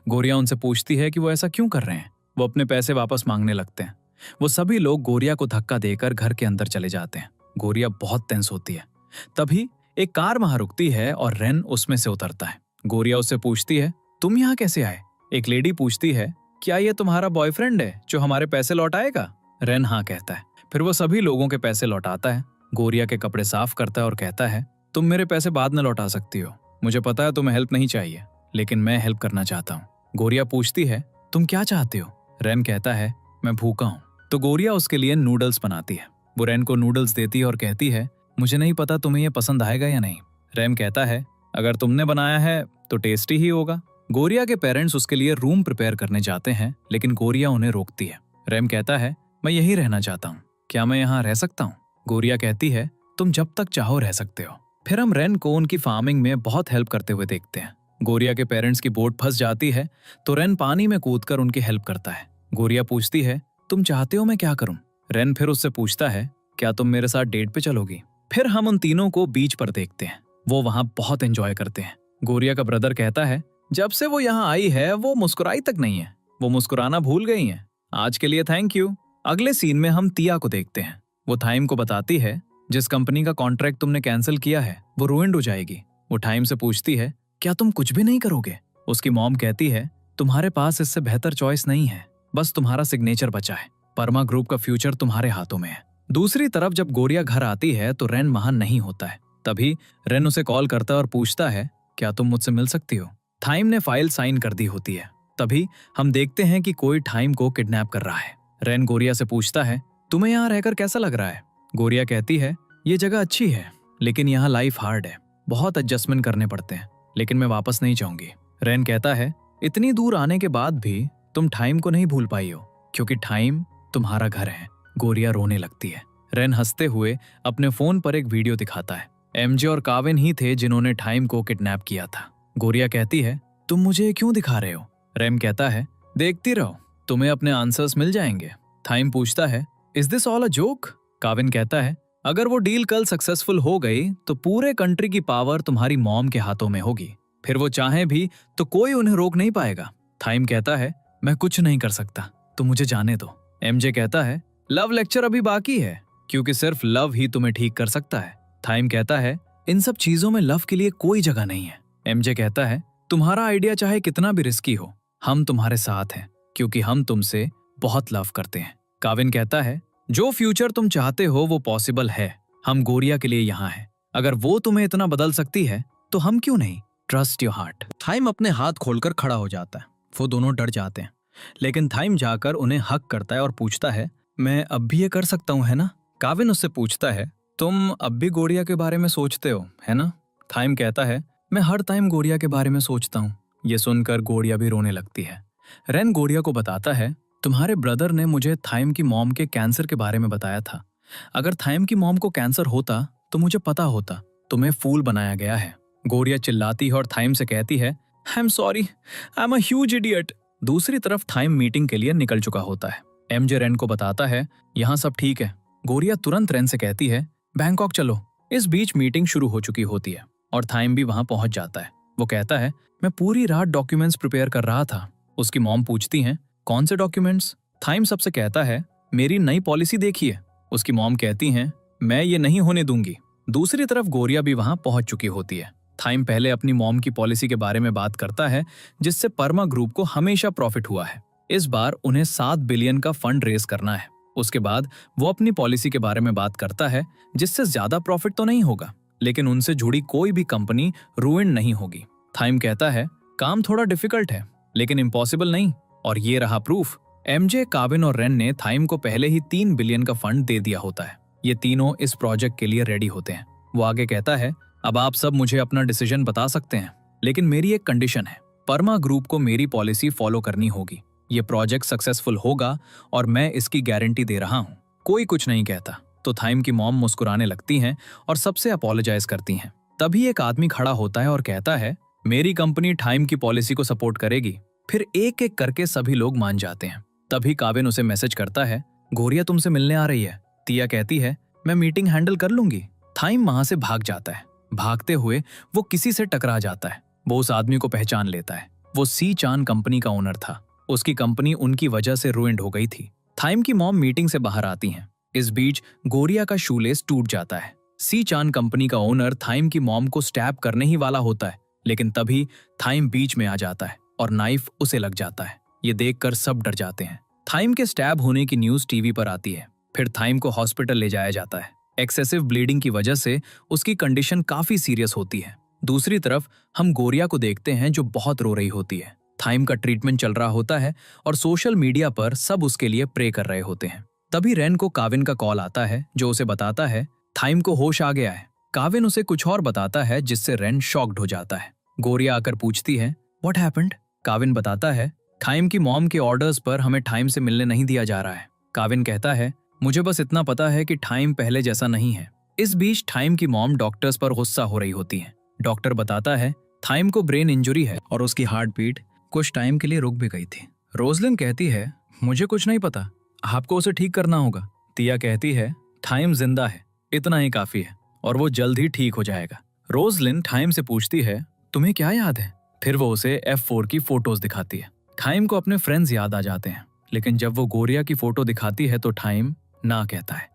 A: गोरिया उनसे पूछती है कि वो ऐसा क्यों कर रहे हैं। वो अपने पैसे वापस मांगने लगते हैं। वो सभी लोग गोरिया को धक्का देकर घर के अंदर चले जाते हैं। गोरिया बहुत टेंस होती है। तभी एक कार वहां रुकती है और रेन उसमें से उतरता है। गोरिया उससे पूछती है, तुम यहाँ कैसे आए? एक लेडी पूछती है, क्या ये तुम्हारा बॉयफ्रेंड है जो हमारे पैसे लौटाएगा? रेन हाँ कहता है। फिर वो सभी लोगों के पैसे लौटाता है। गोरिया के कपड़े साफ करता है और कहता है, तुम मेरे पैसे बाद में लौटा सकती हो। मुझे पता है तुम्हें हेल्प नहीं चाहिए, लेकिन मैं हेल्प करना चाहता हूँ। गोरिया पूछती है, तुम क्या चाहते हो? रेन कहता है, मैं भूखा हूँ। तो गोरिया उसके लिए नूडल्स बनाती है। वो रेन को नूडल्स देती है और कहती है, मुझे नहीं पता तुम्हें ये पसंद आएगा या नहीं। रेन कहता है, अगर तुमने बनाया है तो टेस्टी ही होगा। गोरिया के पेरेंट्स उसके लिए रूम प्रिपेयर करने जाते हैं, लेकिन गोरिया उन्हें रोकती है। रेम कहता है, मैं यहीं रहना चाहता हूँ, क्या मैं यहाँ रह सकता हूँ? गोरिया कहती है, तुम जब तक चाहो रह सकते हो। फिर हम रेन को उनकी फार्मिंग में बहुत हेल्प करते हुए देखते हैं। गोरिया के पेरेंट्स की बोट फंस जाती है तो रेन पानी में कूदकर उनकी हेल्प करता है। गोरिया पूछती है, तुम चाहते हो मैं क्या करूं? रेन फिर उससे पूछता है, क्या तुम मेरे साथ डेट पे चलोगी? फिर हम उन तीनों को बीच पर देखते हैं। वो वहां बहुत एंजॉय करते हैं। गोरिया का ब्रदर कहता है, जब से वो यहाँ आई है वो मुस्कुराई तक नहीं है। वो मुस्कुराना भूल गई है। आज के लिए थैंक यू। अगले सीन में हम तिया को देखते हैं। वो थाइम को बताती है जिस कंपनी का कॉन्ट्रैक्ट तुमने कैंसिल किया है वो रुइंड हो जाएगी। वो थाइम से पूछती है क्या तुम कुछ भी नहीं करोगे? उसकी मॉम कहती है तुम्हारे पास इससे बेहतर चॉइस नहीं है, बस तुम्हारा सिग्नेचर बचा है। परमा ग्रुप का फ्यूचर तुम्हारे हाथों में है। दूसरी तरफ जब गोरिया घर आती है तो रेन वहां नहीं होता है। तभी रेन उसे कॉल करता है और पूछता है क्या तुम मुझसे मिल सकती हो? थाइम ने फाइल साइन कर दी होती है। तभी हम देखते हैं कि कोई थाइम को किडनैप कर रहा है। रेन गोरिया से पूछता है तुम्हें यहाँ रहकर कैसा लग रहा है? गोरिया कहती है ये जगह अच्छी है लेकिन यहाँ लाइफ हार्ड है, बहुत एडजस्टमेंट करने पड़ते हैं, लेकिन मैं वापस नहीं जाऊंगी। रेन कहता है इतनी दूर आने के बाद भी तुम थाइम को नहीं भूल पाई हो क्योंकि थाइम तुम्हारा घर है। गोरिया रोने लगती है। रेन हंसते हुए अपने फोन पर एक वीडियो दिखाता है। एमजे और काविन ही थे जिन्होंने थाइम को किडनैप किया था। गोरिया कहती है तुम मुझे क्यों दिखा रहे हो? रेन कहता है देखती रहो, तुम्हें अपने आंसर्स मिल जाएंगे। थाइम पूछता है is this all a joke? काविन कहता है अगर वो डील कल सक्सेसफुल हो गई तो पूरे कंट्री की पावर तुम्हारी मॉम के हाथों में होगी, फिर वो चाहे भी तो कोई उन्हें रोक नहीं पाएगा। थाइम कहता है मैं कुछ नहीं कर सकता, तो मुझे जाने दो। एमजे कहता है लव लेक्चर अभी बाकी है क्योंकि सिर्फ लव ही तुम्हें ठीक कर सकता है। थाइम कहता है इन सब चीजों में लव के लिए कोई जगह नहीं है। एमजे कहता है तुम्हारा आइडिया चाहे कितना भी रिस्की हो, हम तुम्हारे साथ हैं क्योंकि हम तुमसे बहुत लव करते हैं। काविन कहता है जो फ्यूचर तुम चाहते हो वो पॉसिबल है, हम गोरिया के लिए यहाँ हैं। अगर वो तुम्हें इतना बदल सकती है तो हम क्यों नहीं? Trust your heart. थाइम अपने हाथ खोलकर खड़ा हो जाता है। वो दोनों डर जाते हैं, लेकिन थाइम जाकर उन्हें हक करता है और पूछता है मैं अब भी ये कर सकता हूँ है ना? काविन उससे पूछता है तुम अब भी गोरिया के बारे में सोचते हो है ना? थाइम कहता है मैं हर टाइम गोरिया के बारे में सोचता हूँ। ये सुनकर गोरिया भी रोने लगती है। रेन गोरिया को बताता है तुम्हारे ब्रदर ने मुझे थाइम की मॉम के कैंसर के बारे में बताया था। अगर थाइम की मॉम को कैंसर होता तो मुझे पता होता, तुम्हें फूल बनाया गया है। गोरिया चिल्लाती है और थाइम से कहती है I am sorry, I am a huge idiot. दूसरी तरफ थाइम मीटिंग के लिए निकल चुका होता है। एमजे रेन को बताता है यहाँ सब ठीक है। गोरिया तुरंत रेन से कहती है बैंकॉक चलो। इस बीच मीटिंग शुरू हो चुकी होती है और थाइम भी वहां पहुंच जाता है। वो कहता है मैं पूरी रात डॉक्यूमेंट्स प्रिपेयर कर रहा था। उसकी मॉम पूछती हैं कौन से डॉक्यूमेंट्स? थाइम सबसे कहता है मेरी नई पॉलिसी देखिए। उसकी मॉम कहती हैं मैं ये नहीं होने दूंगी। दूसरी तरफ गोरिया भी वहां पहुंच चुकी होती है। थाइम पहले अपनी मॉम की पॉलिसी के बारे में बात करता है जिससे परमा ग्रुप को हमेशा प्रॉफिट हुआ है। इस बार उन्हें 7 बिलियन का फंड रेज करना है। उसके बाद वो अपनी पॉलिसी के बारे में बात करता है जिससे ज्यादा प्रॉफिट तो नहीं होगा, लेकिन उनसे जुड़ी कोई भी कंपनी रूइंड नहीं होगी। थाइम कहता है काम थोड़ा डिफिकल्ट है लेकिन इम्पॉसिबल नहीं, और ये रहा प्रूफ। एमजे, काविन और रेन ने थाइम को पहले ही 3 बिलियन का फंड दे दिया होता है। ये तीनों इस प्रोजेक्ट के लिए रेडी होते हैं। वो आगे कहता है अब आप सब मुझे अपना डिसीजन बता सकते हैं, लेकिन मेरी एक कंडीशन है। परमा ग्रुप को मेरी पॉलिसी फॉलो करनी होगी। ये प्रोजेक्ट सक्सेसफुल होगा और मैं इसकी गारंटी दे रहा हूँ। कोई कुछ नहीं कहता तो थाइम की मॉम मुस्कुराने लगती हैं और सबसे अपोलोजाइज करती हैं। तभी एक आदमी खड़ा होता है और कहता है मेरी कंपनी थाइम की पॉलिसी को सपोर्ट करेगी। फिर एक एक करके सभी लोग मान जाते हैं। तभी काविन उसे मैसेज करता है गोरिया तुमसे मिलने आ रही है। तिया कहती है मैं मीटिंग हैंडल कर लूंगी। थाइम वहां से भाग जाता है। भागते हुए वो किसी से टकरा जाता है। वो उस आदमी को पहचान लेता है। वो सी चान कंपनी का ओनर था। उसकी कंपनी उनकी वजह से रुइंड हो गई थी। थाइम की मॉम मीटिंग से बाहर आती हैं। इस बीच गोरिया का शूलेस टूट जाता है। सी चान कंपनी का ओनर थाइम की मॉम को स्टैब करने ही वाला होता है, लेकिन तभी थाइम बीच में आ जाता है और नाइफ उसे लग जाता है। ये देखकर सब डर जाते हैं। थाइम के स्टैब होने की न्यूज टीवी पर आती है। फिर थाइम को हॉस्पिटल ले जाया जाता है। एक्सेसिव ब्लीडिंग की वजह से उसकी कंडीशन काफी सीरियस होती है। दूसरी तरफ हम गोरिया को देखते हैं जो बहुत रो रही होती है। थाइम का ट्रीटमेंट चल रहा होता है और सोशल मीडिया पर सब उसके लिए प्रे कर रहे होते हैं। तभी रेन को काविन का कॉल आता है जो उसे बताता है थाइम को होश आ गया है। काविन उसे कुछ और बताता है जिससे रेन शॉक्ड हो जाता है। गोरिया आकर पूछती है व्हाट हैपेंड? काविन बताता है थाइम की मॉम के ऑर्डर्स पर हमें थाइम से मिलने नहीं दिया जा रहा है। काविन कहता है मुझे बस इतना पता है कि थाइम पहले जैसा नहीं है। इस बीच थाइम की मॉम डॉक्टर्स पर गुस्सा हो रही होती है। डॉक्टर बताता है थाइम को ब्रेन इंजरी है और उसकी हार्ट बीट कुछ टाइम के लिए रुक भी गई थी। रोजलिन कहती है मुझे कुछ नहीं पता, आपको उसे ठीक करना होगा। तिया कहती है थाइम जिंदा है, इतना ही काफी है और वो जल्द ही ठीक हो जाएगा। रोजलिन थाइम से पूछती है तुम्हें क्या याद है? फिर वो उसे F4 की फोटोज दिखाती है। थाइम को अपने फ्रेंड्स याद आ जाते हैं, लेकिन जब वो गोरिया की फोटो दिखाती है तो टाइम ना कहता है।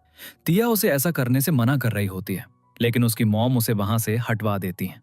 A: तिया उसे ऐसा करने से मना कर रही होती है, लेकिन उसकी मॉम उसे वहां से हटवा देती है।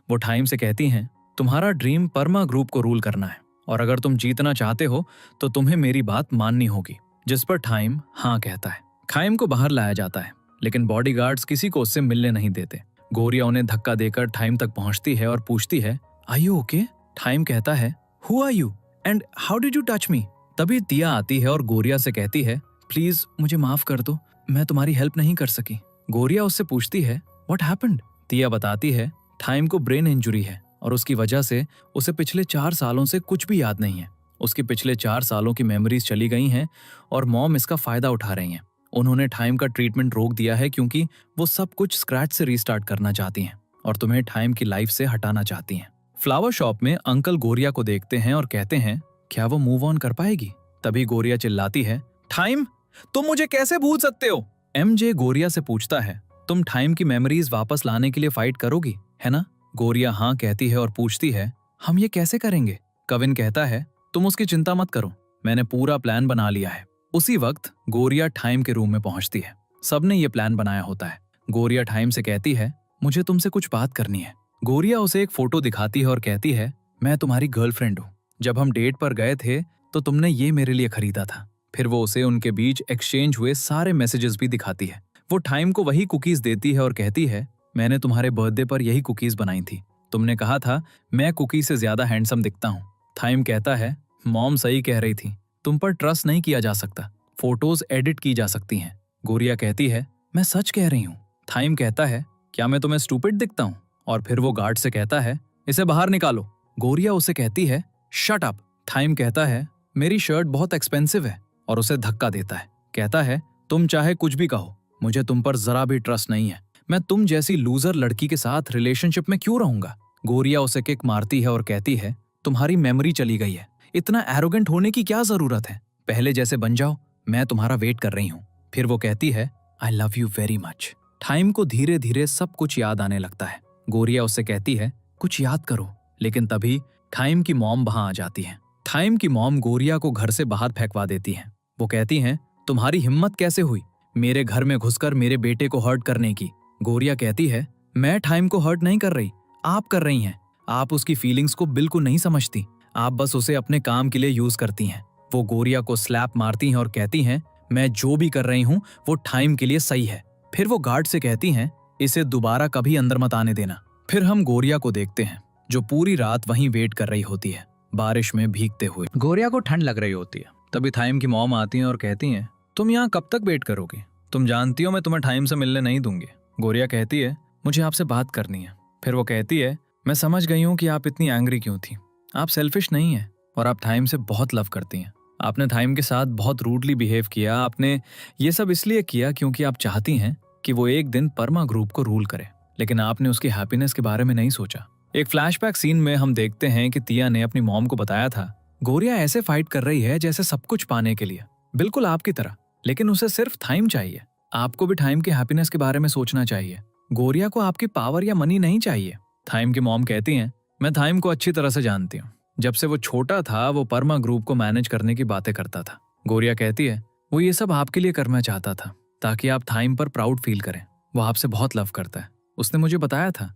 A: वो टाइम से कहती हैं, तुम्हारा ड्रीम परमा ग्रुप को रूल करना है और अगर तुम जीतना चाहते हो तो तुम्हें मेरी बात माननी होगी। जिस पर टाइम हाँ कहता है। टाइम को बाहर लाया जाता है, लेकिन बॉडीगार्ड्स किसी को उससे मिलने नहीं देते। गोरिया उन्हें धक्का देकर टाइम तक पहुंचती है और पूछती है, आर यू ओके? टाइम कहता है, who are you and how did you touch me? तभी तिया आती है और गोरिया से कहती है, प्लीज मुझे माफ कर दो, मैं तुम्हारी हेल्प नहीं कर सकी। गोरिया उससे पूछती है, व्हाट हैपेंड? तिया बताती है, टाइम को ब्रेन इंजुरी है और उसकी वजह से उसे पिछले 4 सालों से कुछ भी याद नहीं है। उसकी पिछले 4 सालों की मेमोरीज चली गई हैं और मॉम इसका फायदा उठा रही हैं। उन्होंने टाइम का ट्रीटमेंट रोक दिया है क्योंकि वो सब कुछ स्क्रैच से रीस्टार्ट करना चाहती हैं और तुम्हें टाइम की लाइफ से हटाना चाहती हैं। फ्लावर शॉप में अंकल गोरिया को देखते हैं और कहते हैं, क्या वो मूव ऑन कर पाएगी? तभी गोरिया चिल्लाती है, टाइम तुम मुझे कैसे भूल सकते हो? एमजे गोरिया से पूछता है, तुम टाइम की मेमोरीज वापस लाने के लिए फाइट करोगी, है ना? गोरिया हाँ कहती है और पूछती है, हम ये कैसे करेंगे? कविन कहता है, तुम उसकी चिंता मत करो, मैंने पूरा प्लान बना लिया है। उसी वक्त गोरिया टाइम के रूम में पहुंचती है। सबने ये प्लान बनाया होता है। गोरिया टाइम से कहती है, मुझे तुमसे कुछ बात करनी है। गोरिया उसे एक फोटो दिखाती है और कहती है, मैं तुम्हारी गर्लफ्रेंड हूँ। जब हम डेट पर गए थे तो तुमने ये मेरे लिए खरीदा था। फिर वो उसे उनके बीच एक्सचेंज हुए सारे मैसेजेस भी दिखाती है। वो टाइम को वही कुकीज देती है और कहती है, मैंने तुम्हारे बर्थडे पर यही कुकीज बनाई थी। तुमने कहा था मैं कुकी से ज्यादा हैंडसम दिखता हूँ। टाइम कहता है, मॉम सही कह रही थी, तुम पर ट्रस्ट नहीं किया जा सकता, फोटोज एडिट की जा सकती हैं। गोरिया कहती है, मैं सच कह रही हूँ। टाइम कहता है, क्या मैं तुम्हें स्टूपिड दिखता हूँ? और फिर वो गार्ड से कहता है, इसे बाहर निकालो। गोरिया उसे कहती है, शट अप। टाइम कहता है, मेरी शर्ट बहुत एक्सपेंसिव है और उसे धक्का देता है। कहता है, तुम चाहे कुछ भी कहो, मुझे तुम पर जरा भी ट्रस्ट नहीं है। मैं तुम जैसी लूजर लड़की के साथ रिलेशनशिप में क्यों रहूंगा? गोरिया उसे किक मारती है और कहती है, तुम्हारी मेमोरी चली गई है, इतना एरोगेंट होने की क्या जरूरत है? पहले जैसे बन जाओ, मैं तुम्हारा वेट कर रही हूँ। फिर वो कहती है, I love you very much. Time को धीरे धीरे सब कुछ याद आने लगता है। गोरिया उससे कहती है, कुछ याद करो। लेकिन तभी टाइम की मॉम वहां आ जाती है। टाइम की मॉम गोरिया को घर से बाहर फेंकवा देती है। वो कहती हैं, तुम्हारी हिम्मत कैसे हुई मेरे घर में घुसकर मेरे बेटे को हर्ट करने की? गोरिया कहती है, मैं टाइम को हर्ट नहीं कर रही, आप कर रही हैं। आप उसकी फीलिंग्स को बिल्कुल नहीं समझती, आप बस उसे अपने काम के लिए यूज करती हैं। वो गोरिया को स्लैप मारती हैं और कहती हैं, मैं जो भी कर रही हूँ वो टाइम के लिए सही है। फिर वो गार्ड से कहती हैं, इसे दोबारा कभी अंदर मत आने देना। फिर हम गोरिया को देखते हैं जो पूरी रात वहीं वेट कर रही होती है, बारिश में भीगते हुए। गोरिया को ठंड लग रही होती है। तभी टाइम की मॉम आती हैं और कहती हैं, तुम यहाँ कब तक वेट करोगी? तुम जानती हो मैं तुम्हें टाइम से मिलने नहीं दूंगी। गोरिया कहती है, मुझे आपसे बात करनी है। फिर वो कहती है, मैं समझ गई हूँ कि आप इतनी एंग्री क्यों थी। आप सेल्फिश नहीं हैं और आप टाइम से बहुत लव करती हैं। आपने टाइम के साथ बहुत रूडली बिहेव किया। आपने ये सब इसलिए किया क्योंकि आप चाहती हैं कि वो एक दिन परमा ग्रुप को रूल करे, लेकिन आपने उसकी हैप्पीनेस के बारे में नहीं सोचा। एक फ्लैशबैक सीन में हम देखते हैं कि तिया ने अपनी मॉम को बताया था, गोरिया ऐसे फाइट कर रही है जैसे सब कुछ पाने के लिए, बिल्कुल आपकी तरह, लेकिन उसे सिर्फ टाइम चाहिए। आपको भी टाइम के हैप्पीनेस के बारे में सोचना चाहिए। गोरिया को आपकी पावर या मनी नहीं चाहिए। टाइम की मॉम कहती हैं, मैं टाइम को अच्छी तरह से जानती हूँ। जब से वो छोटा था वो परमा ग्रुप को मैनेज करने की बातें करता था। गोरिया कहती है, वो ये सब आपके लिए करना चाहता था ताकि आप टाइम पर प्राउड फील करें। वो आपसे बहुत लव करता है। उसने मुझे बताया था,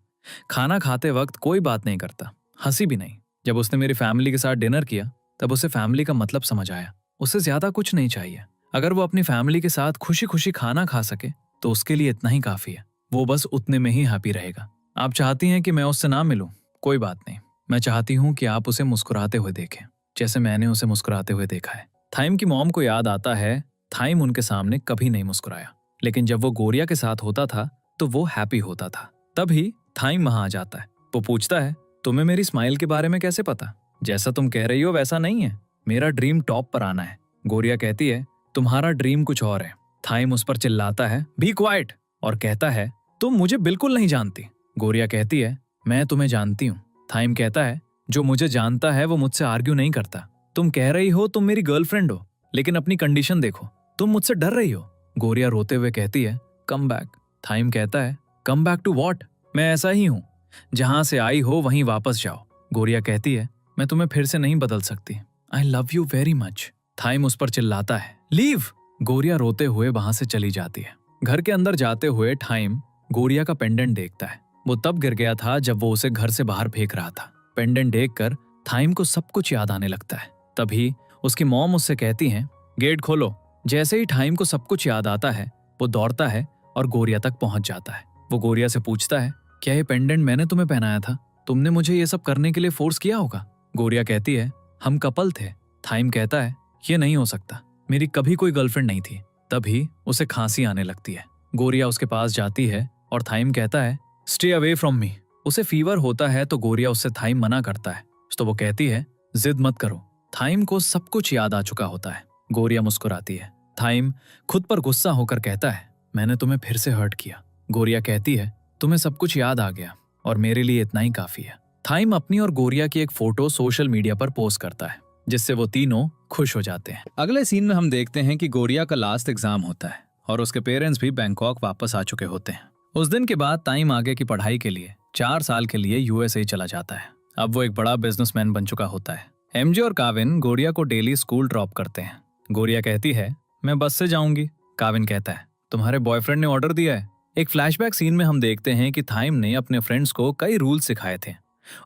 A: खाना खाते वक्त कोई बात नहीं करता, हंसी भी नहीं। जब उसने मेरी फैमिली के साथ डिनर किया तब उसे फैमिली का मतलब समझ आया। उसे ज्यादा कुछ नहीं चाहिए। अगर वो अपनी फैमिली के साथ खुशी खुशी खाना खा सके तो उसके लिए इतना ही काफी है। वो बस उतने में ही हैप्पी रहेगा। आप चाहती हैं कि मैं उससे ना मिलूं, कोई बात नहीं। मैं चाहती हूँ कि आप उसे मुस्कुराते हुए देखें जैसे मैंने उसे मुस्कुराते हुए देखा है। टाइम की मॉम को याद आता है, टाइम उनके सामने कभी नहीं मुस्कुराया, लेकिन जब वो गोरिया के साथ होता था तो वो हैप्पी होता था। तभी टाइम वहां आ जाता है। वो पूछता है, तुम्हें मेरी स्माइल के बारे में कैसे पता? जैसा तुम कह रही हो वैसा नहीं है, मेरा ड्रीम टॉप पर आना है। गोरिया कहती है, तुम्हारा ड्रीम कुछ और है। टाइम उस पर चिल्लाता है, बी क्वाइट, और कहता है, तुम मुझे बिल्कुल नहीं जानती। गोरिया कहती है, मैं तुम्हें जानती हूँ। टाइम कहता है, जो मुझे जानता है वो मुझसे आर्ग्यू नहीं करता। तुम कह रही हो तुम मेरी गर्लफ्रेंड हो, लेकिन अपनी कंडीशन देखो, तुम मुझसे डर रही हो। गोरिया रोते हुए कहती है, कम बैक। टाइम कहता है, कम बैक टू व्हाट? मैं ऐसा ही हूँ, जहां से आई हो वहीं वापस जाओ। गोरिया कहती है, मैं तुम्हें फिर से नहीं बदल सकती। I love you very much. Thyme उस पर चिल्लाता है, लीव। गोरिया रोते हुए वहां से चली जाती है। घर के अंदर जाते हुए थाइम गोरिया का पेंडेंट देखता है। वो तब गिर गया था जब वो उसे घर से बाहर फेंक रहा था। पेंडेंट देखकर थाइम को सब कुछ याद आने लगता है। तभी उसकी मॉम उससे कहती है, गेट खोलो। जैसे ही थाइम को सब कुछ याद आता है, वो दौड़ता है और गोरिया तक पहुंच जाता है। वो गोरिया से पूछता है, क्या ये पेंडेंट मैंने तुम्हें पहनाया था? तुमने मुझे ये सब करने के लिए फोर्स किया होगा। गोरिया कहती है, हम कपल थे। थाइम कहता है, ये नहीं हो सकता, मेरी कभी कोई गर्लफ्रेंड नहीं थी। तभी उसे खांसी आने लगती है। गोरिया उसके पास जाती है और थाइम कहता है, स्टे अवे फ्रॉम मी। उसे फीवर होता है तो गोरिया उससे थाइम मना करता है, तो वो कहती है, जिद मत करो। थाइम को सब कुछ याद आ चुका होता है। गोरिया मुस्कुराती है। थाइम खुद पर गुस्सा होकर कहता है, मैंने तुम्हें फिर से हर्ट किया। गोरिया कहती है, तुम्हें सब कुछ याद आ गया और मेरे लिए इतना ही काफी है। थाइम अपनी और गोरिया की एक फोटो सोशल मीडिया पर पोस्ट करता है, जिससे वो तीनों खुश हो जाते हैं। अगले सीन में हम देखते हैं कि गोरिया का लास्ट एग्जाम होता है और उसके पेरेंट्स भी बैंकॉक वापस आ चुके होते हैं। उस दिन के बाद टाइम आगे की पढ़ाई के लिए 4 साल के लिए यूएसए चला जाता है। अब वो एक बड़ा बिजनेसमैन बन चुका होता है। एमजे और काविन गोरिया को डेली स्कूल ड्रॉप करते हैं। गोरिया कहती है, मैं बस से जाऊंगी। काविन कहता है, तुम्हारे बॉयफ्रेंड ने ऑर्डर दिया है। एक फ्लैशबैक सीन में हम देखते हैं कि थाइम ने अपने फ्रेंड्स को कई रूल सिखाए थे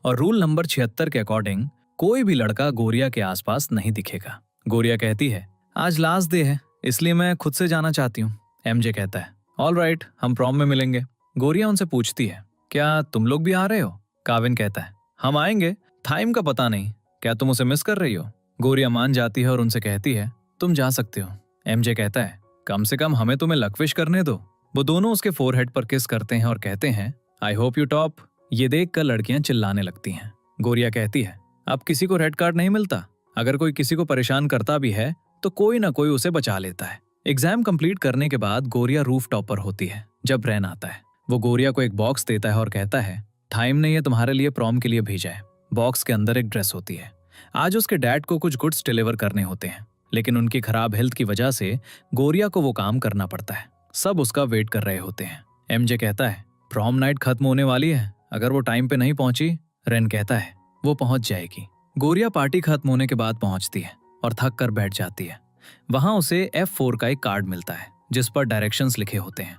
A: और रूल नंबर 76 के अकॉर्डिंग कोई भी लड़का गोरिया के आसपास नहीं दिखेगा। गोरिया कहती है, आज लास्ट डे है इसलिए मैं खुद से जाना चाहती हूँ। एमजे कहता है, ऑल राइट, हम प्रॉम में मिलेंगे। गोरिया उनसे पूछती है, क्या तुम लोग भी आ रहे हो? काविन कहता है, हम आएंगे, थाइम का पता नहीं, क्या तुम उसे मिस कर रही हो? गोरिया मान जाती है और उनसे कहती है, तुम जा सकते हो। एमजे कहता है, कम से कम हमें तुम्हें लकविश करने दो। वो दोनों उसके फोरहेड पर किस करते हैं और कहते हैं, आई होप यू टॉप। ये देखकर लड़कियां चिल्लाने लगती हैं। गोरिया कहती है, अब किसी को रेड कार्ड नहीं मिलता। अगर कोई किसी को परेशान करता भी है तो कोई ना कोई उसे बचा लेता है। एग्जाम कंप्लीट करने के बाद गोरिया रूफ टॉप पर होती है जब रैन आता है। वो गोरिया को एक बॉक्स देता है और कहता है, थाइम ने ये तुम्हारे लिए प्रॉम के लिए भेजा है। बॉक्स के अंदर एक ड्रेस होती है। आज उसके डैड को कुछ गुड्स डिलीवर करने होते हैं, लेकिन उनकी खराब हेल्थ की वजह से गोरिया को वो काम करना पड़ता है। सब उसका वेट कर रहे होते हैं। एमजे कहता है, प्रॉम नाइट खत्म होने वाली है, अगर वो टाइम पे नहीं पहुंची। रेन कहता है, वो पहुंच जाएगी। गोरिया पार्टी खत्म होने के बाद पहुंचती है और थक कर बैठ जाती है। वहां उसे F4 का एक कार्ड मिलता है जिस पर डायरेक्शंस लिखे होते हैं।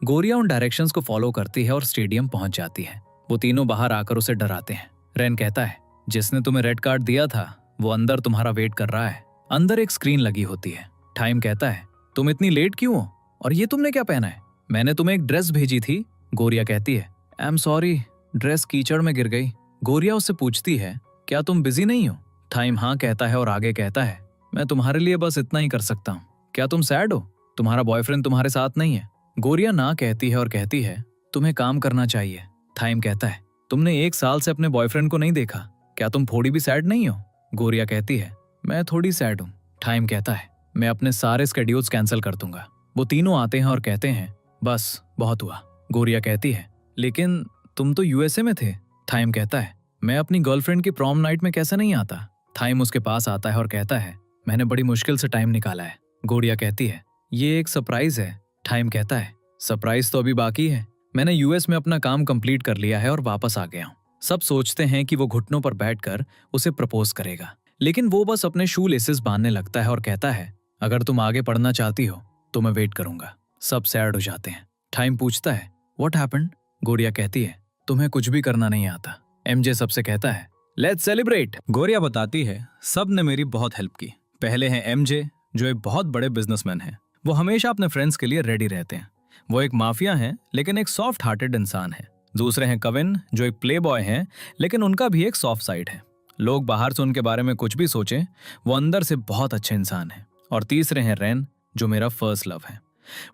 A: गोरिया उन डायरेक्शंस को फॉलो करती है और स्टेडियम पहुंच जाती है। वो तीनों बाहर आकर उसे डराते हैं। रेन कहता है, जिसने तुम्हें रेड कार्ड दिया था वो अंदर तुम्हारा वेट कर रहा है। अंदर एक स्क्रीन लगी होती है। टाइम कहता है, तुम इतनी लेट क्यों हो और ये तुमने क्या पहना है? मैंने तुम्हें एक ड्रेस भेजी थी। गोरिया कहती है, आई एम सॉरी, ड्रेस कीचड़ में गिर गई। गोरिया उससे पूछती है, क्या तुम बिजी नहीं हो? टाइम हाँ कहता है और आगे कहता है, मैं तुम्हारे लिए बस इतना ही कर सकता हूँ। क्या तुम सैड हो? तुम्हारा बॉयफ्रेंड तुम्हारे साथ नहीं है। गोरिया ना कहती है और कहती है, तुम्हें काम करना चाहिए। टाइम कहता है, तुमने 1 साल से अपने बॉयफ्रेंड को नहीं देखा, क्या तुम थोड़ी भी सैड नहीं हो? गोरिया कहती है, मैं थोड़ी सैड हूँ। टाइम कहता है, मैं अपने सारे स्केड्यूल्स कैंसिल कर दूंगा। वो तीनों आते हैं और कहते हैं, बस बहुत हुआ। गोरिया कहती है, लेकिन तुम तो यूएसए में थे। टाइम कहता है, मैं अपनी गर्लफ्रेंड की प्रॉम नाइट में कैसे नहीं आता? टाइम उसके पास आता है और कहता है, मैंने बड़ी मुश्किल से टाइम निकाला है। गोरिया कहती है, ये एक सरप्राइज है। टाइम कहता है, सरप्राइज तो अभी बाकी है। मैंने यूएस में अपना काम कंप्लीट कर लिया है और वापस आ गया हूँ। सब सोचते हैं कि वो घुटनों पर बैठकर उसे प्रपोज करेगा, लेकिन वो बस अपने शू लेसेस बांधने लगता है और कहता है, अगर तुम आगे पढ़ना चाहती हो तो मैं वेट करूंगा। सब सैड हो जाते हैं। टाइम पूछता है, व्हाट हैपेंड? गोरिया कहती है, तुम्हें कुछ भी करना नहीं आता। एमजे सबसे कहता है, लेट्स सेलिब्रेट। गोरिया बताती है, सब ने मेरी बहुत हेल्प की। पहले हैं एमजे, जो एक बहुत बड़े बिजनेसमैन हैं। वो हमेशा अपने फ्रेंड्स के लिए रेडी रहते हैं। वो एक माफिया हैं, लेकिन एक सॉफ्ट हार्टेड इंसान है। दूसरे हैं कविन, जो एक प्ले बॉय हैं, लेकिन उनका भी एक सॉफ्ट साइड है। लोग बाहर से उनके बारे में कुछ भी सोचें, वो अंदर से बहुत अच्छे इंसान हैं। और तीसरे हैं रेन, जो मेरा फर्स्ट लव है।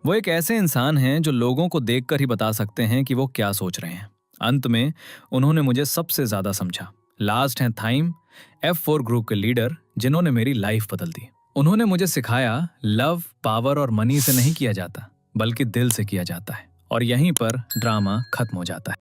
A: वो एक ऐसे इंसान हैं जो लोगों को देखकर ही बता सकते हैं कि वो क्या सोच रहे हैं। अंत में उन्होंने मुझे सबसे ज्यादा समझा। लास्ट हैं थाइम, F4 ग्रुप के लीडर, जिन्होंने मेरी लाइफ बदल दी। उन्होंने मुझे सिखाया, लव, पावर और मनी से नहीं किया जाता, बल्कि दिल से किया जाता है। और यहीं पर ड्रामा खत्म हो जाता है।